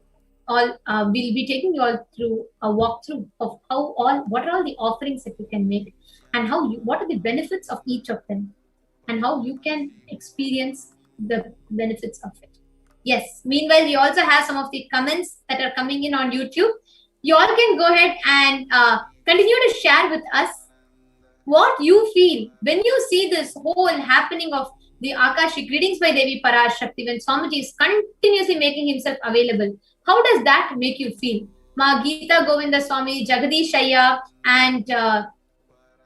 all we'll be taking you all through a walkthrough of what are all the offerings that you can make, and what are the benefits of each of them, and how you can experience the benefits of it. Yes, meanwhile, we also have some of the comments that are coming in on YouTube. You all can go ahead and continue to share with us what you feel when you see this whole happening of the Akashic readings by Devi Parashakti, when Swamiji is continuously making himself available. How does that make you feel? Ma Geeta Govinda Swami, Jagadish Ayya, and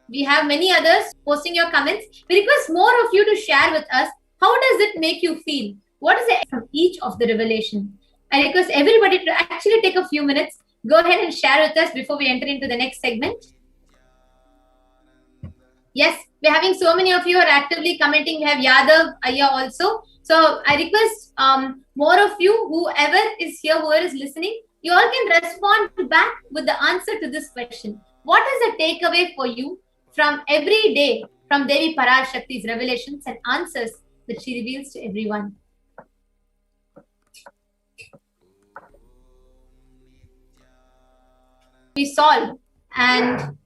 we have many others posting your comments. We request more of you to share with us. How does it make you feel? What is it from each of the revelation? I request everybody to actually take a few minutes. Go ahead and share with us before we enter into the next segment. Yes, we're having so many of you are actively commenting. We have Yadav Ayya also. So I request more of you, whoever is here, whoever is listening, you all can respond back with the answer to this question. What is the takeaway for you from every day from Devi Parashakti's revelations and answers that she reveals to everyone? We solve and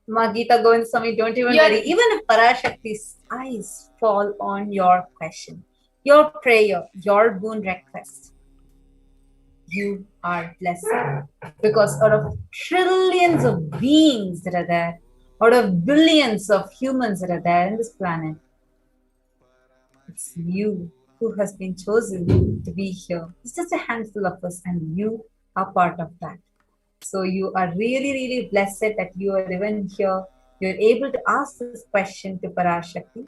Magita Govind Swami, don't even worry. Even if Parashakti's eyes fall on your question, your prayer, your boon request, you are blessed. Because out of trillions of beings that are there, out of billions of humans that are there in this planet, it's you who has been chosen to be here. It's just a handful of us, and you are part of that. So you are really, really blessed that you are even here. You're able to ask this question to Parashakti.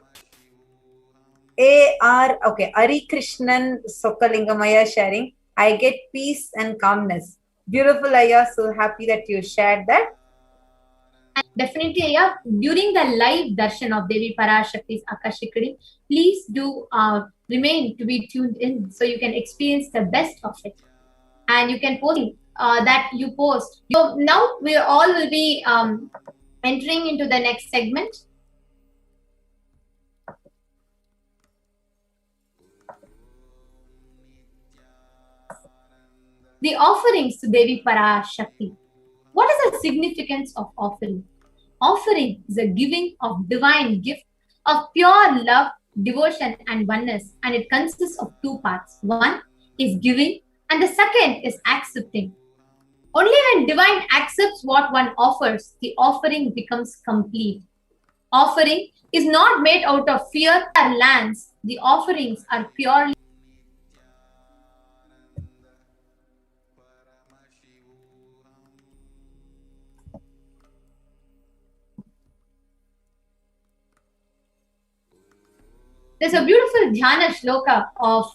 Okay, Ari Krishnan Sokalingamaya sharing, I get peace and calmness. Beautiful, Ayya. So happy that you shared that. And definitely, Ayya, during the live darshan of Devi Parashakti's Akashic reading, please do remain to be tuned in so you can experience the best of it. And you can post that you post. So now we all will be entering into the next segment. The offerings to Devi Parashakti. What is the significance of offering? Offering is a giving of divine gift of pure love, devotion, and oneness, and it consists of two parts. One is giving, and the second is accepting. Only when divine accepts what one offers, the offering becomes complete. Offering is not made out of fear or lands. The offerings are purely There's a beautiful dhyana shloka of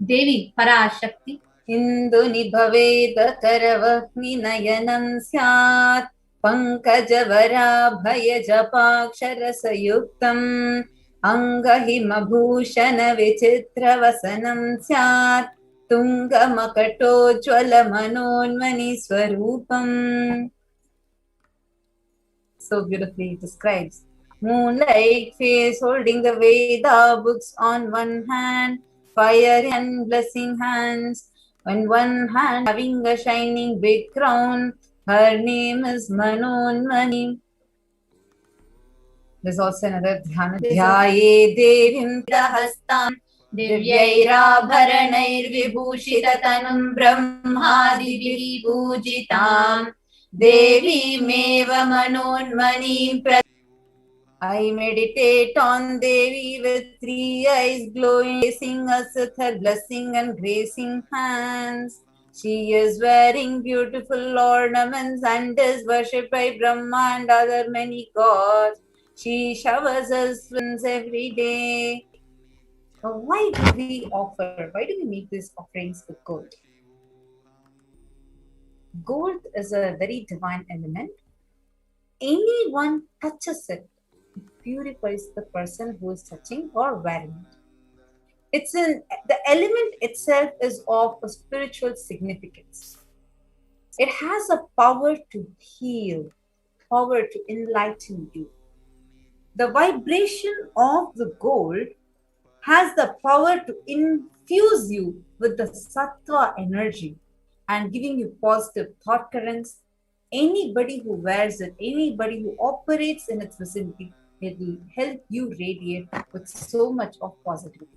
Devi Parashakti. Indu nibhaveda karavahni nayanam syat pankajavara bhaya japakshara sayuktam angahima bhushana vichitra vasanam syat tunga makato jwala manonmani swarupam. So beautifully it describes. Moonlight face holding the Veda books on one hand, fire and blessing hands. On one hand having a shining big crown, her name is Manonmani. There's also another dhyana. Dhyaye devim prahastam divyairabharanair vibhushitatanum brahmadi pujitam devi meva manonmani. I meditate on Devi with 3 eyes glowing, blessing us with her blessing and gracing hands. She is wearing beautiful ornaments and is worshipped by Brahma and other many gods. She showers us winds every day. Why do we offer? Why do we make these offerings with gold? Gold is a very divine element. Anyone touches it, it purifies the person who is touching or wearing it. It's in the element itself is of a spiritual significance. It has a power to heal, power to enlighten you. The vibration of the gold has the power to infuse you with the sattva energy and giving you positive thought currents. Anybody who wears it, anybody who operates in its vicinity, it will help you radiate with so much of positivity.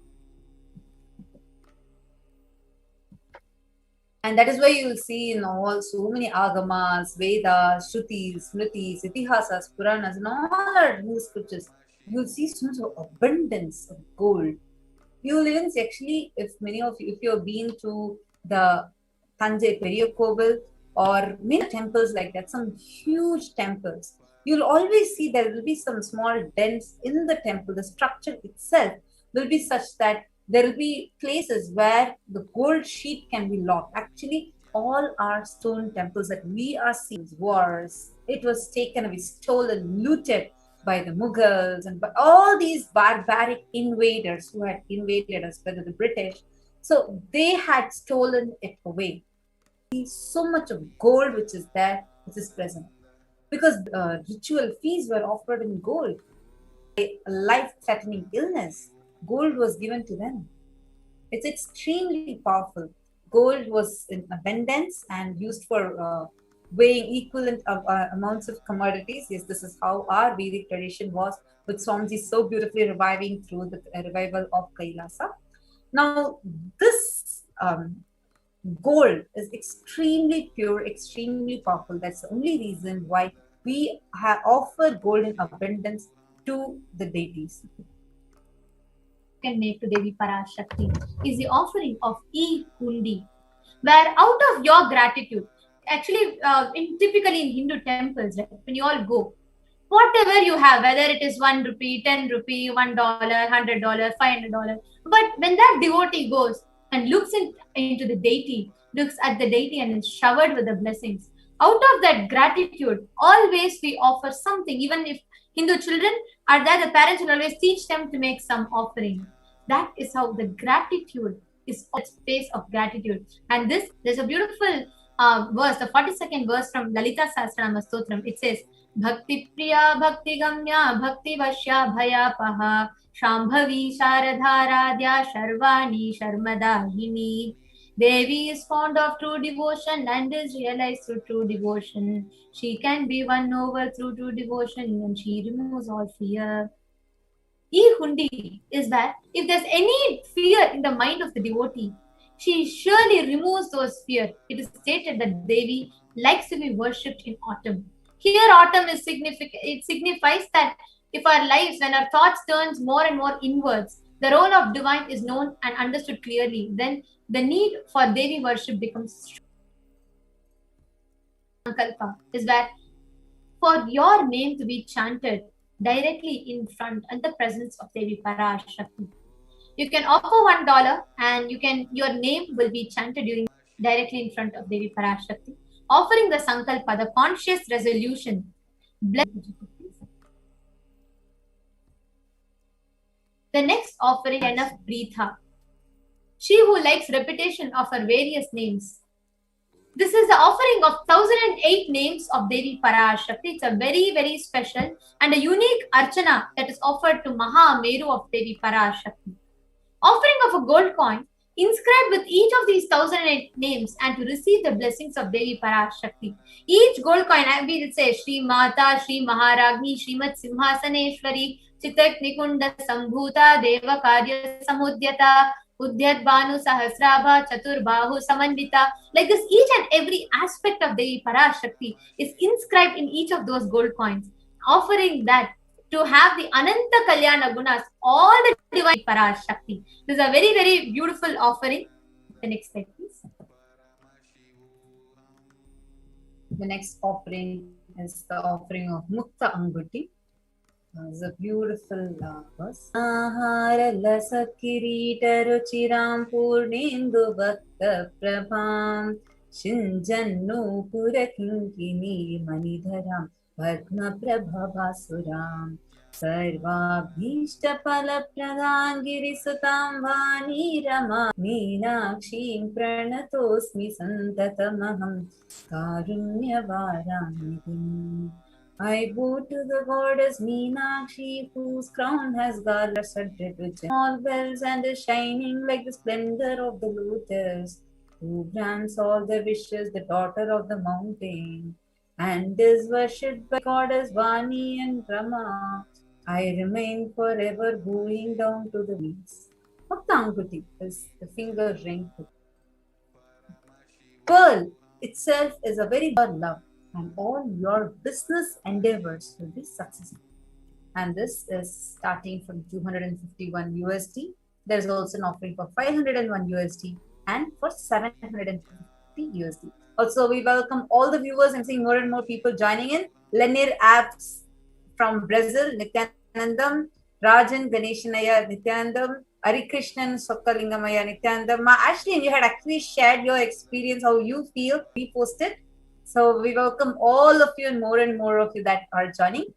And that is why you will see in all so many agamas, Vedas, Shrutis, Smritis, Itihasas, Puranas, and all our Hindu scriptures, you will see so much of abundance of gold. You will even see, actually, if many of you, if you have been to the Thanjai Periya Koval or many temples like that, some huge temples, you'll always see there will be some small dents in the temple. The structure itself will be such that there will be places where the gold sheet can be locked. Actually, all our stone temples that we are seeing wars, it was taken away, stolen, looted by the Mughals and by all these barbaric invaders who had invaded us, whether the British. So they had stolen it away. So much of gold which is there, which is present. Because ritual fees were offered in gold. A life-threatening illness, gold was given to them. It's extremely powerful. Gold was in abundance and used for weighing equivalent amounts of commodities. Yes, this is how our Vedic tradition was, with Swamiji so beautifully reviving through the revival of Kailasa. Now, this gold is extremely pure, extremely powerful. That's the only reason why we have offered gold in abundance to the deities. Can make to Devi Parashakti is the offering of e-hundi, where out of your gratitude, actually, typically in Hindu temples, right, when you all go, whatever you have, whether it is 1 rupee, 10 rupee, $1, $100, $500, but when that devotee goes and looks into the deity, looks at the deity and is showered with the blessings, out of that gratitude, always we offer something. Even if Hindu children are there, the parents will always teach them to make some offering. That is how the gratitude is a space of gratitude. And there's a beautiful verse, the 42nd verse from Lalita Sahasranama Stotram. It says, Bhakti Priya, Bhakti Gamya, Bhakti Vashya Bhayapaha, Shambhavi Sharadharadya, Sharvani Sharmadahini. Devi is fond of true devotion and is realized through true devotion. She can be won over through true devotion and she removes all fear. E-hundi is that if there's any fear in the mind of the devotee, she surely removes those fear. It is stated that Devi likes to be worshipped in autumn. Here autumn is significant. It signifies that if our lives, when our thoughts turns more and more inwards, the role of divine is known and understood clearly, then the need for Devi worship becomes strong. Sankalpa is that for your name to be chanted directly in front and the presence of Devi Parashakti. You can offer $1 and your name will be chanted directly in front of Devi Parashakti, offering the Sankalpa, the conscious resolution. The next offering is enough Pritha. She who likes repetition of her various names. This is the offering of 1008 names of Devi Parashakti. It's a very, very special and a unique archana that is offered to Maha Meru of Devi Parashakti. Offering of a gold coin inscribed with each of these 1008 names and to receive the blessings of Devi Parashakti. Each gold coin, we will say Shri Mata, Shri Maharagni, Shrimat Simhasaneshwari, Chitak Nikunda Sambhuta, Deva Karya Samudyata, Udyat Banu Sahasrabha, Chatur Bahu Samandita. Like this, each and every aspect of Devi Parashakti is inscribed in each of those gold coins. Offering that to have the Ananta Kalyana Gunas, all the divine Parashakti. This is a very, very beautiful offering. The next slide, please. The next offering is the offering of Mukta Anguti. It's a beautiful verse. Ahara lasa kirita ruchiram purnendu bhakta prabham Shinjannu purakinkini manidharam Padma prabhavasuram Sarvabhishta pala pradangiri sutam vani rama Meenakshim pranatosmi santatamaham Karunya varanidhim. I bow to the goddess Meenakshi, whose crown has garland studded with small bells and is shining like the splendor of the lotus, who grants all the wishes, the daughter of the mountain, and is worshipped by goddess Vani and Rama. I remain forever bowing down to the knees. Bhaktanguti is the finger ring. Pearl itself is a very good love, and all your business endeavors will be successful. And this is starting from 251 USD. There's also an offering for 501 USD and for 750 USD. Also, we welcome all the viewers and seeing more and more people joining in. Lenir Apps from Brazil, Nithyanandam, Rajan Ganeshanaya Nithyanandam, Arikrishnan Sokalingamaya Nithyanandam. Ashley, you had actually shared your experience, how you feel, reposted. So we welcome all of you and more of you that are joining.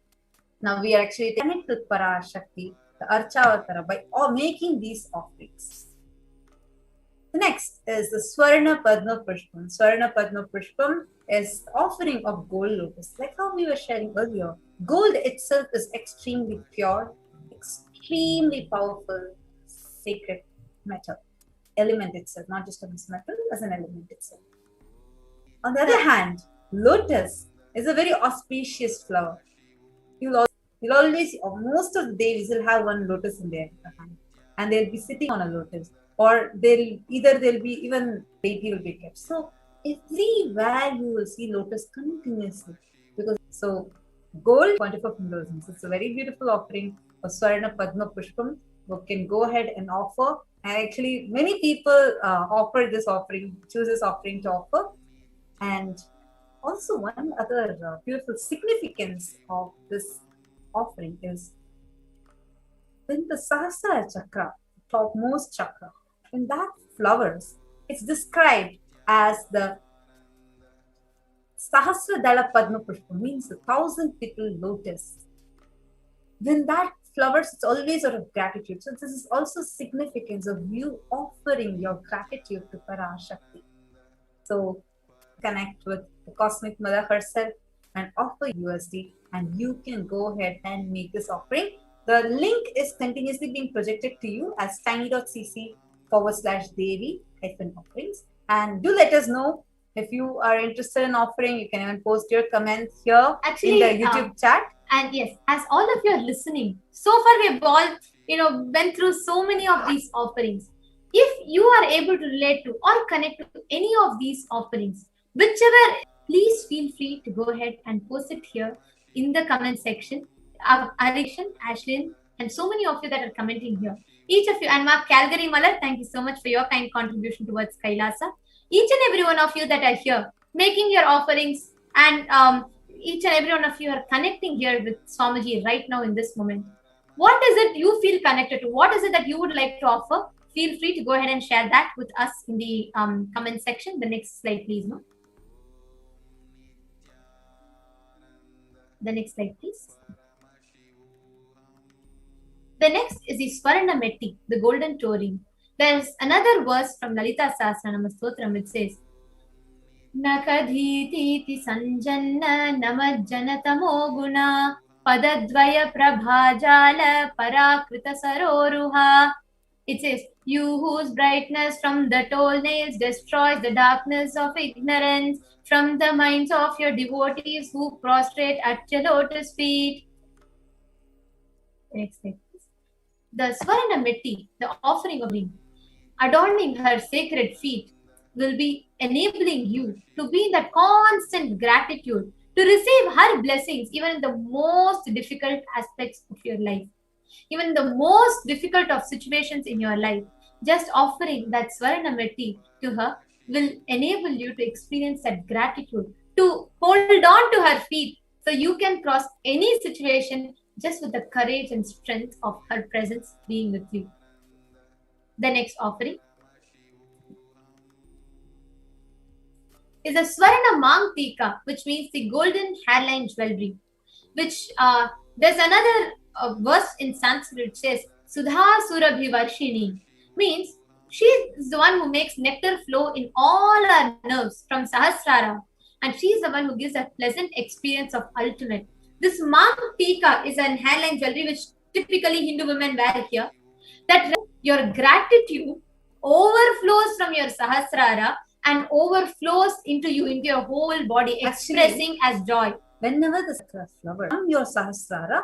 Now we are actually connected with Parashakti, the Archavatara, by making these offerings. The next is the Swarna Padma Pushpam. Swarna Padma Pushpam is offering of gold lotus. Like how we were sharing earlier, gold itself is extremely pure, extremely powerful, sacred metal, element itself, not just a metal, as an element itself. On the other hand, lotus is a very auspicious flower. You'll always, or most of the days, will have one lotus in their hand, and they'll be sitting on a lotus, or they'll be even deity will be kept. So everywhere you will see lotus continuously, because so gold 24 fingers. It's a very beautiful offering of Swarna Padma Pushpam. You can go ahead and offer. And actually, many people offer this offering, choose this offering to offer. And also, one other beautiful significance of this offering is when the Sahasrara Chakra, topmost chakra, when that flowers, it's described as the Sahasra Dala Padma Pushpa, means the 1,000-petal lotus. When that flowers, it's always out of gratitude. So this is also significance of you offering your gratitude to Parashakti. So connect with the Cosmic Mother herself and offer USD, and you can go ahead and make this offering. The link is continuously being projected to you as tiny.cc/Devi-offerings. And do let us know if you are interested in offering. You can even post your comments here in the YouTube chat. And yes, as all of you are listening, so far we've all, went through so many of these offerings. If you are able to relate to or connect to any of these offerings, whichever, please feel free to go ahead and post it here in the comment section. Arishan, Ashlyn, and so many of you that are commenting here. Each of you, and Mark Calgary Malar, thank you so much for your kind contribution towards Kailasa. Each and every one of you that are here, making your offerings, and each and every one of you are connecting here with Swamiji right now in this moment. What is it you feel connected to? What is it that you would like to offer? Feel free to go ahead and share that with us in the comment section. The next slide, please. No? The next slide, please. The next is the Swarna Metti, the golden touring. There's another verse from Lalita Sahasranama Stotram which says, Nakadhiti sanjanna namajjanatamo guna padadvaya prabhajala parakrita saroruha. It says, you whose brightness from the toenails destroys the darkness of ignorance from the minds of your devotees who prostrate at your lotus feet. Next slide, please. The Swarna Metti, the offering of being, adorning her sacred feet, will be enabling you to be in that constant gratitude to receive her blessings even in the most difficult aspects of your life, even in the most difficult of situations in your life. Just offering that Swarna Metti to her will enable you to experience that gratitude, to hold on to her feet so you can cross any situation just with the courage and strength of her presence being with you. The next offering is a Swarna Mang Tika, which means the golden hairline jewelry, which there's another verse in Sanskrit which says Sudha Surabhivarshini, means she is the one who makes nectar flow in all our nerves from Sahasrara, and she is the one who gives a pleasant experience of ultimate. This Mang Tika is an hairline jewelry which typically Hindu women wear here. That your gratitude overflows from your Sahasrara and overflows into you, into your whole body, expressing as joy. Whenever the flower from your Sahasrara,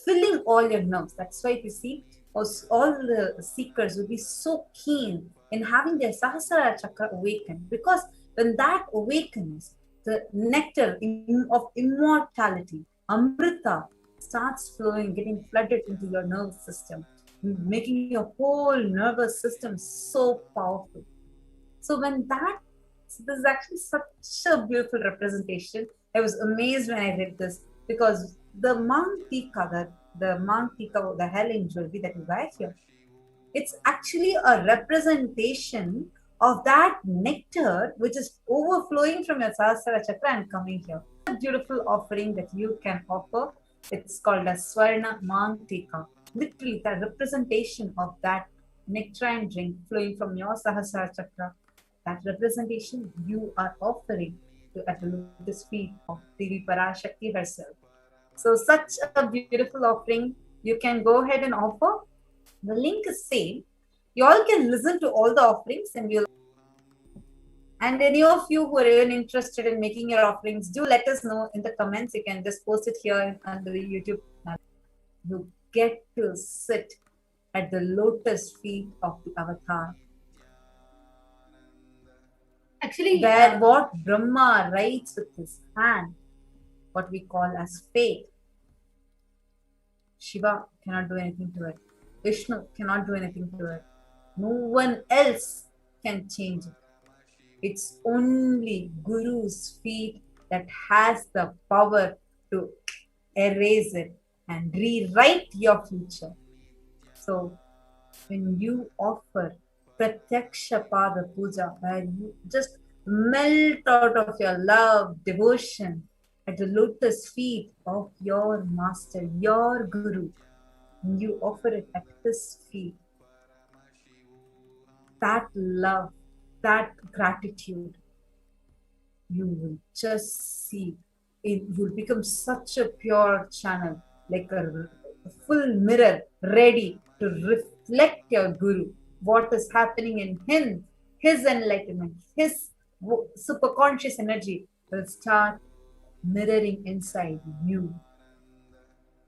filling all your nerves. That's why you see all the seekers will be so keen in having their Sahasrara chakra awaken, because when that awakens, the nectar of immortality, Amrita, starts flowing, getting flooded into your nervous system, making your whole nervous system so powerful. So when this is actually such a beautiful representation. I was amazed when I read this, because the Mang Tika, the hairline jewelry that you wear here, it's actually a representation of that nectar which is overflowing from your Sahasrara chakra and coming here. A beautiful offering that you can offer. It's called a Swarna Mang Tika. Literally, the representation of that nectarine drink flowing from your Sahasrara chakra, that representation you are offering at the lotus feet of Devi Parashakti herself. So such a beautiful offering you can go ahead and offer. The link is same. You all can listen to all the offerings, and any of you who are even interested in making your offerings, do let us know in the comments. You can just post it here on the YouTube channel. You get to sit at the lotus feet of the avatar. Actually, where what Brahma writes with his hand, what we call as fate. Shiva cannot do anything to it. Vishnu cannot do anything to it. No one else can change it. It's only Guru's feet that has the power to erase it and rewrite your future. So when you offer Pratyaksha Pada Puja, where you just melt out of your love, devotion at the lotus feet of your master, your Guru, and you offer it at his feet, that love, that gratitude, you will just see, it will become such a pure channel, like a full mirror ready to reflect your Guru, what is happening in him, his enlightenment, his superconscious energy will start mirroring inside you.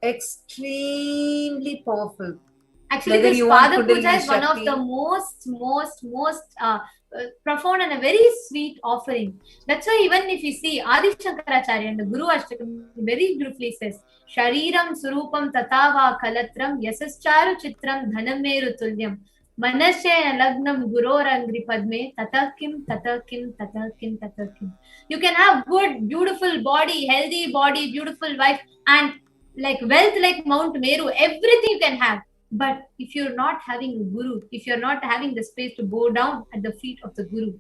Extremely powerful. Actually, this Pada Puja is one of the most profound and a very sweet offering. That's why even if you see Adi Shankaracharya and the Guru Ashtakam very beautifully says, Shariram Surupam Tatava Kalatram Yasascharu Chitram Dhanameru Tulyam Manasya Lagnam Gurorangri Padme Tatakim Tatakim Tatakim Tatakim. You can have good, beautiful body, healthy body, beautiful wife, and like wealth like Mount Meru, everything you can have. But if you're not having a Guru, if you're not having the space to bow down at the feet of the Guru,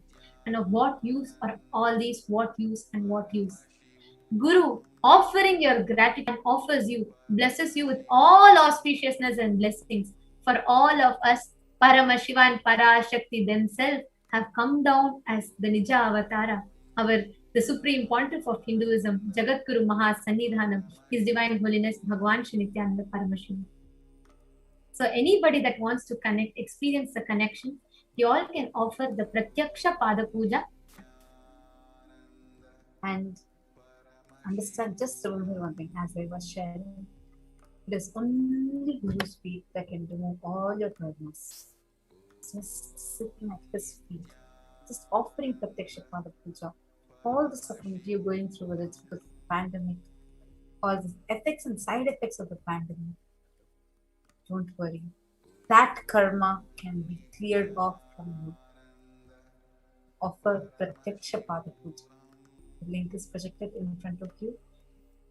and of what use are all these what use and what use? Guru offering your gratitude offers you, blesses you with all auspiciousness and blessings. For all of us, Paramashiva and Parashakti themselves have come down as the Nija Avatara, the Supreme Pontiff of Hinduism, Jagadguru Mahasannidhanam, His Divine Holiness Bhagwan Shri Nithyananda Paramashivam. So anybody that wants to connect, experience the connection, you all can offer the Pratyaksha Pada Puja. And understand, just remember one thing, as I was sharing, it is only Guru's feet that can remove all your burdens. Just sitting at his feet, just offering Pratyaksha Pada Puja. All the suffering you're going through, whether it's because of the pandemic or the effects and side effects of the pandemic, don't worry. That karma can be cleared off from you. Offer Pratyaksha Pada Puja. The link is projected in front of you.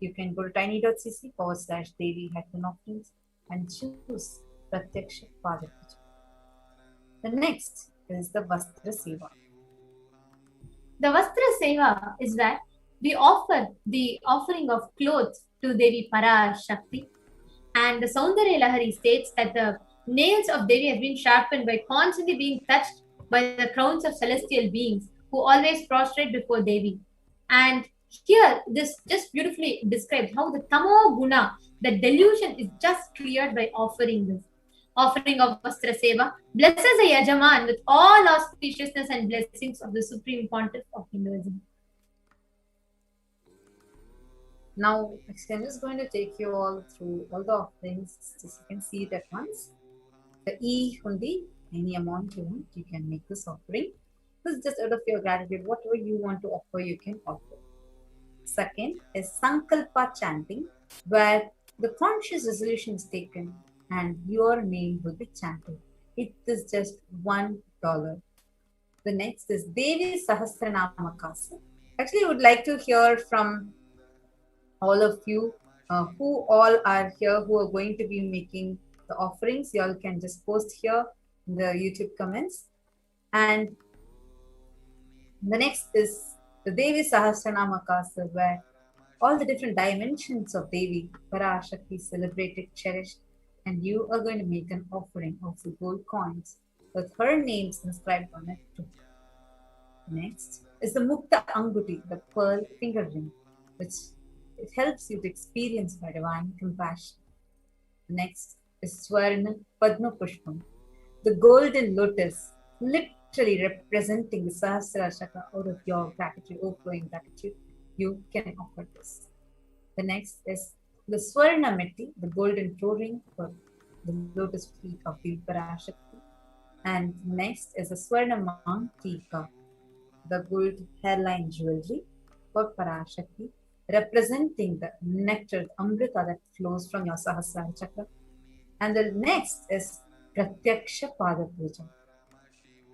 You can go to tiny.cc/Devi-offerings and choose Pratyaksha Pada Puja. The next is the Vastra Seva. The Vastra Seva is where we offer the offering of clothes to Devi Parashakti. And the Saundarya Lahari states that the nails of Devi have been sharpened by constantly being touched by the crowns of celestial beings who always prostrate before Devi. And here, this just beautifully describes how the Tamo Guna, the delusion, is just cleared by offering this. Offering of Vastra Seva blesses a Yajaman with all auspiciousness and blessings of the Supreme Pontiff of Hinduism. Now, I'm just going to take you all through all the offerings, just you can see it at once. The E Hundi, any amount you want, you can make this offering. This is just out of your gratitude, whatever you want to offer, you can offer. Second is Sankalpa chanting, where the conscious resolution is taken and your name will be chanted. It is just $1. The next is Devi Sahasranama Kasa. Actually, I would like to hear from all of you who all are here who are going to be making the offerings. You all can just post here in the YouTube comments. And the next is the Devi Sahasranama Kasa, where all the different dimensions of Devi Parashakti celebrated, cherished, and you are going to make an offering of the gold coins with her names inscribed on it too. Next is the Mukta Anguti, the pearl finger ring, which it helps you to experience my divine compassion. Next is Swarna Padma Pushpam, the golden lotus, literally representing the Sahasrara Chakra. Out of your gratitude, overflowing gratitude, you can offer this. The next is the Swarna Metti, the golden toe ring for the lotus feet of the Parashakti. And next is the Swarna Mantika, the gold hairline jewelry for Parashakti, representing the nectar, Amrita that flows from your Sahasrara Chakra. And the next is Pratyaksha Pada Puja,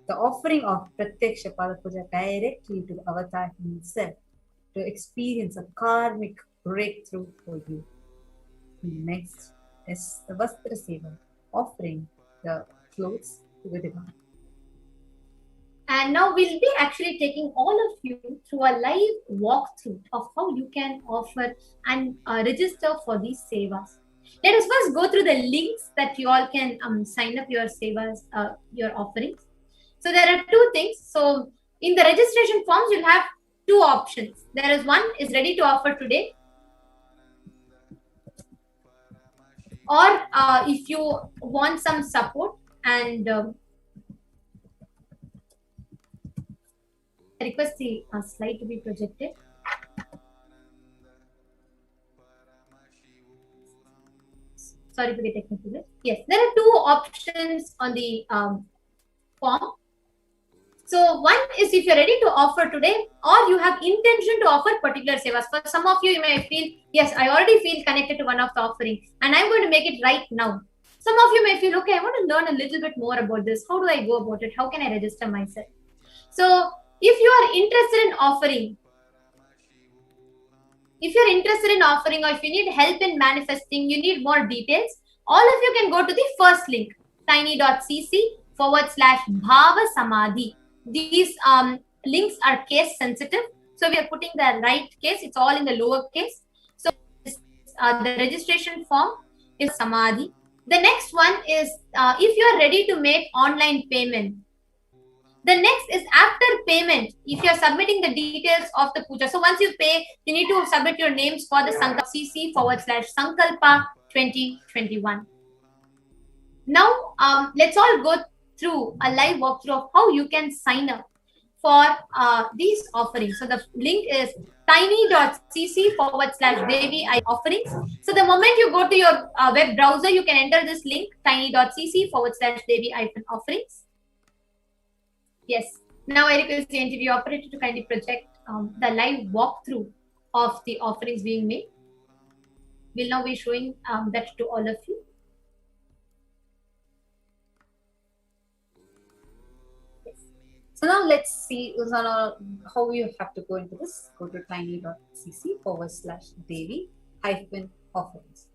the offering of Pratyaksha Pada Puja directly to the avatar himself to experience a karmic breakthrough for you. Next is the Vastra Seva, offering the clothes to the divine. And now we'll be actually taking all of you through a live walkthrough of how you can offer and register for these sevas. Let us first go through the links that you all can sign up your sevas, your offerings. So there are two things. So in the registration forms, you'll have two options. There is one is ready to offer today, or if you want some support and I request the slide to be projected. Sorry for the technical glitch. Yes, there are two options on the form. So one is if you're ready to offer today, or you have intention to offer particular sevas. For some of you, you may feel, yes, I already feel connected to one of the offerings and I'm going to make it right now. Some of you may feel, okay, I want to learn a little bit more about this. How do I go about it? How can I register myself? So if you are interested in offering, or if you need help in manifesting, you need more details, all of you can go to the first link, tiny.cc/Bhava Samadhi. These links are case sensitive. So we are putting the right case, it's all in the lower case. So the registration form is Samadhi. The next one is if you are ready to make online payment. The next is after payment, if you are submitting the details of the puja. So once you pay, you need to submit your names for the CC/Sankalpa 2021. Now, let's all go through a live walkthrough of how you can sign up for these offerings. So the link is tiny.cc/Devi offerings. So the moment you go to your web browser, you can enter this link, tiny.cc/Devi offerings. Yes. Now I request the NTV operator to kindly project the live walkthrough of the offerings being made. We'll now be showing that to all of you. Yes. So now let's see how you have to go into this. Go to tiny.cc/Devi-offerings.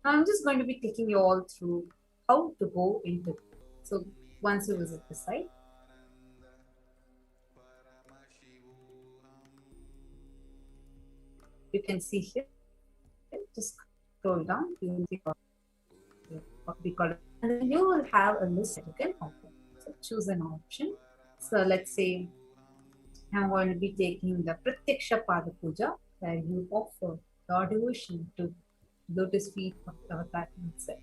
Now I'm just going to be taking you all through how to go into it. So once you visit the site, you can see here, just scroll down, you will see what we call it, and then you will have a list that you can offer. So choose an option. So let's say I'm going to be taking the Pratyaksha Pada Puja, where you offer your devotion to lotus feet of Avatar itself.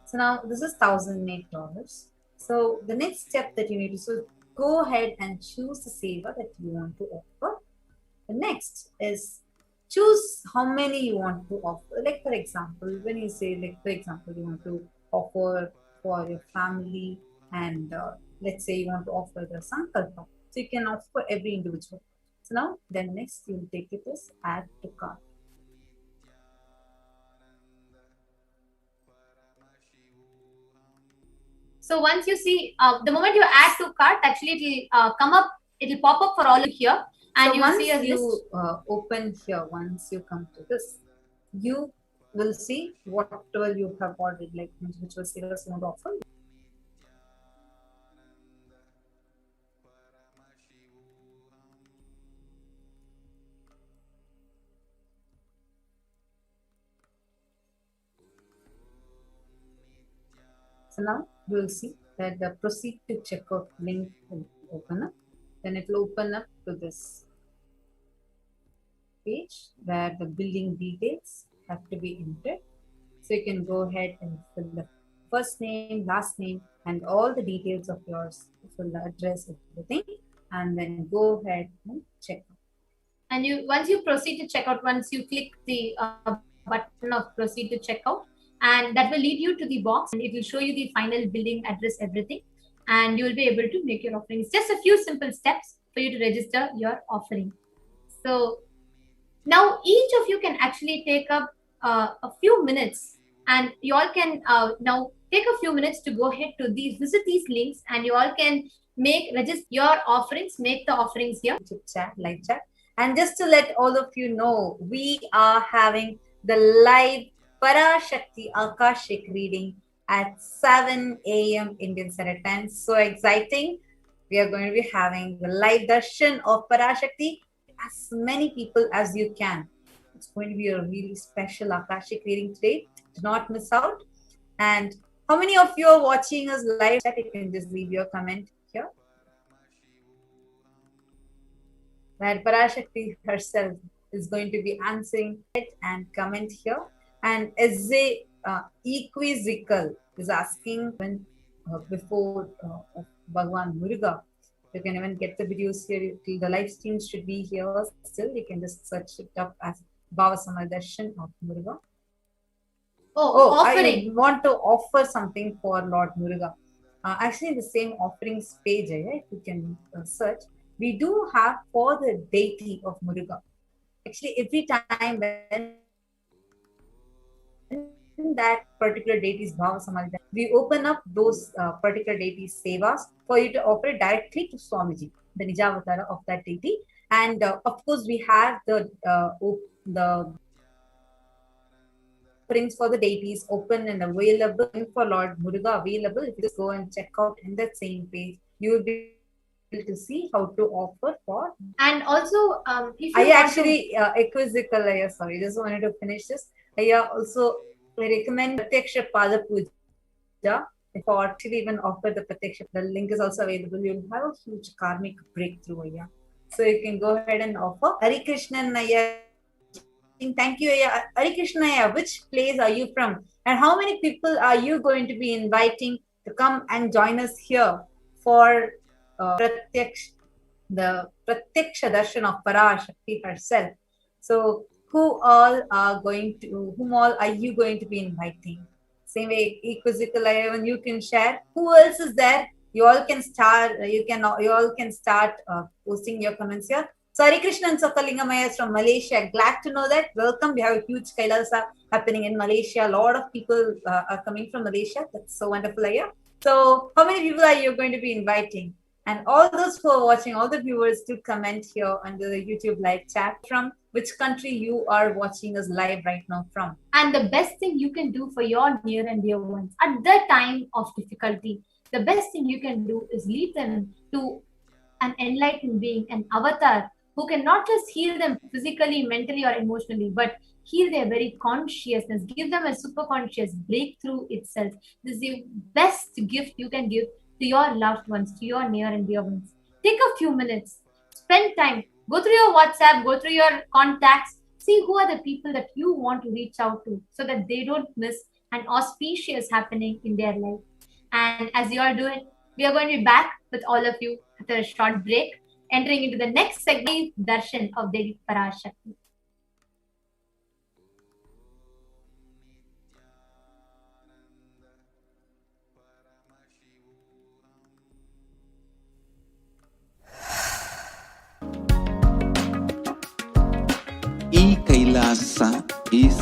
So now this is $1,008. So the next step that you need to go ahead and choose the seva that you want to offer. The next is choose how many you want to offer. Like for example, when you say you want to offer for your family, and let's say you want to offer the Sankalpa. So you can offer every individual. So now then next you will take it as add to cart. So once you see, the moment you add to cart, actually it will come up, it will pop up for all here, and so you will see a list. Open here, once you come to this, you will see whatever you have ordered, like which was sales you want to offer. So now you will see that the proceed to checkout link will open up. Then it will open up to this page where the billing details have to be entered. So you can go ahead and fill the first name, last name, and all the details of yours, full address, everything, and then go ahead and check out. And once you proceed to checkout, once you click the button of proceed to checkout, and that will lead you to the box, and it will show you the final billing address, everything, and you will be able to make your offerings. Just a few simple steps for you to register your offering. So now each of you can actually take up a few minutes, and you all can now take a few minutes to go ahead to visit these links, and you all can register your offerings, make the offerings here. Live chat. And just to let all of you know, we are having the live Parashakti Akashic reading at 7 a.m. Indian Standard Time. So exciting. We are going to be having the live darshan of Parashakti. As many people as you can. It's going to be a really special Akashic reading today. Do not miss out. And how many of you are watching us live? You can just leave your comment here. Where Parashakti herself is going to be answering it, and comment here. And S.J. Equizical is asking when before Bhagwan Muruga. You can even get the videos here. The live stream should be here still. You can just search it up as Bhava Samadarshan of Muruga. Offering. I want to offer something for Lord Muruga. Actually, the same offerings page, you can search. We do have for the deity of Muruga. Actually, every time when that particular deity's Bhava Samadhi, we open up those particular deity's sevas for you to offer it directly to Swamiji, the Nijavatara of that deity. And of course, we have the offerings for the deities open and available for Lord Muruga available. If you just go and check out in that same page, you will be able to see how to offer for. And also, if you I actually Equizical, sorry, just wanted to finish this. I also recommend Pratyaksha Pada Puja for actually even offer the Pratyaksha. The link is also available. You'll have a huge karmic breakthrough. So you can go ahead and offer. Hari Krishnan Ayya. Thank you, Ayya. Hari Krishna Ayya, which place are you from? And how many people are you going to be inviting to come and join us here for the Pratyaksha Darshan of Parashakti herself? So whom all are you going to be inviting? Same way, Equizical, even you can share. Who else is there? You all can start. You all can start posting your comments here. So Hari Krishnan Sokalingamaya is from Malaysia. Glad to know that. Welcome. We have a huge Kailasa happening in Malaysia. A lot of people are coming from Malaysia. That's so wonderful, Ayya. So how many people are you going to be inviting? And all those who are watching, all the viewers, do comment here under the YouTube live chat from which country you are watching us live right now from. And the best thing you can do for your near and dear ones at the time of difficulty, the best thing you can do is lead them to an enlightened being, an avatar, who can not just heal them physically, mentally, or emotionally, but heal their very consciousness, give them a superconscious breakthrough itself. This is the best gift you can give to your loved ones, to your near and dear ones. Take a few minutes, spend time, go through your WhatsApp, go through your contacts, see who are the people that you want to reach out to so that they don't miss an auspicious happening in their life. And as you are doing, we are going to be back with all of you after a short break, entering into the next segment, Darshan of Devi Parashakti. E-Kailasa is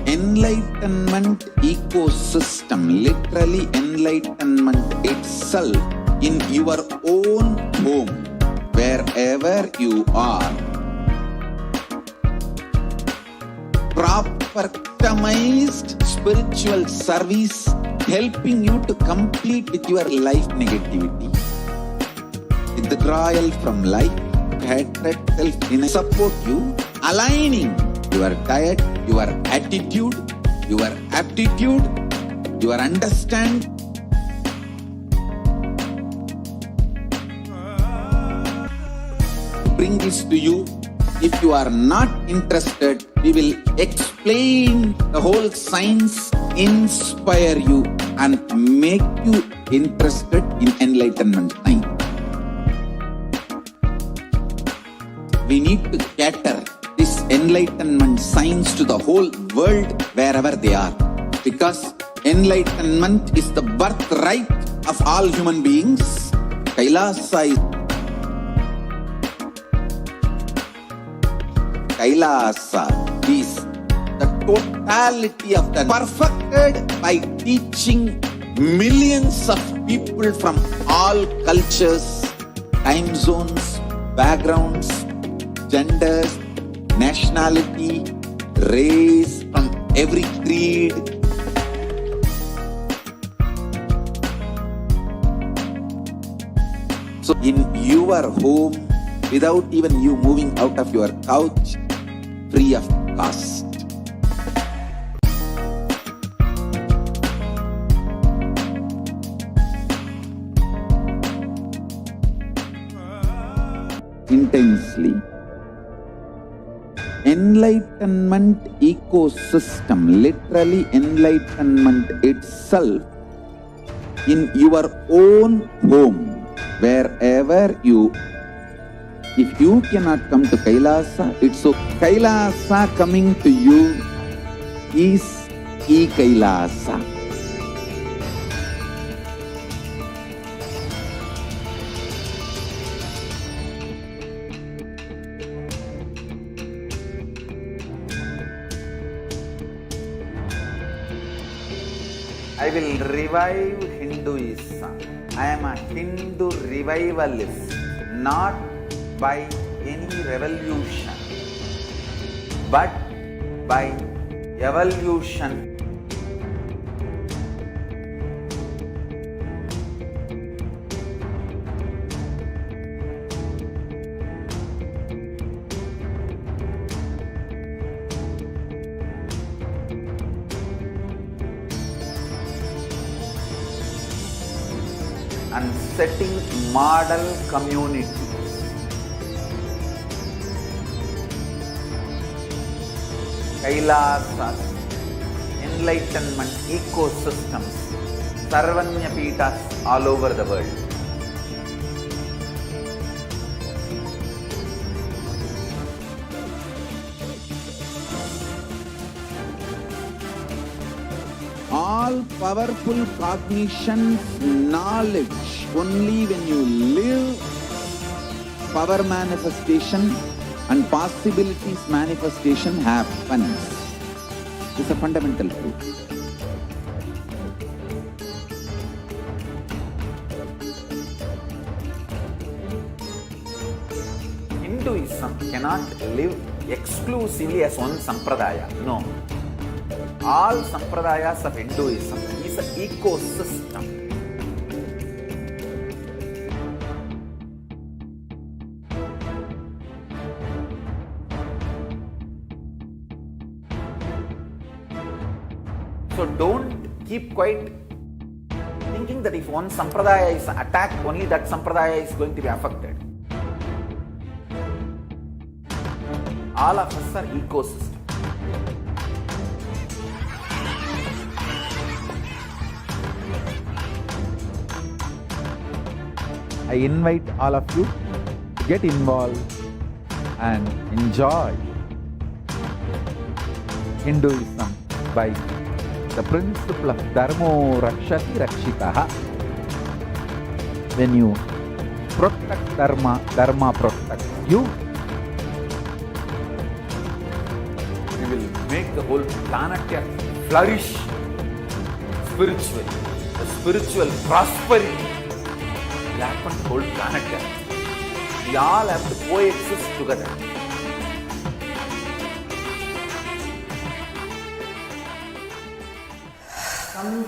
enlightenment ecosystem, literally enlightenment itself in your own home, wherever you are. Proper customized spiritual service helping you to complete with your life negativity. Withdrawal from life, hatred, self-denial, support you, aligning your diet, your attitude, your aptitude, your understanding. Bring this to you. If you are not interested, we will explain the whole science, inspire you and make you interested in enlightenment time. We need to cater this enlightenment science to the whole world wherever they are, because enlightenment is the birthright of all human beings. Kailasa is the totality of the perfected by teaching millions of people from all cultures, time zones, backgrounds, genders, nationality, race, from every creed. So in your home, without even you moving out of your couch, free of cost. Intensely. Enlightenment ecosystem, literally enlightenment itself in your own home, wherever you. If you cannot come to Kailasa, it's so. Kailasa coming to you is E-Kailasa. I will revive Hinduism. I am a Hindu revivalist, not by any revolution, but by evolution. And setting model communities. Kailasas, enlightenment ecosystems, Sarvanya Pitas all over the world. All powerful cognition, knowledge, only when you live, power manifestation and possibilities manifestation happens. This is a fundamental truth. cannot live exclusively as one sampradaya. No. All sampradayas of Hinduism is an ecosystem. So don't keep quiet thinking that if one sampradaya is attacked, only that sampradaya is going to be affected. All of us are ecosystem. I invite all of you to get involved and enjoy Hinduism by the principle of Dharmo Rakshati Rakshitaha. When you protect Dharma, Dharma protects you. We will make the whole planet flourish spiritually. The spiritual prosperity will happen to the whole planet. We all have to coexist together. Some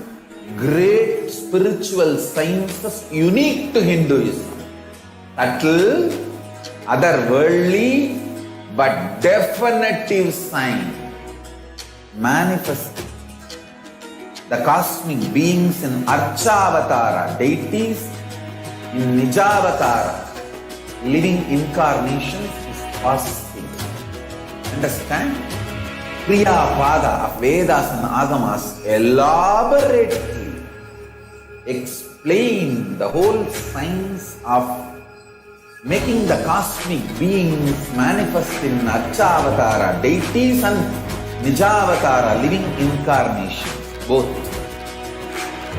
great spiritual sciences unique to Hinduism, subtle, otherworldly, but definitive sign manifesting the cosmic beings in Archavatara, deities in Nijavatara, living incarnations is possible. Understand? Kriya Pada of Vedas and Agamas elaborately explain the whole science of making the cosmic beings manifest in Archavatara, deities and Nijavatara, living incarnations, both.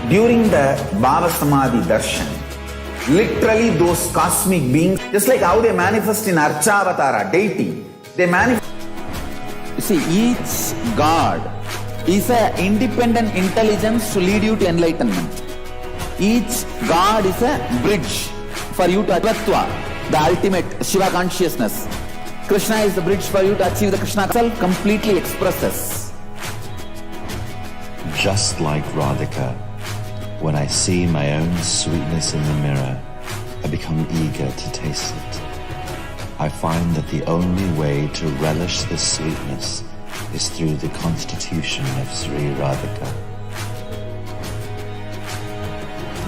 During the Bhava Samadhi Darshan, literally those cosmic beings, just like how they manifest in Archavatara, deity, they manifest. You see, each god is an independent intelligence to lead you to enlightenment. Each god is a bridge for you to Advaitva, the ultimate Shiva consciousness. Krishna is the bridge for you to achieve the Krishna self completely expresses. Just like Radhika, when I see my own sweetness in the mirror, I become eager to taste it. I find that the only way to relish this sweetness is through the constitution of Sri Radhika.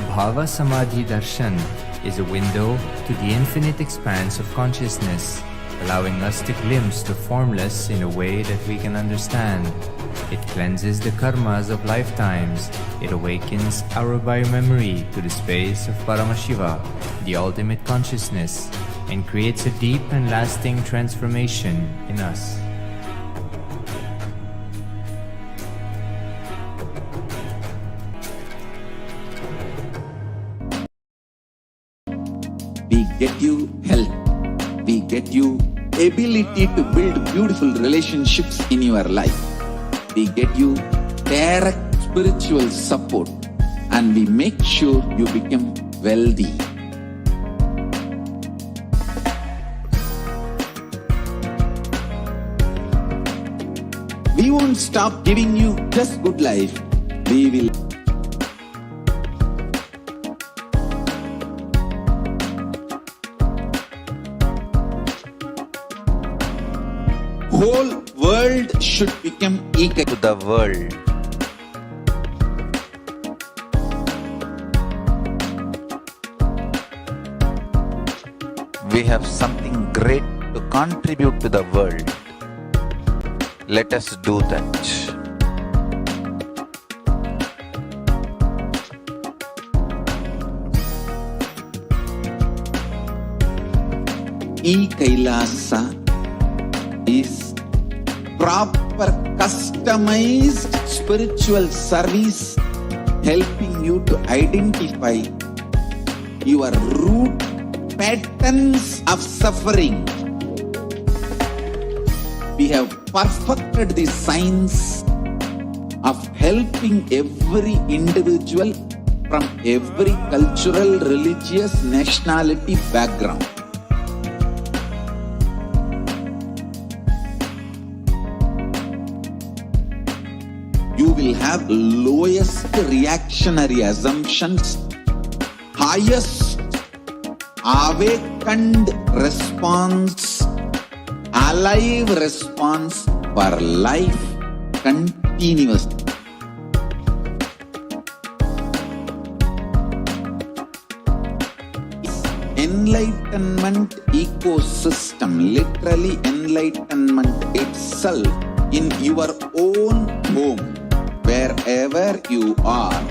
Bhava Samadhi Darshan is a window to the infinite expanse of consciousness, allowing us to glimpse the formless in a way that we can understand. It cleanses the karmas of lifetimes. It awakens our biomemory to the space of Paramashiva, the ultimate consciousness, and creates a deep and lasting transformation in us. We get you health. We get you ability to build beautiful relationships in your life. We get you direct spiritual support, and we make sure you become wealthy. We won't stop giving you just good life. We will whole world should become equal to the world. We have something great to contribute to the world. Let us do that. E-Kailasa is proper customized spiritual service helping you to identify your root patterns of suffering. We have perfected the science of helping every individual from every cultural, religious, nationality background. will have lowest reactionary assumptions, highest awakened response, alive response for life continuously. Enlightenment ecosystem, literally enlightenment itself in your own home, wherever you are.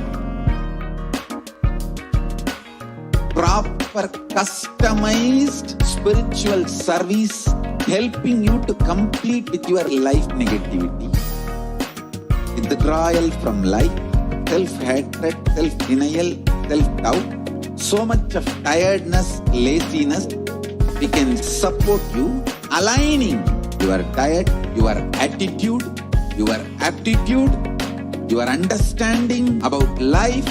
Proper customized spiritual service helping you to complete with your life negativity. Withdrawal from life, self-hatred, self-denial, self-doubt, so much of tiredness, laziness, we can support you, aligning your diet, your attitude, your aptitude, your understanding about life.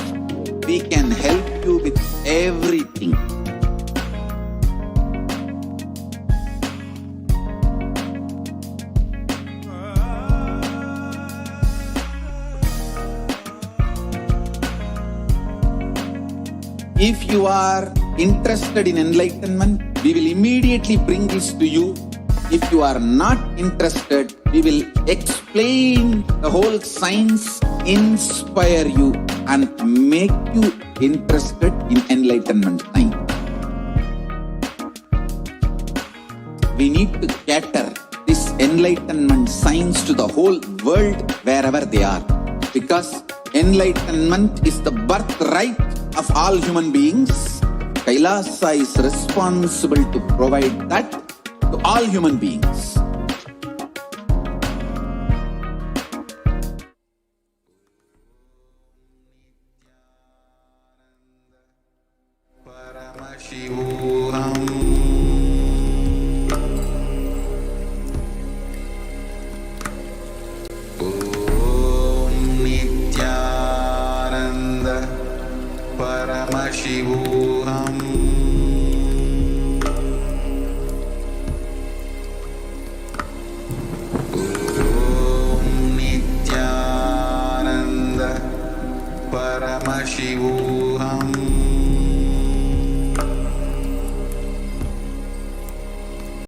We can help you with everything. If you are interested in enlightenment, we will immediately bring this to you. If you are not interested, we will explain the whole science, inspire you and make you interested in enlightenment time. We need to cater this enlightenment science to the whole world wherever they are, because enlightenment is the birthright of all human beings. Kailasa is responsible to provide that to all human beings. Paramashivoham. Om Nithyananda Paramashivoham. Om Nithyananda Paramashivoham.